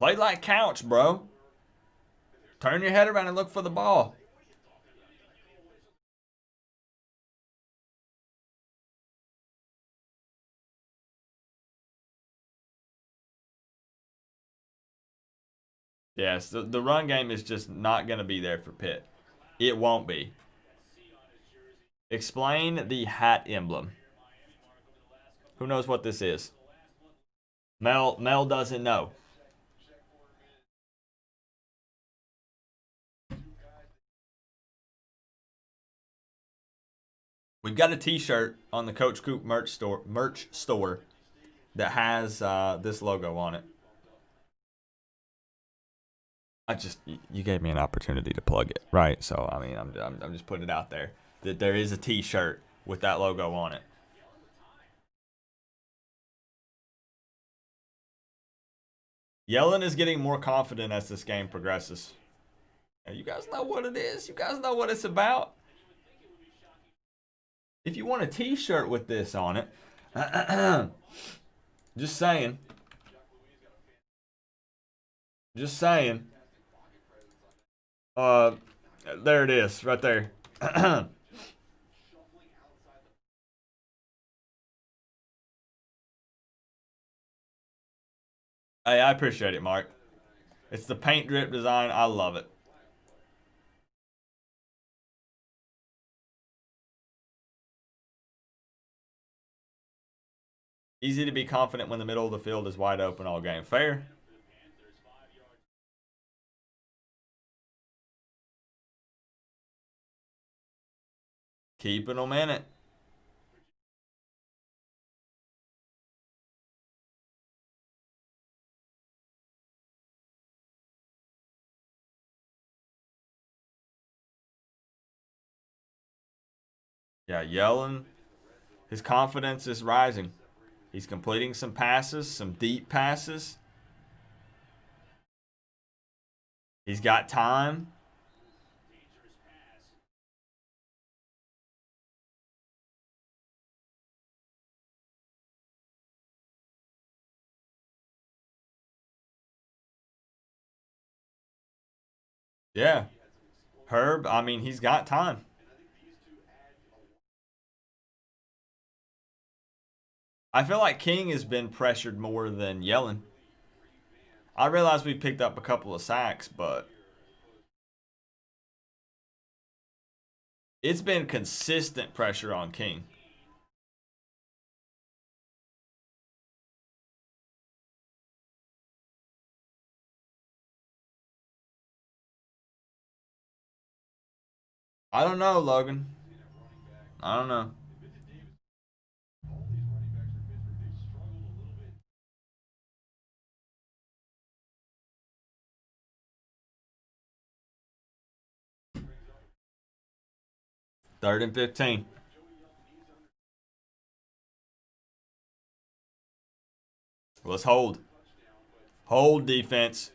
play like couch, bro. Turn your head around and look for the ball. Yes, the run game is just not going to be there for Pitt. It won't be. Explain the hat emblem. Who knows what this is? Mel doesn't know. We've got a T-shirt on the Coach Coop merch store that has this logo on it. You gave me an opportunity to plug it, right? So I mean, I'm just putting it out there that there is a T-shirt with that logo on it. Yellen is getting more confident as this game progresses. And you guys know what it is. You guys know what it's about. If you want a T-shirt with this on it, just saying. Just saying. There it is, right there. Hey, I appreciate it, Mark. It's the paint drip design. I love it. Easy to be confident when the middle of the field is wide open all game. Fair. Keeping them in it. Yeah, Yellen. His confidence is rising. He's completing some passes, some deep passes. He's got time. Yeah. Herb, I mean, he's got time. I feel like King has been pressured more than Yellen. I realize we picked up a couple of sacks, but it's been consistent pressure on King. I don't know, Logan. I don't know. Third and 15. Let's hold. Hold defense.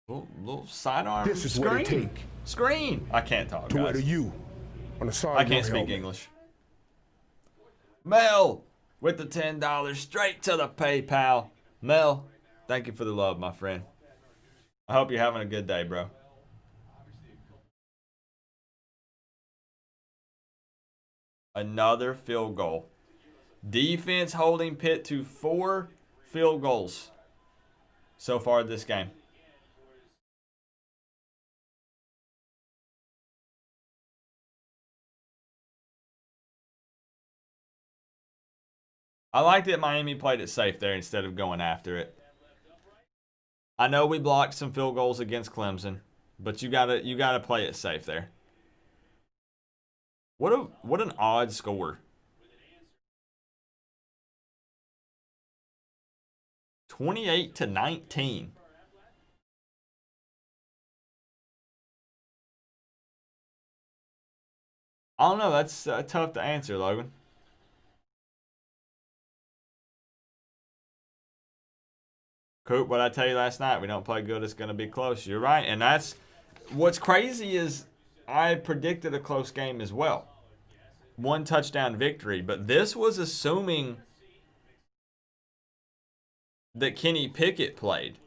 Little sidearm. This is screen. what it take Screen. I can't talk, to wear guys. the U on the side I of your can't speak helmet. English. Mel with the $10 straight to the PayPal. Mel, thank you for the love, my friend. I hope you're having a good day, bro. Another field goal. Defense holding Pitt to 4 field goals so far this game. I like that Miami played it safe there instead of going after it. I know we blocked some field goals against Clemson, but you gotta play it safe there. What an odd score. 28-19. I don't know. That's tough to answer, Logan. Coop, what I tell you last night, we don't play good, it's going to be close. You're right. And that's what's crazy is I predicted a close game as well. 1 touchdown victory. But this was assuming that Kenny Pickett played.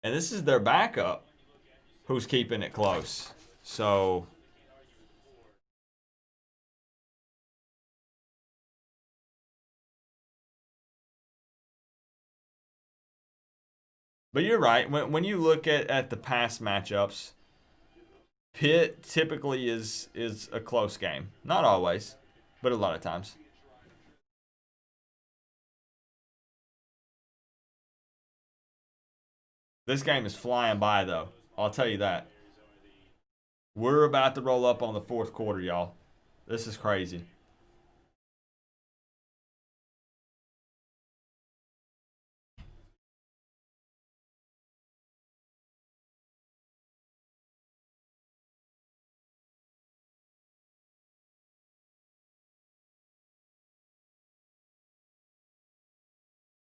And this is their backup who's keeping it close. So but you're right. When you look at the past matchups, Pitt typically is a close game. Not always, but a lot of times. This game is flying by, though. I'll tell you that. We're about to roll up on the 4th quarter, y'all. This is crazy.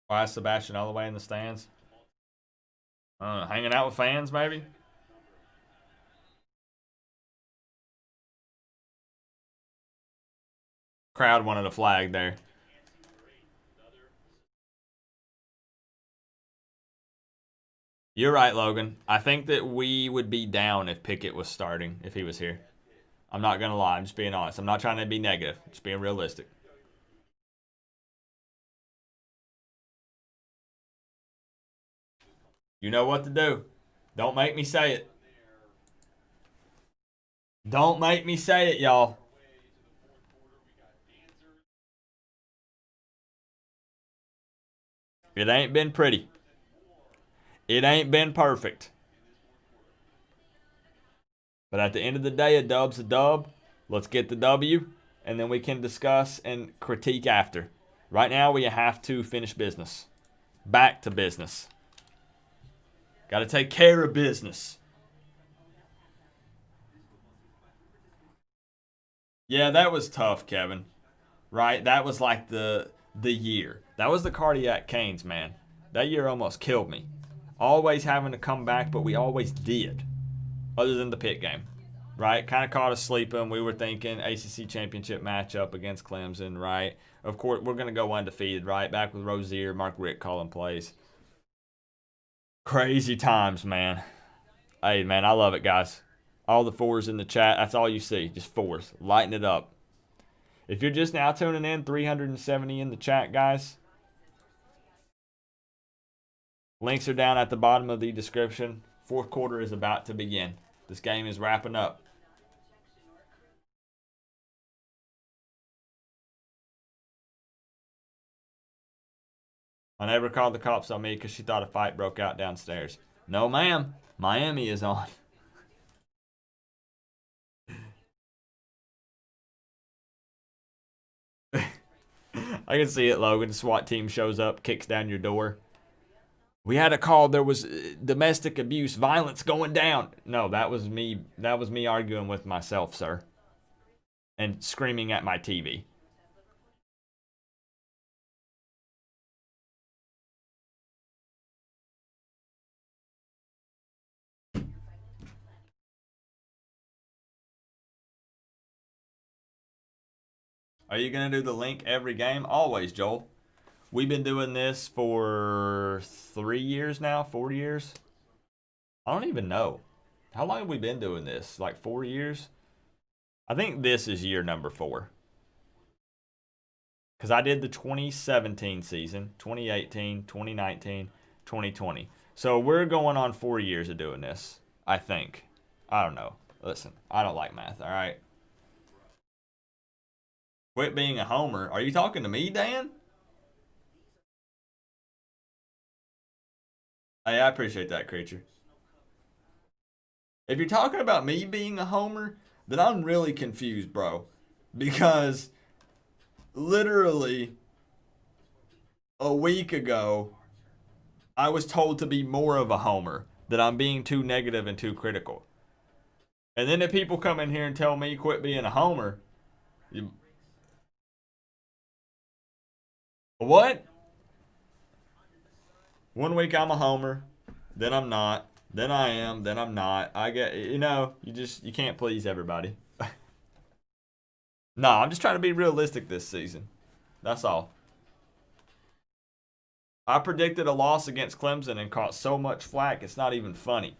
Why is Sebastian all the way in the stands? Hanging out with fans, maybe? Crowd wanted a flag there. You're right, Logan. I think that we would be down if Pickett was starting, if he was here. I'm not going to lie. I'm just being honest. I'm not trying to be negative. Just being realistic. You know what to do. Don't make me say it. Don't make me say it, y'all. It ain't been pretty. It ain't been perfect. But at the end of the day, a dub's a dub. Let's get the W, and then we can discuss and critique after. Right now, we have to finish business. Back to business. Got to take care of business. Yeah, that was tough, Kevin. Right? That was like the year. That was the cardiac canes, man. That year almost killed me. Always having to come back, but we always did. Other than the Pitt game. Right? Kind of caught us sleeping. We were thinking ACC championship matchup against Clemson, right? Of course, we're going to go undefeated, right? Back with Rozier, Mark Richt calling plays. Crazy times, man. Hey, man, I love it, guys. All the 4s in the chat. That's all you see. Just 4s. Lighten it up. If you're just now tuning in, 370 in the chat, guys. Links are down at the bottom of the description. 4th quarter is about to begin. This game is wrapping up. My neighbor called the cops on me because she thought a fight broke out downstairs. No, ma'am. Miami is on. I can see it, Logan. SWAT team shows up, kicks down your door. We had a call. There was domestic abuse, violence going down. No, that was me. That was me arguing with myself, sir, and screaming at my TV. Are you going to do the link every game? Always, Joel. We've been doing this for 3 years now, 4 years. I don't even know. How long have we been doing this? Like 4 years? I think this is year number 4. Because I did the 2017 season, 2018, 2019, 2020. So we're going on 4 years of doing this, I think. I don't know. Listen, I don't like math, all right? Quit being a homer. Are you talking to me, Dan? Hey, I appreciate that, creature. If you're talking about me being a homer, then I'm really confused, bro. Because literally a week ago, I was told to be more of a homer, that I'm being too negative and too critical. And then if people come in here and tell me quit being a homer, what? One week I'm a homer, then I'm not, then I am, then I'm not. I get, you can't please everybody. No, I'm just trying to be realistic this season. That's all. I predicted a loss against Clemson and caught so much flack, it's not even funny.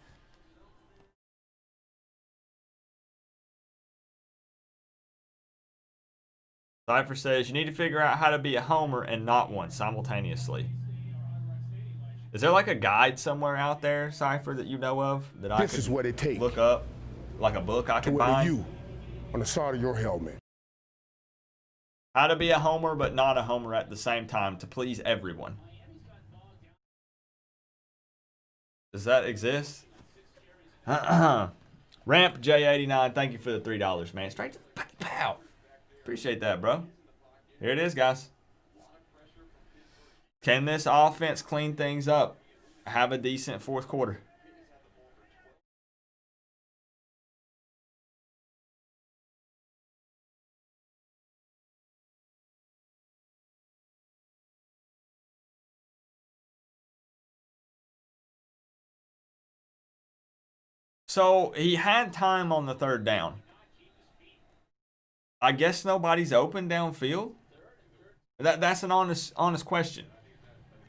Cypher says, you need to figure out how to be a homer and not one simultaneously. Is there like a guide somewhere out there, Cypher, that you know of that I This is what it takes look up? Like a book I to can wear buy? you on the side of your helmet. How to be a homer but not a homer at the same time to please everyone. Does that exist? Ramp J89, thank you for the $3, man. Straight to the pow. Appreciate that, bro. Here it is, guys. Can this offense clean things up? Have a decent fourth quarter? So he had time on the third down. I guess nobody's open downfield. That's an honest question.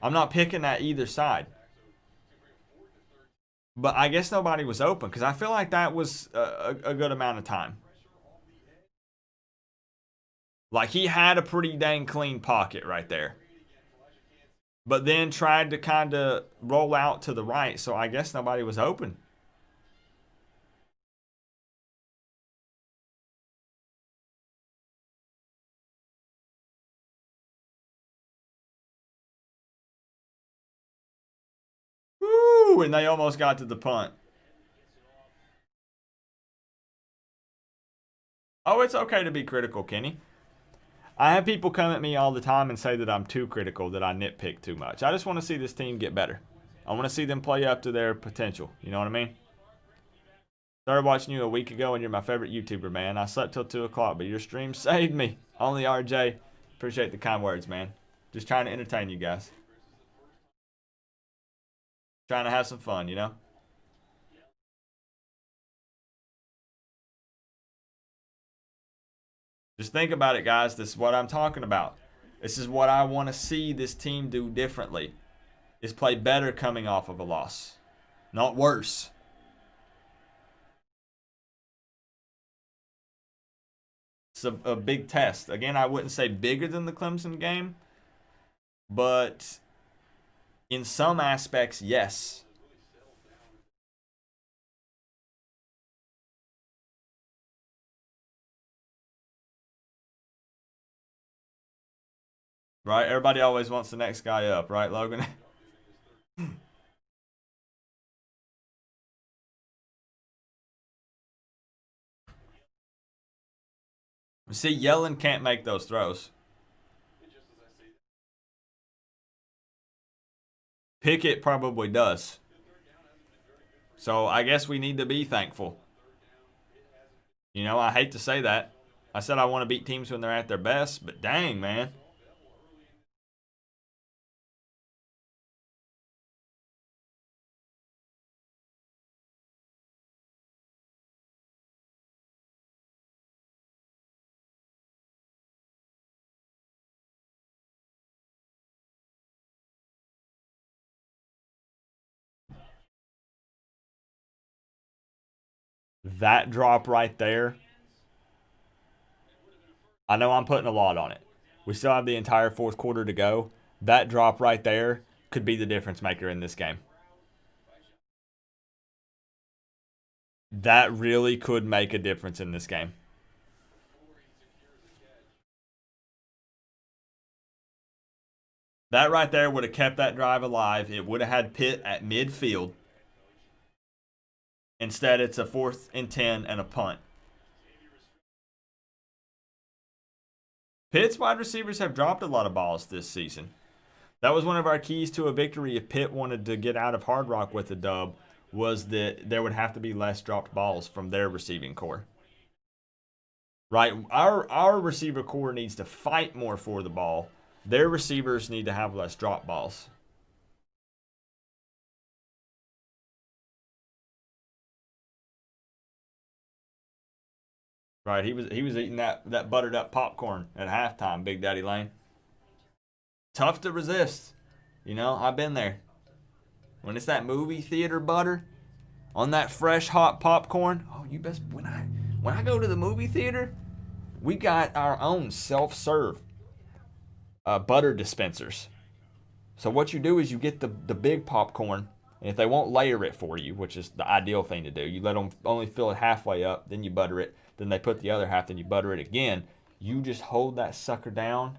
I'm not picking at either side. But I guess nobody was open because I feel like that was a good amount of time. Like he had a pretty dang clean pocket right there. But then tried to kind of roll out to the right, so I guess nobody was open. Woo! And they almost got to the punt. Oh, it's okay to be critical, Kenny. I have people come at me all the time and say that I'm too critical, that I nitpick too much. I just want to see this team get better. I want to see them play up to their potential. You know what I mean? Started watching you a week ago and you're my favorite YouTuber, man. I slept till 2 o'clock, but your stream saved me. Only RJ. Appreciate the kind words, man. Just trying to entertain you guys. Trying to have some fun, you know? Just think about it, guys. This is what I'm talking about. This is what I want to see this team do differently. Is play better coming off of a loss. Not worse. It's a big test. Again, I wouldn't say bigger than the Clemson game. But in some aspects, yes. Right? Everybody always wants the next guy up, right, Logan? See, Yellen can't make those throws. Pickett probably does. So I guess we need to be thankful. You know, I hate to say that. I said I want to beat teams when they're at their best, but dang, man. That drop right there, I know I'm putting a lot on it. We still have the entire fourth quarter to go. That drop right there could be the difference maker in this game. That really could make a difference in this game. That right there would have kept that drive alive. It would have had Pitt at midfield. Instead, it's a 4th and 10 and a punt. Pitt's wide receivers have dropped a lot of balls this season. That was one of our keys to a victory if Pitt wanted to get out of Hard Rock with a dub, was that there would have to be less dropped balls from their receiving core. Right? Our receiver core needs to fight more for the ball. Their receivers need to have less drop balls. Right, he was eating that buttered up popcorn at halftime, Big Daddy Lane. Tough to resist. You know, I've been there. When it's that movie theater butter on that fresh hot popcorn. Oh, you best when I go to the movie theater, we got our own self-serve butter dispensers. So what you do is you get the big popcorn, and if they won't layer it for you, which is the ideal thing to do, you let them only fill it halfway up, then you butter it, then they put the other half, then you butter it again. You just hold that sucker down.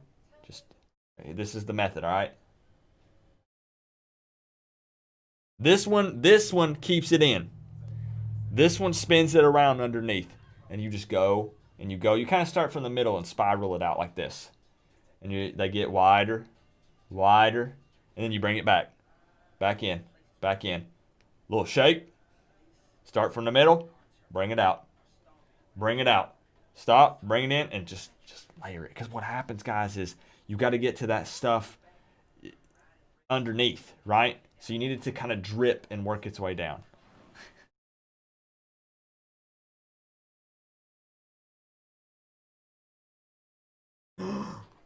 This is the method, all right? This one keeps it in. This one spins it around underneath, and you just go and you go. You kind of start from the middle and spiral it out like this, and they get wider, wider, and then you bring it back in, back in. Little shake. Start from the middle, bring it out, bring it out. Stop, bring it in, and just layer it. Because what happens, guys, is you got to get to that stuff underneath, right? So you need it to kind of drip and work its way down.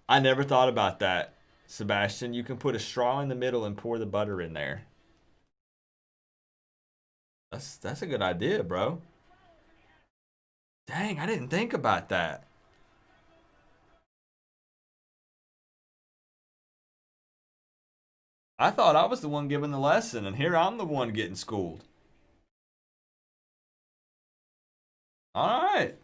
I never thought about that, Sebastian. You can put a straw in the middle and pour the butter in there. That's a good idea, bro. Dang, I didn't think about that. I thought I was the one giving the lesson, and here I'm the one getting schooled. All right.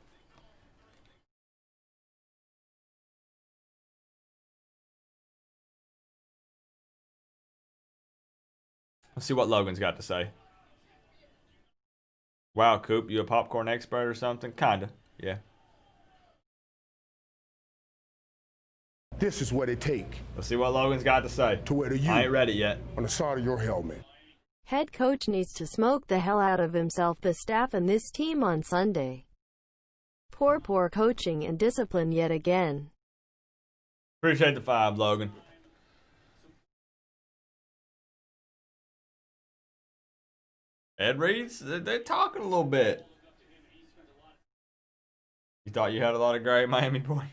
Let's see what Logan's got to say. Wow, Coop, you a popcorn expert or something? Kinda, yeah. This is what it take Let's see what Logan's got to say. to wear the I ain't U ready yet. on the side of your helmet. Head coach needs to smoke the hell out of himself, the staff and this team on Sunday. Poor coaching and discipline yet again. Appreciate the 5, Logan. Ed Reed's, they're talking a little bit. You thought you had a lot of great Miami boy?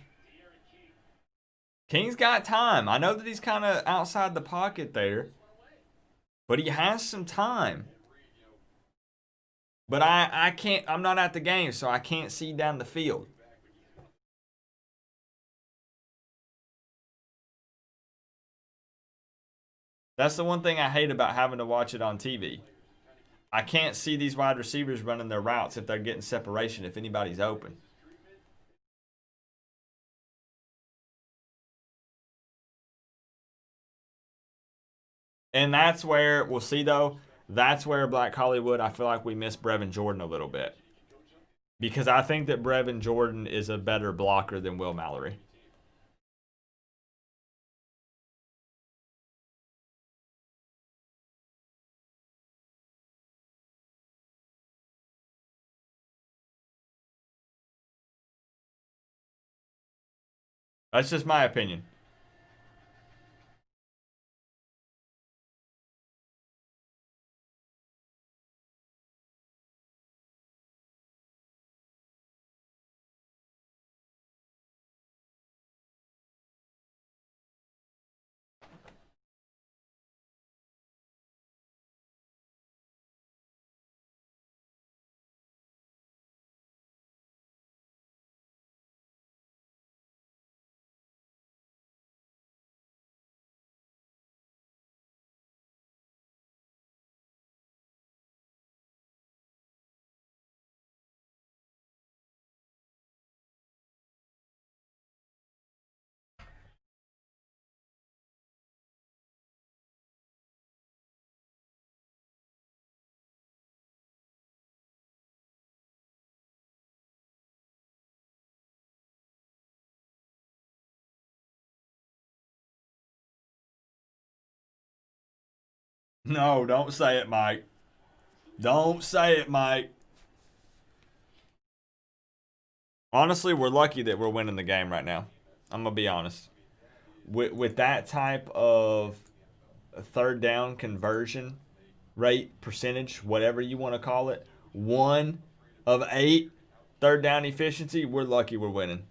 King's got time. I know that he's kind of outside the pocket there, but he has some time. But I can't, I'm not at the game, so I can't see down the field. That's the one thing I hate about having to watch it on TV. I can't see these wide receivers running their routes if they're getting separation, if anybody's open. And that's where, we'll see though, that's where Black Hollywood, I feel like we miss Brevin Jordan a little bit. Because I think that Brevin Jordan is a better blocker than Will Mallory. That's just my opinion. No, don't say it, Mike. Don't say it, Mike. Honestly, we're lucky that we're winning the game right now. I'm going to be honest. With that type of third down conversion rate, percentage, whatever you want to call it, 1 of 8 third down efficiency, we're lucky we're winning.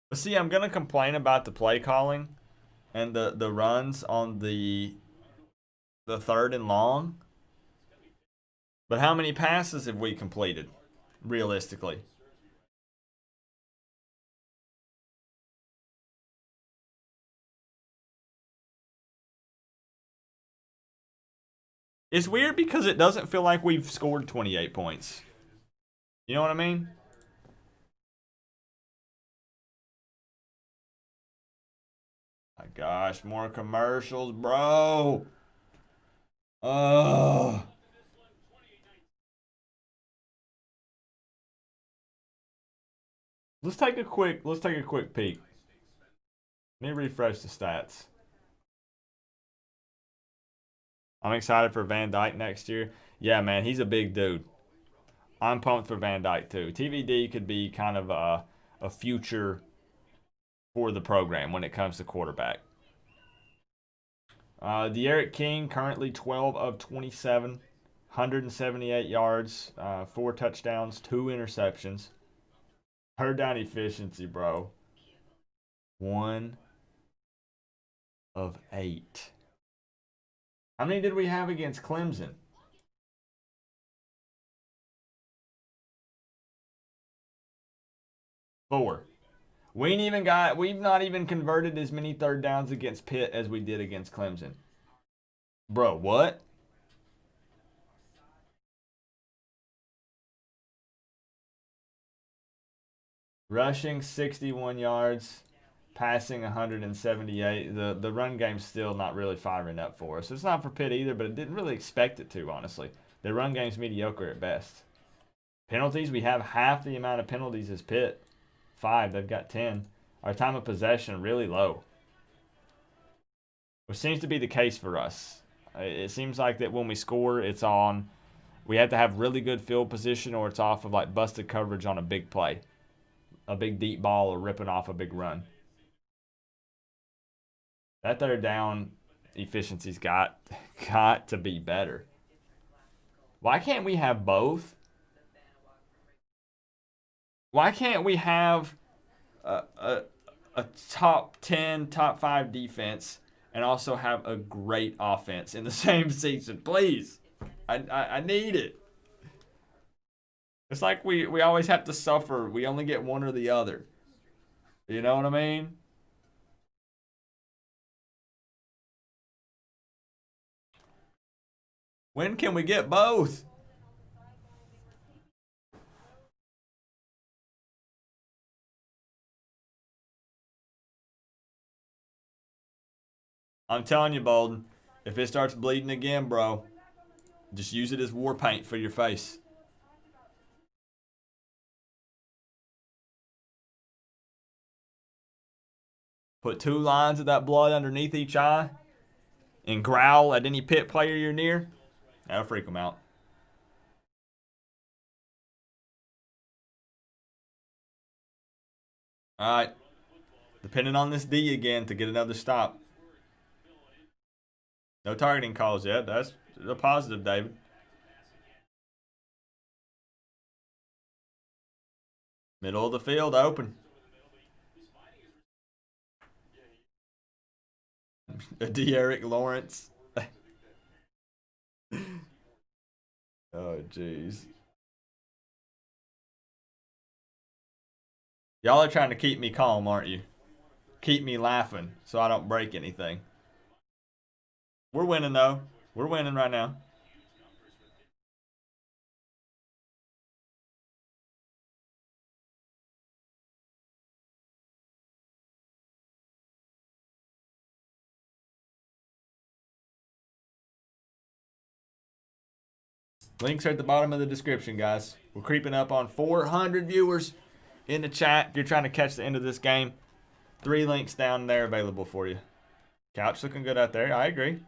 But see, I'm gonna complain about the play calling and the runs on the third and long. But how many passes have we completed, realistically? It's weird because it doesn't feel like we've scored 28 points. You know what I mean? My gosh, more commercials, bro. Oh. Let's take a quick peek. Let me refresh the stats. I'm excited for Van Dyke next year. Yeah, man, he's a big dude. I'm pumped for Van Dyke too. TVD could be kind of a future for the program when it comes to quarterback. De'Aaron King currently 12 of 27, 178 yards, 4 touchdowns, 2 interceptions. Third down efficiency, bro. 1 of 8. How many did we have against Clemson? 4. We've not even converted as many third downs against Pitt as we did against Clemson. Bro, what? Rushing 61 yards, passing 178. The run game's still not really firing up for us. It's not for Pitt either, but I didn't really expect it to, honestly. Their run game's mediocre at best. Penalties, we have half the amount of penalties as Pitt. 5, they've got 10. Our time of possession really low, which seems to be the case for us. It seems like that when we score, it's on. We have to have really good field position, or it's off of like busted coverage on a big play, a big deep ball, or ripping off a big run. That third down efficiency's got to be better. Why can't we have both? Why can't we have a top 10, top 5 defense and also have a great offense in the same season? Please. I need it. It's like we always have to suffer. We only get one or the other. You know what I mean? When can we get both? I'm telling you, Bolden, if it starts bleeding again, bro, just use it as war paint for your face. Put 2 lines of that blood underneath each eye and growl at any Pitt player you're near. That'll freak them out. All right. Depending on this D again to get another stop. No targeting calls yet. That's a positive, David. Middle of the field, open. De'Aaron Lawrence. Oh, jeez. Y'all are trying to keep me calm, aren't you? Keep me laughing so I don't break anything. We're winning, though. We're winning right now. Links are at the bottom of the description, guys. We're creeping up on 400 viewers in the chat. If you're trying to catch the end of this game, 3 links down there available for you. Couch looking good out there. I agree.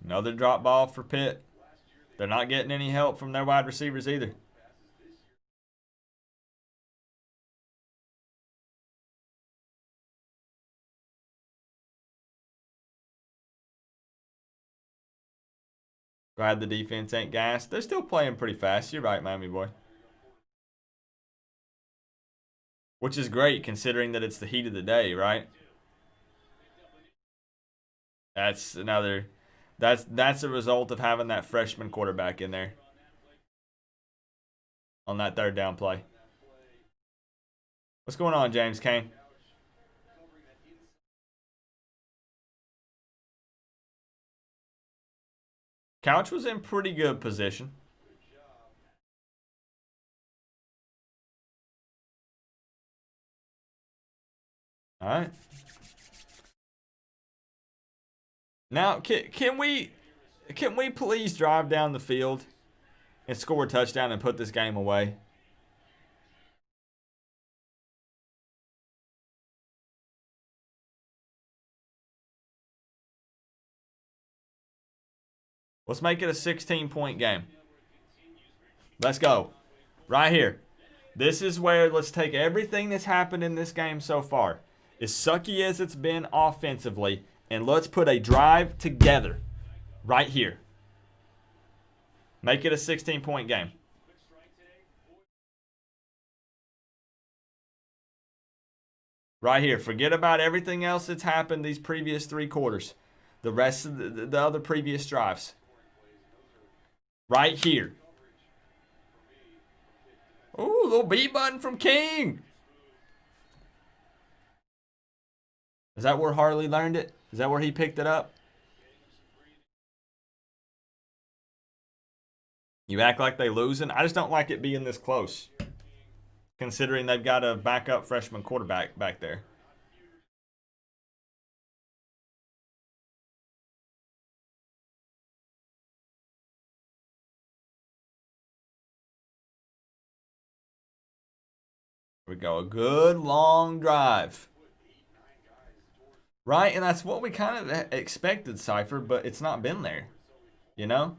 Another drop ball for Pitt. They're not getting any help from their wide receivers either. Glad the defense ain't gassed. They're still playing pretty fast. You're right, Miami boy. Which is great considering that it's the heat of the day, right? That's another... That's a result of having that freshman quarterback in there on that 3rd down play. What's going on, James Kane? Couch was in pretty good position. All right. Now, can we please drive down the field and score a touchdown and put this game away? Let's make it a 16-point game. Let's go. Right here. This is where let's take everything that's happened in this game so far, as sucky as it's been offensively, and let's put a drive together right here. Make it a 16-point game. Right here. Forget about everything else that's happened these previous 3 quarters. The rest of the other previous drives. Right here. Ooh, little B button from King. Is that where Harley learned it? Is that where he picked it up? You act like they losing. I just don't like it being this close, considering they've got a backup freshman quarterback back there. Here we go. A good long drive. Right? And that's what we kind of expected, Cypher, but it's not been there. You know?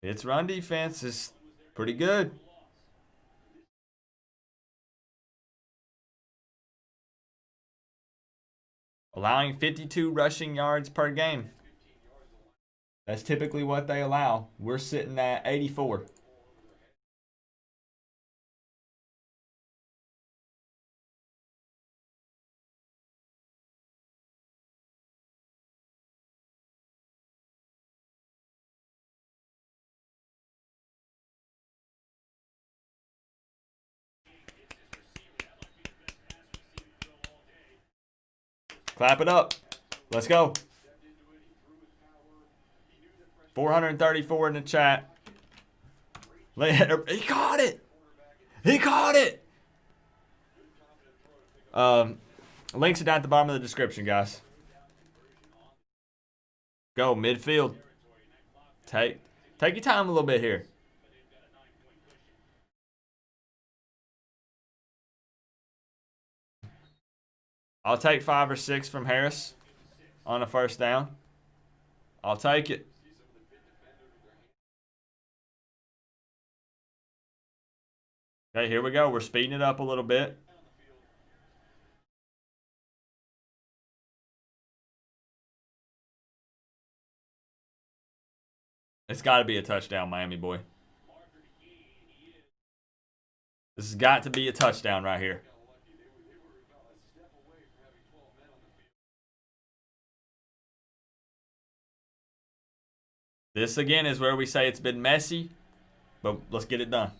Its run defense is pretty good. Allowing 52 rushing yards per game. That's typically what they allow. We're sitting at 84. Clap it up. Let's go. 434 in the chat. He caught it. He caught it. Links are down at the bottom of the description, guys. Go midfield. Take your time a little bit here. I'll take 5 or 6 from Harris on a 1st down. I'll take it. Okay, here we go. We're speeding it up a little bit. It's got to be a touchdown, Miami boy. This has got to be a touchdown right here. This, again, is where we say it's been messy, but let's get it done.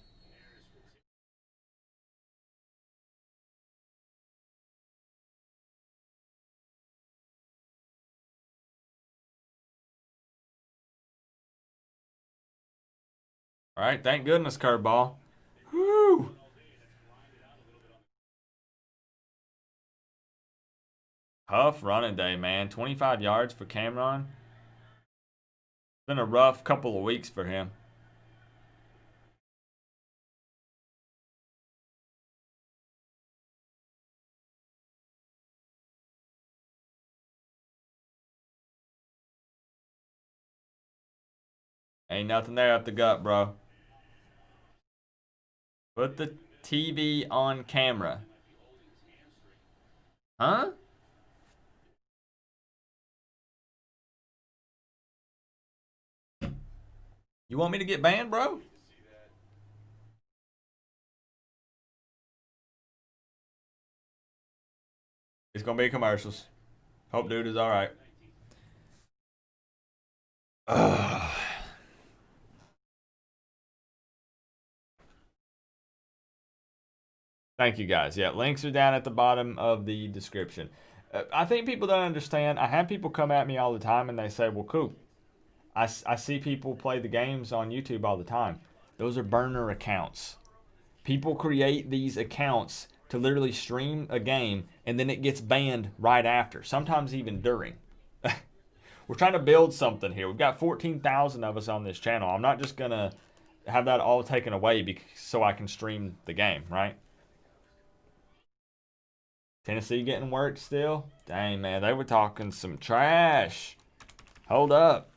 All right, thank goodness, curveball. Woo! Tough running day, man. 25 yards for Cameron. It's been a rough couple of weeks for him. Ain't nothing there up the gut, bro. Put the TV on camera. Huh? You want me to get banned, bro? It's gonna be commercials. Hope dude is all right. Thank you guys. Yeah, links are down at the bottom of the description. I think people don't understand. I have people come at me all the time and they say, well, Coop, I see people play the games on YouTube all the time. Those are burner accounts. People create these accounts to literally stream a game and then it gets banned right after, sometimes even during. We're trying to build something here. We've got 14,000 of us on this channel. I'm not just going to have that all taken away so I can stream the game, right? Tennessee getting worked still? Dang, man, they were talking some trash. Hold up.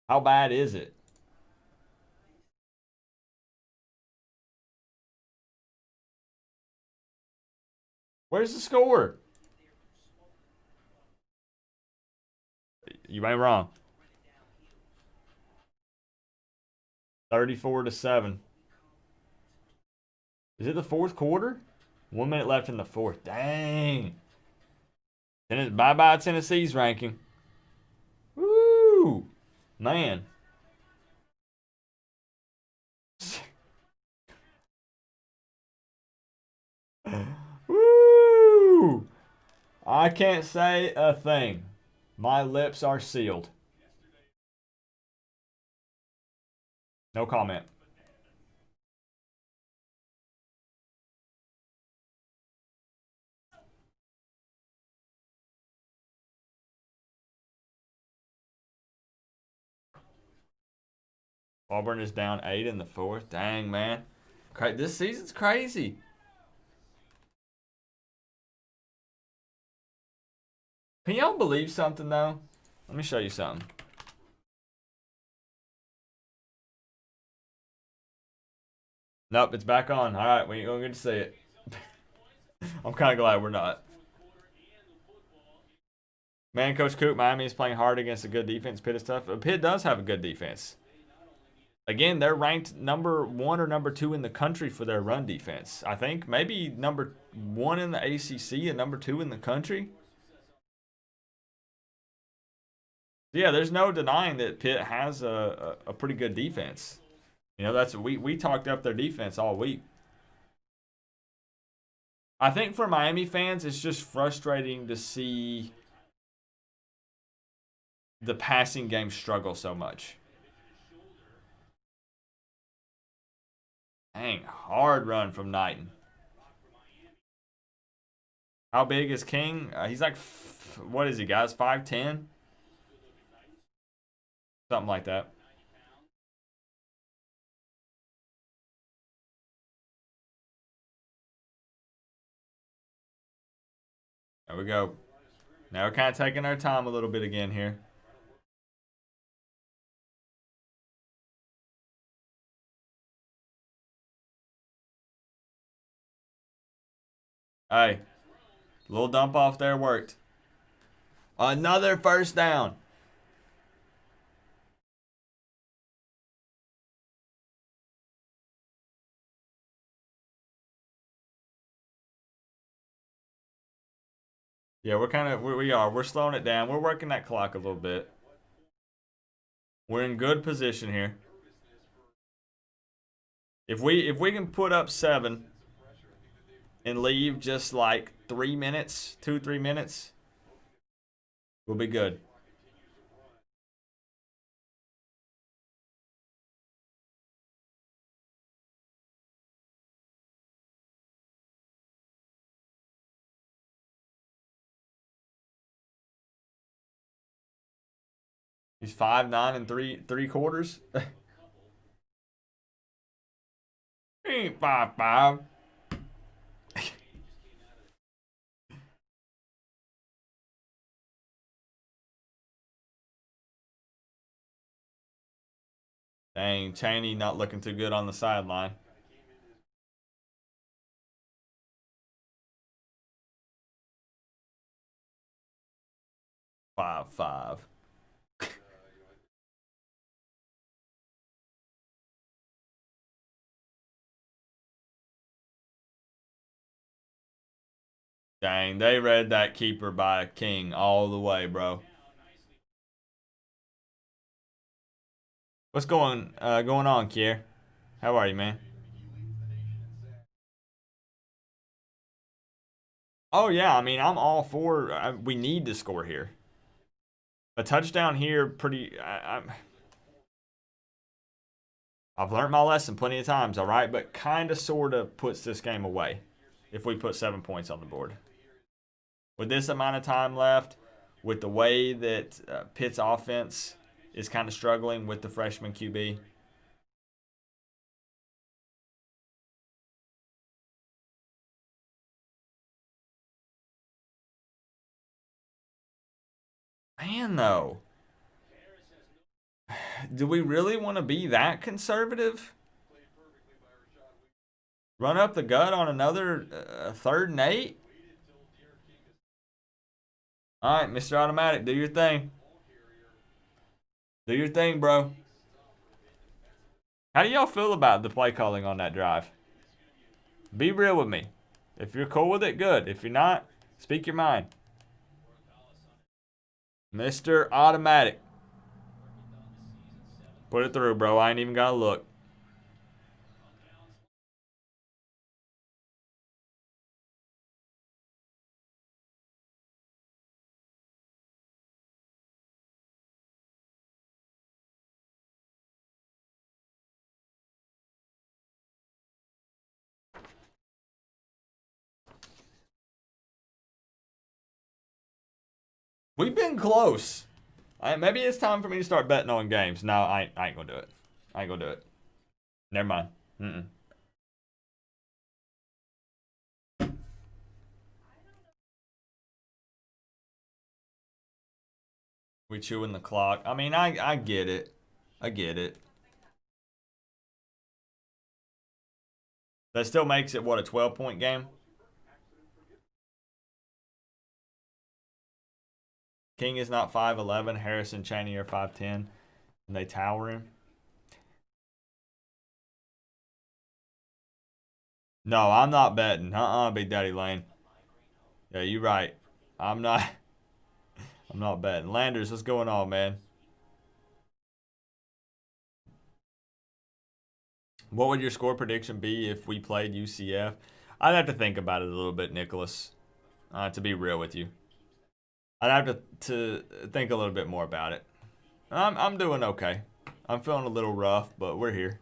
How bad is it? Where's the score? You ain't wrong. 34-7. Is it the fourth quarter? 1 minute left in the fourth. Dang. Bye-bye Tennessee's ranking. Woo! Man. Woo! I can't say a thing. My lips are sealed. No comment. Auburn is down 8 in the fourth. Dang, man. This season's crazy. Can y'all believe something, though? Let me show you something. Nope, it's back on. All right, we ain't going to get to see it. I'm kind of glad we're not. Man, Coach Coop, Miami is playing hard against a good defense. Pitt is tough. Pitt does have a good defense. Again, they're ranked number 1 or number 2 in the country for their run defense. I think maybe number 1 in the ACC and number 2 in the country. Yeah, there's no denying that Pitt has a pretty good defense. You know, that's we talked up their defense all week. I think for Miami fans, it's just frustrating to see the passing game struggle so much. Dang, hard run from Knighton. How big is King? He's like, what is he, guys? 5'10"? Something like that. There we go. Now we're kind of taking our time a little bit again here. Hey, little dump off there worked. Another first down. Yeah, we're slowing it down. We're working that clock a little bit. We're in good position here. If we can put up 7 and leave just like 3 minutes, 2-3 minutes, we'll be good. He's 5'9" and 3/4. He ain't 5'5". Dang, Chaney not looking too good on the sideline. Five. Dang, they read that keeper by a king all the way, bro. What's going on, Kier? How are you, man? Oh yeah, I mean I'm all for. We need to score here. A touchdown here, I've learned my lesson plenty of times, all right, but kind of sort of puts this game away if we put 7 points on the board. With this amount of time left, with the way that Pitt's offense is kind of struggling with the freshman QB. Man, though. Do we really want to be that conservative? Run up the gut on another 3rd and 8? All right, Mr. Automatic, do your thing. Do your thing, bro. How do y'all feel about the play calling on that drive? Be real with me. If you're cool with it, good. If you're not, speak your mind. Mr. Automatic. Put it through, bro. I ain't even got to look. We've been close. Maybe it's time for me to start betting on games. No, I ain't going to do it. I ain't going to do it. Never mind. We chewing the clock. I mean, I get it. I get it. That still makes it, what, a 12-point game? King is not 5'11". Harris and Chaney are 5'10". And they tower him. No, I'm not betting. Big Daddy Lane. Yeah, you're right. I'm not betting. Landers, what's going on, man? What would your score prediction be if we played UCF? I'd have to think about it a little bit, Nicholas, to be real with you. I'd have to think a little bit more about it. I'm doing okay. I'm feeling a little rough, but we're here.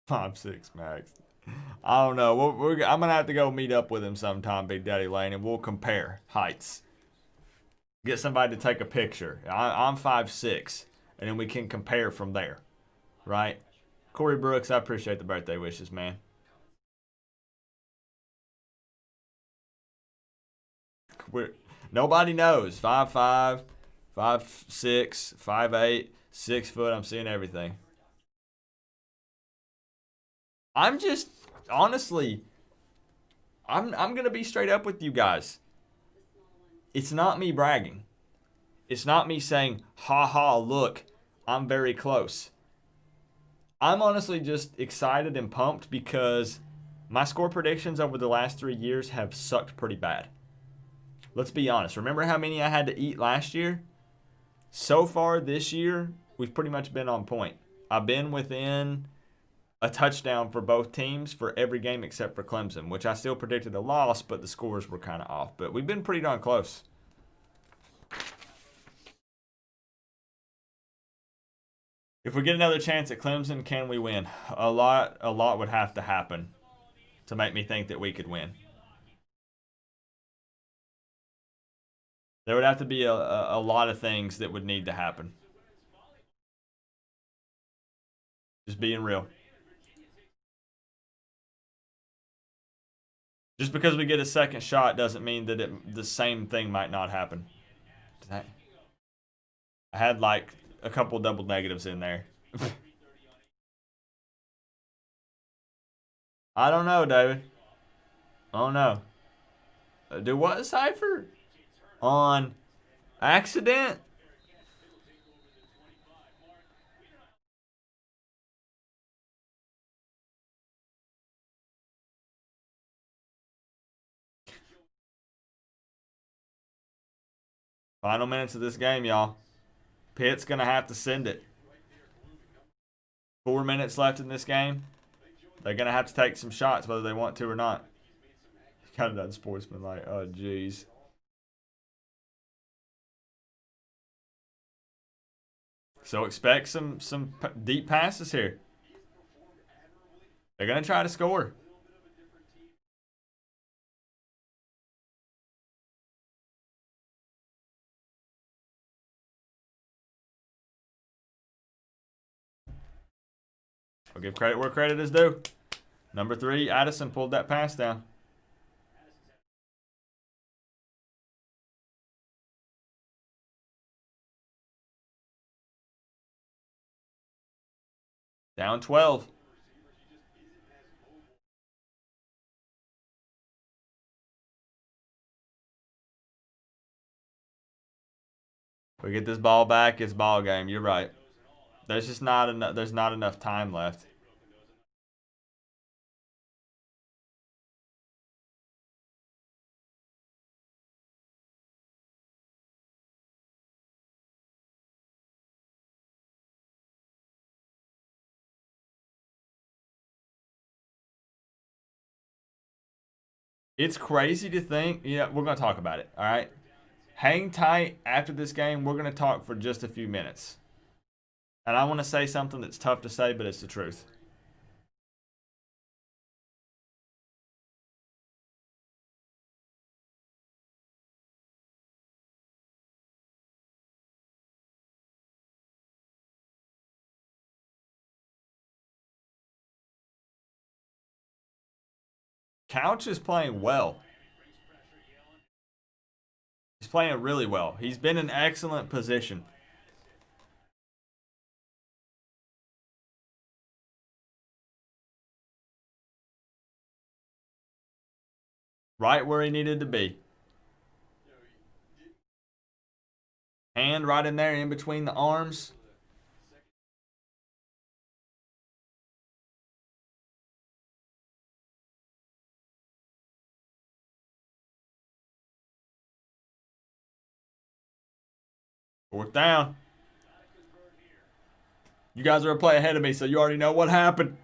Five, 6 max. I don't know. I'm going to have to go meet up with him sometime, Big Daddy Lane, and we'll compare heights. Get somebody to take a picture. I'm 5'6", and then we can compare from there, right? Corey Brooks, I appreciate the birthday wishes, man. Nobody knows. 5'5", 5'6", 5'8", 6 foot. I'm seeing everything. I'm just, honestly, I'm going to be straight up with you guys. It's not me bragging. It's not me saying, ha ha, look, I'm very close. I'm honestly just excited and pumped because my score predictions over the last 3 years have sucked pretty bad. Let's be honest. Remember how many I had to eat last year? So far this year, we've pretty much been on point. I've been within a touchdown for both teams for every game except for Clemson, which I still predicted a loss, but the scores were kind of off. But we've been pretty darn close. If we get another chance at Clemson, can we win? A lot would have to happen to make me think that we could win. There would have to be a lot of things that would need to happen. Just being real. Just because we get a second shot doesn't mean that the same thing might not happen. I had like a couple double negatives in there. I don't know, David. I don't know. Do what, Cypher? On accident? Final minutes of this game, y'all. Pitt's going to have to send it. 4 minutes left in this game. They're going to have to take some shots whether they want to or not. Kind of done sportsman like, oh, jeez. So expect some deep passes here. They're going to try to score. I'll give credit where credit is due. Number 3, Addison pulled that pass down. Down 12. We get this ball back, it's ball game. You're right. There's just not enough. There's not enough time left. It's crazy to think. Yeah, we're gonna talk about it. All right. Hang tight after this game. We're gonna talk for just a few minutes. And I want to say something that's tough to say, but it's the truth. Couch is playing well. He's playing really well. He's been in excellent position. Right where he needed to be. Hand right in there in between the arms. Fourth down. You guys are a play ahead of me, so you already know what happened.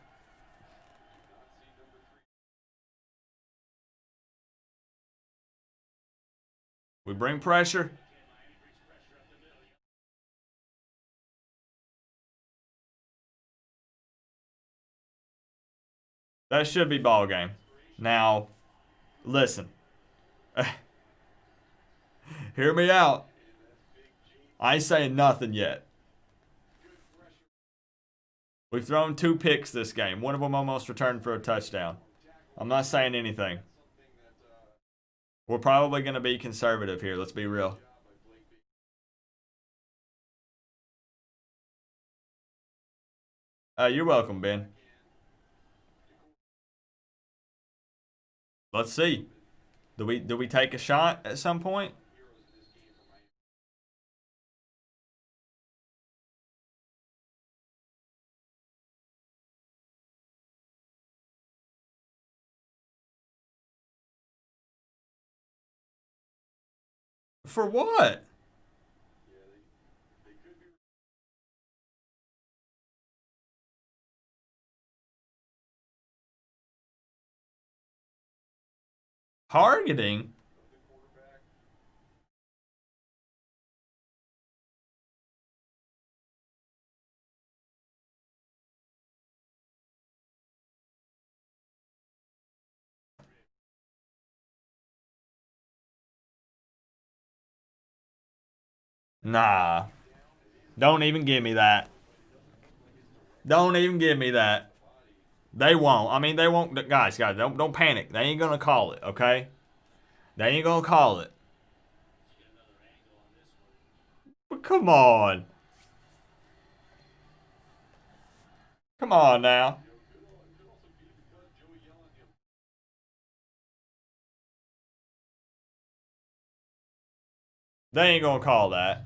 We bring pressure. That should be ball game. Now, listen. Hear me out. I ain't saying nothing yet. We've thrown 2 picks this game. One of them almost returned for a touchdown. I'm not saying anything. We're probably going to be conservative here. Let's be real. You're welcome, Ben. Let's see. Do we take a shot at some point? For what? Targeting? Nah. Don't even give me that. Don't even give me that. They won't. I mean, they won't. Guys, don't panic. They ain't gonna call it, okay? They ain't gonna call it. But come on. Come on now. They ain't gonna call that.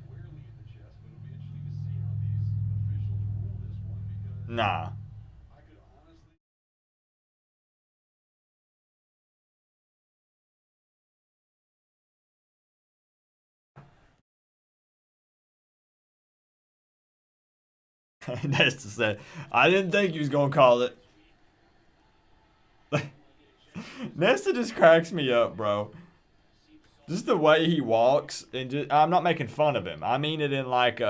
Nah. Nesta said, I didn't think he was gonna call it. Nesta just cracks me up, bro. Just the way he walks, and just, I'm not making fun of him. I mean it in like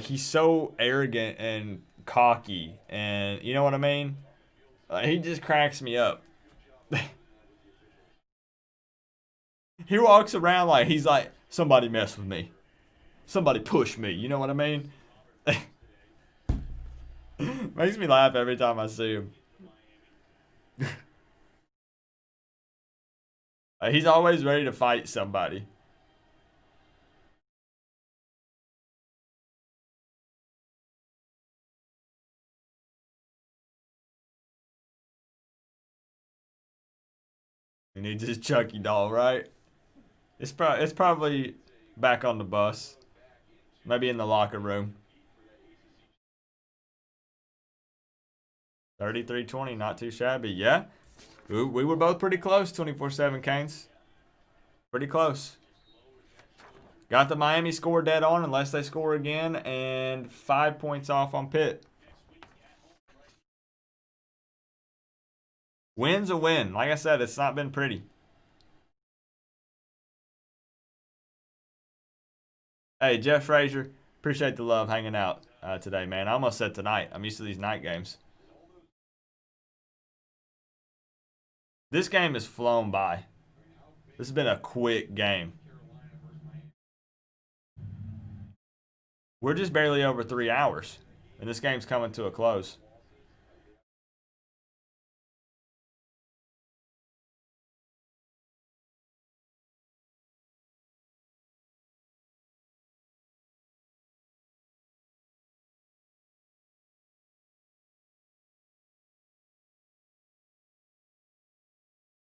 he's so arrogant and cocky, and you know what I mean. He just cracks me up. He walks around like he's like somebody messed with me, somebody pushed me. You know what I mean? Makes me laugh every time I see him. He's always ready to fight somebody. And he's just Chucky doll, right? It's probably back on the bus, maybe in the locker room. 33-20, not too shabby. Yeah, we were both pretty close. 24/7 Canes, pretty close. Got the Miami score dead on unless they score again, and 5 points off on Pitt. Win's a win. Like I said, it's not been pretty. Hey, Jeff Frazier, appreciate the love hanging out today, man. I almost said tonight. I'm used to these night games. This game has flown by. This has been a quick game. We're just barely over 3 hours, and this game's coming to a close.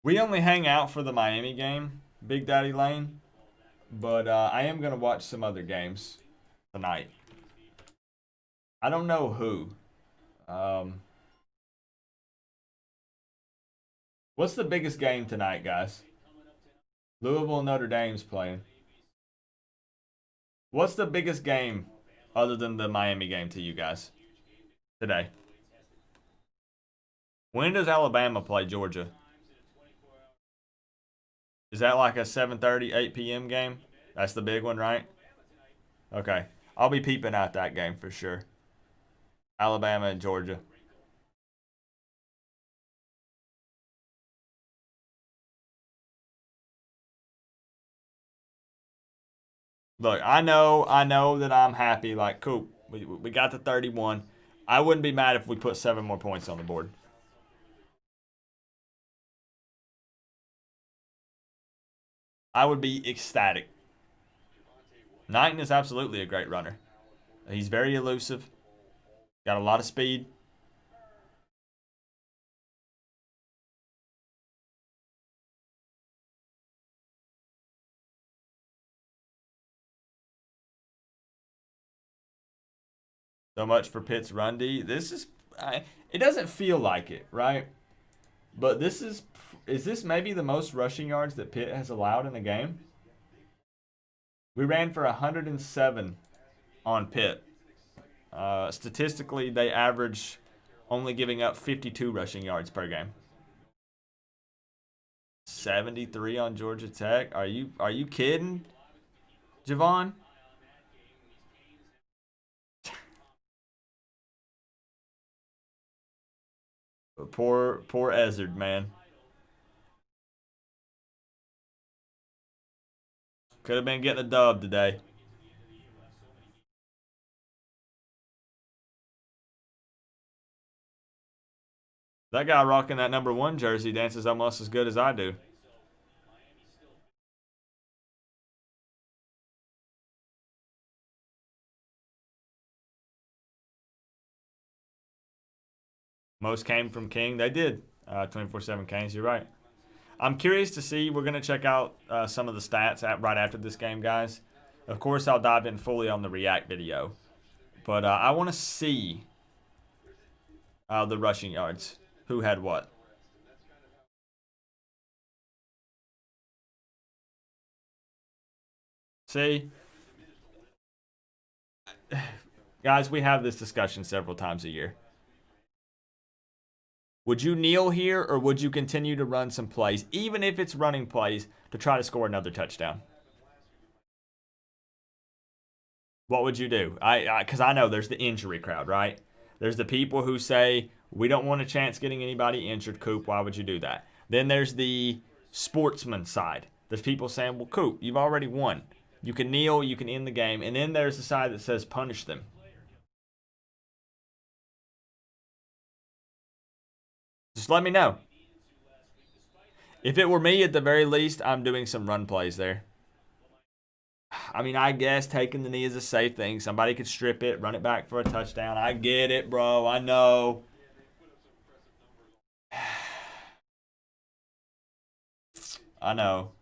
We only hang out for the Miami game, Big Daddy Lane, but I am going to watch some other games tonight. I don't know who. What's the biggest game tonight, guys? Louisville and Notre Dame's playing. What's the biggest game other than the Miami game to you guys today? When does Alabama play Georgia? Is that like a 7:30, 8 p.m. game? That's the big one, right? Okay. I'll be peeping out that game for sure. Alabama and Georgia. Look, I know that I'm happy. Like, Coop, we got the 31. I wouldn't be mad if we put 7 more points on the board. I would be ecstatic. Knighton is absolutely a great runner. He's very elusive. Got a lot of speed. So much for Pitt's run D. This is, it doesn't feel like it, right? But this is this maybe the most rushing yards that Pitt has allowed in a game? We ran for 107 on Pitt. Statistically, they average only giving up 52 rushing yards per game. 73 on Georgia Tech. Are you kidding, Javon? Poor Ezard, man. Could have been getting a dub today. That guy rocking that number 1 jersey dances almost as good as I do. Most came from King. They did. 24/7 Canes, you're right. I'm curious to see. We're going to check out some of the stats right after this game, guys. Of course, I'll dive in fully on the React video. But I want to see the rushing yards. Who had what? See? Guys, we have this discussion several times a year. Would you kneel here, or would you continue to run some plays, even if it's running plays, to try to score another touchdown? What would you do? Because I know there's the injury crowd, right? There's the people who say, we don't want a chance getting anybody injured, Coop. Why would you do that? Then there's the sportsman side. There's people saying, well, Coop, you've already won. You can kneel, you can end the game. And then there's the side that says punish them. Just let me know. If it were me, at the very least, I'm doing some run plays there. I mean, I guess taking the knee is a safe thing. Somebody could strip it, run it back for a touchdown. I get it, bro. I know. I know.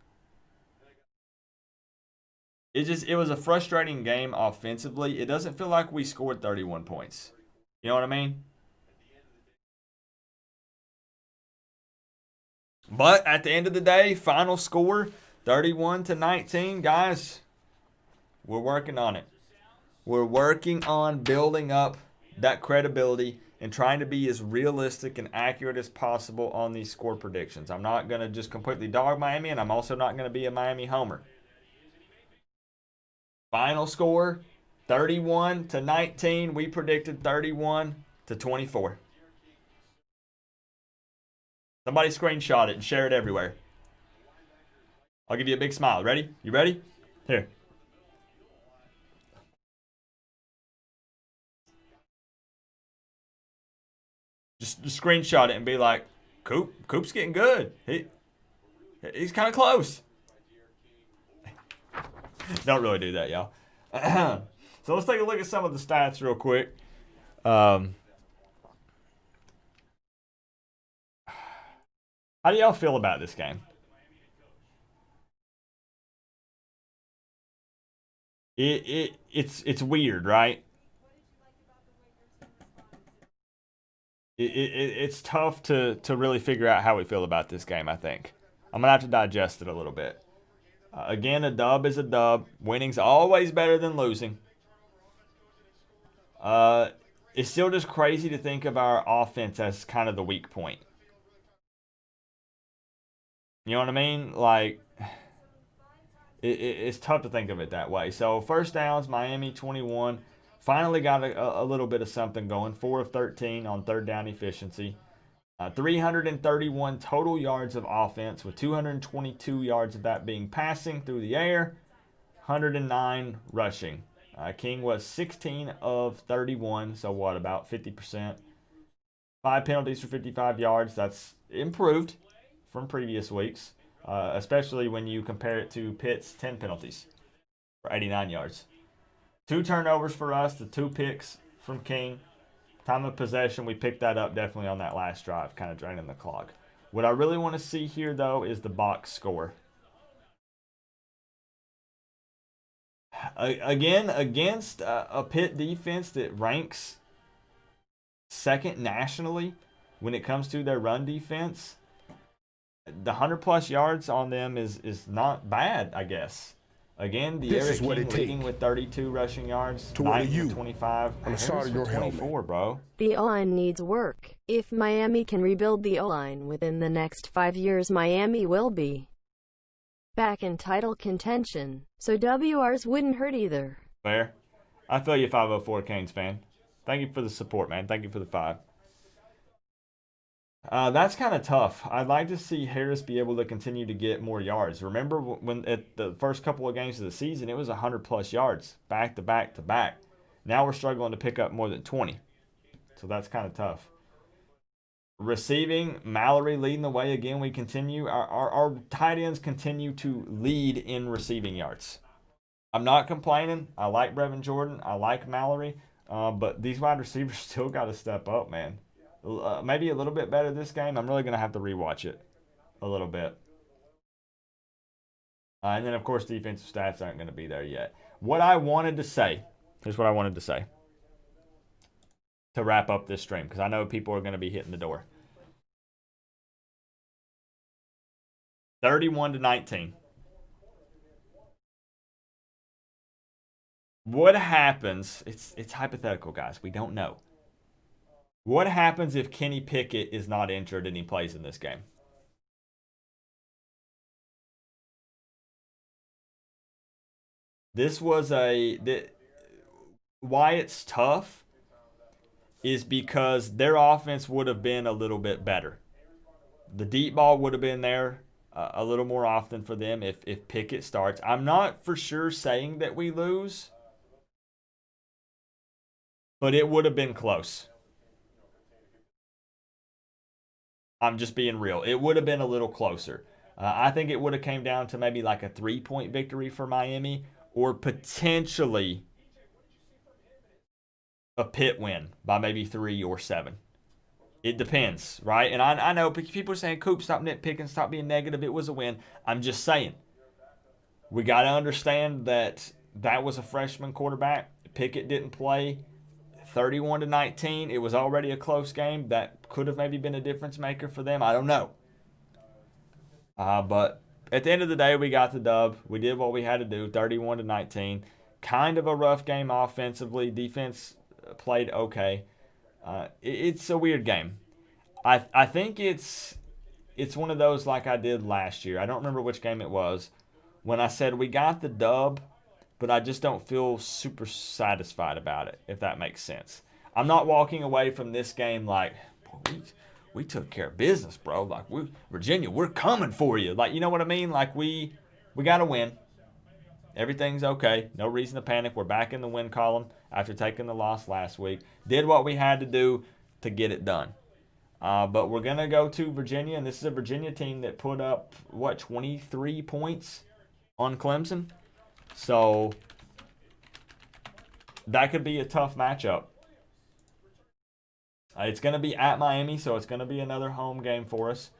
It was a frustrating game offensively. It doesn't feel like we scored 31 points. You know what I mean? But at the end of the day, final score 31-19, guys. We're working on it. We're working on building up that credibility and trying to be as realistic and accurate as possible on these score predictions. I'm not going to just completely dog Miami, and I'm also not going to be a Miami homer. Final score 31-19. We predicted 31-24. Somebody screenshot it and share it everywhere. I'll give you a big smile. Ready? You ready? Here. Just screenshot it and be like, Coop's getting good. He's kind of close. Don't really do that, y'all. So let's take a look at some of the stats real quick. How do y'all feel about this game? It's weird, right? It's tough to really figure out how we feel about this game, I think. I'm going to have to digest it a little bit. Again, a dub is a dub. Winning's always better than losing. It's still just crazy to think of our offense as kind of the weak point. You know what I mean? Like, it's tough to think of it that way. So, first downs, Miami 21. Finally got a little bit of something going. 4 of 13 on third down efficiency. 331 total yards of offense, with 222 yards of that being passing through the air. 109 rushing. King was 16 of 31, so what, about 50%. 5 penalties for 55 yards. That's improved from previous weeks, especially when you compare it to Pitt's 10 penalties for 89 yards. 2 turnovers for us, the 2 picks from King. Time of possession, we picked that up definitely on that last drive, kind of draining the clock. What I really want to see here, though, is the box score. Again, against a Pitt defense that ranks second nationally when it comes to their run defense, the 100-plus yards on them is not bad, I guess. Again, the Eric King leading with 32 rushing yards, 9 25. On the side of your 24, bro. The O-line needs work. If Miami can rebuild the O-line within the next 5 years, Miami will be back in title contention. So WRs wouldn't hurt either. Fair. I feel you, 504 Canes fan. Thank you for the support, man. Thank you for the 5. That's kind of tough. I'd like to see Harris be able to continue to get more yards. Remember when at the first couple of games of the season, it was 100-plus yards back to back to back. Now we're struggling to pick up more than 20. So that's kind of tough. Receiving, Mallory leading the way again. We continue. Our tight ends continue to lead in receiving yards. I'm not complaining. I like Brevin Jordan. I like Mallory. But these wide receivers still got to step up, man. Maybe a little bit better this game. I'm really going to have to rewatch it a little bit. And then, of course, defensive stats aren't going to be there yet. What I wanted to say, here's what I wanted to say to wrap up this stream, because I know people are going to be hitting the door. 31-19. What happens? It's hypothetical, guys. We don't know. What happens if Kenny Pickett is not injured and he plays in this game? This was why it's tough is because their offense would have been a little bit better. The deep ball would have been there a little more often for them if Pickett starts. I'm not for sure saying that we lose, but it would have been close. I'm just being real. It would have been a little closer. I think it would have came down to maybe like a 3-point victory for Miami or potentially a Pitt win by maybe 3 or 7. It depends, right? And I know people are saying, Coop, stop nitpicking, stop being negative. It was a win. I'm just saying. We got to understand that was a freshman quarterback. Pickett didn't play. 31-19. It was already a close game. That could have maybe been a difference maker for them. I don't know. But at the end of the day, we got the dub. We did what we had to do, 31-19. Kind of a rough game offensively. Defense played okay. It's a weird game. I think it's one of those like I did last year. I don't remember which game it was when I said we got the dub, but I just don't feel super satisfied about it, if that makes sense. I'm not walking away from this game like, we took care of business, bro. Like, Virginia, we're coming for you. Like, you know what I mean? Like, we got to win. Everything's okay. No reason to panic. We're back in the win column after taking the loss last week. Did what we had to do to get it done. But we're going to go to Virginia, and this is a Virginia team that put up, 23 points on Clemson? So that could be a tough matchup. It's going to be at Miami, so it's going to be another home game for us.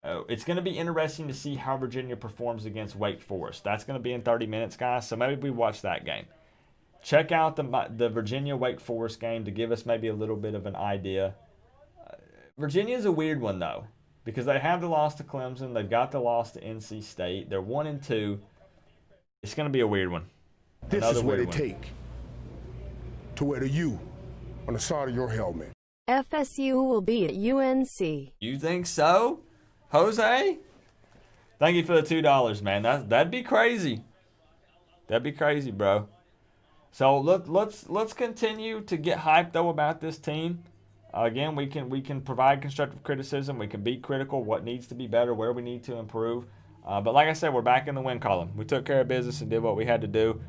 It's going to be interesting to see how Virginia performs against Wake Forest. That's going to be in 30 minutes, guys, so maybe we watch that game. Check out the Virginia-Wake Forest game to give us maybe a little bit of an idea. Virginia's a weird one, though, because they have the loss to Clemson. They've got the loss to NC State. They're 1-2. It's going to be a weird one. This is what it takes to wear the U on the side of your helmet. FSU will be at UNC. You think so, Jose? Thank you for the $2, man. That'd be crazy. That'd be crazy, bro. So let's continue to get hyped though about this team. Again, we can provide constructive criticism. We can be critical, what needs to be better, where we need to improve. But like I said, we're back in the win column. We took care of business and did what we had to do.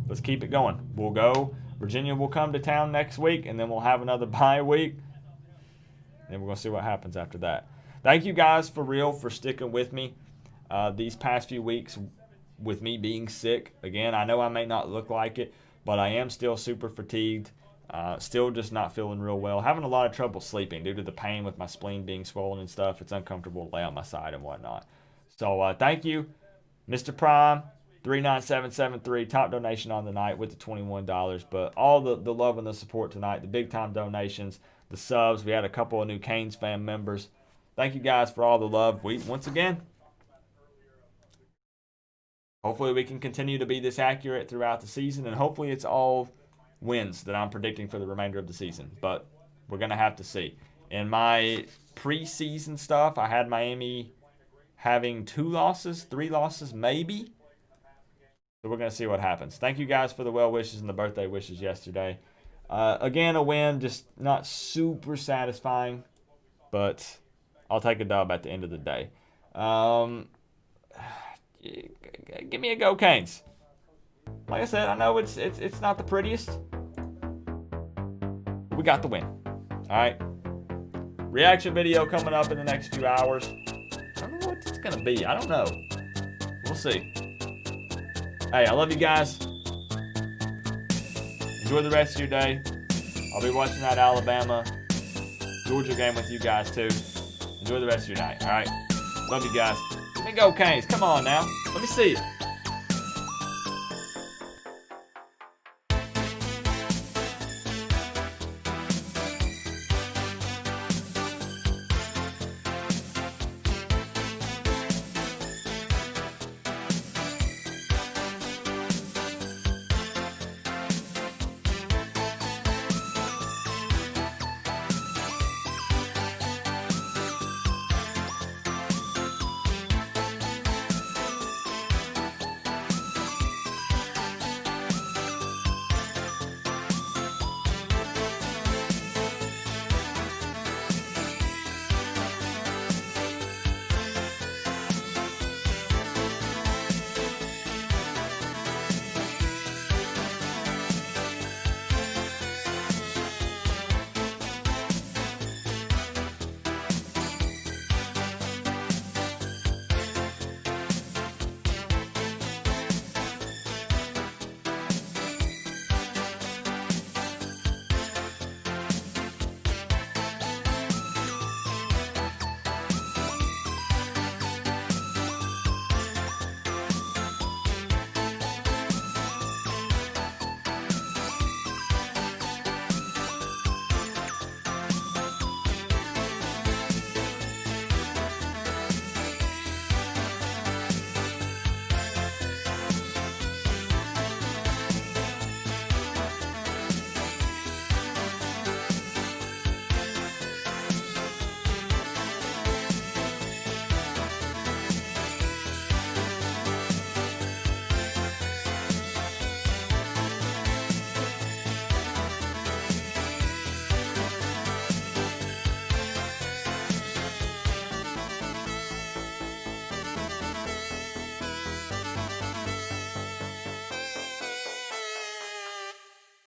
Let's keep it going. We'll go. Virginia will come to town next week, and then we'll have another bye week. And we're going to see what happens after that. Thank you guys for real for sticking with me these past few weeks with me being sick. Again, I know I may not look like it, but I am still super fatigued. Still just not feeling real well. Having a lot of trouble sleeping due to the pain with my spleen being swollen and stuff. It's uncomfortable to lay on my side and whatnot. So thank you, Mr. Prime, 39773, top donation on the night with the $21. But all the love and the support tonight, the big-time donations, the subs. We had a couple of new Canes fan members. Thank you guys for all the love. Once again, hopefully we can continue to be this accurate throughout the season, and hopefully it's all wins that I'm predicting for the remainder of the season. But we're going to have to see. In my preseason stuff, I had Miami having 2 losses, 3 losses maybe. So we're going to see what happens. Thank you guys for the well wishes and the birthday wishes yesterday. Again, a win, just not super satisfying, but I'll take a dub at the end of the day. Give me a go Canes. Like I said, I know it's not the prettiest. We got the win. All right. Reaction video coming up in the next few hours. I don't know what it's going to be. I don't know. We'll see. Hey, I love you guys. Enjoy the rest of your day. I'll be watching that Alabama-Georgia game with you guys, too. Enjoy the rest of your night, all right? Love you guys. Let me go, Canes. Come on now. Let me see you.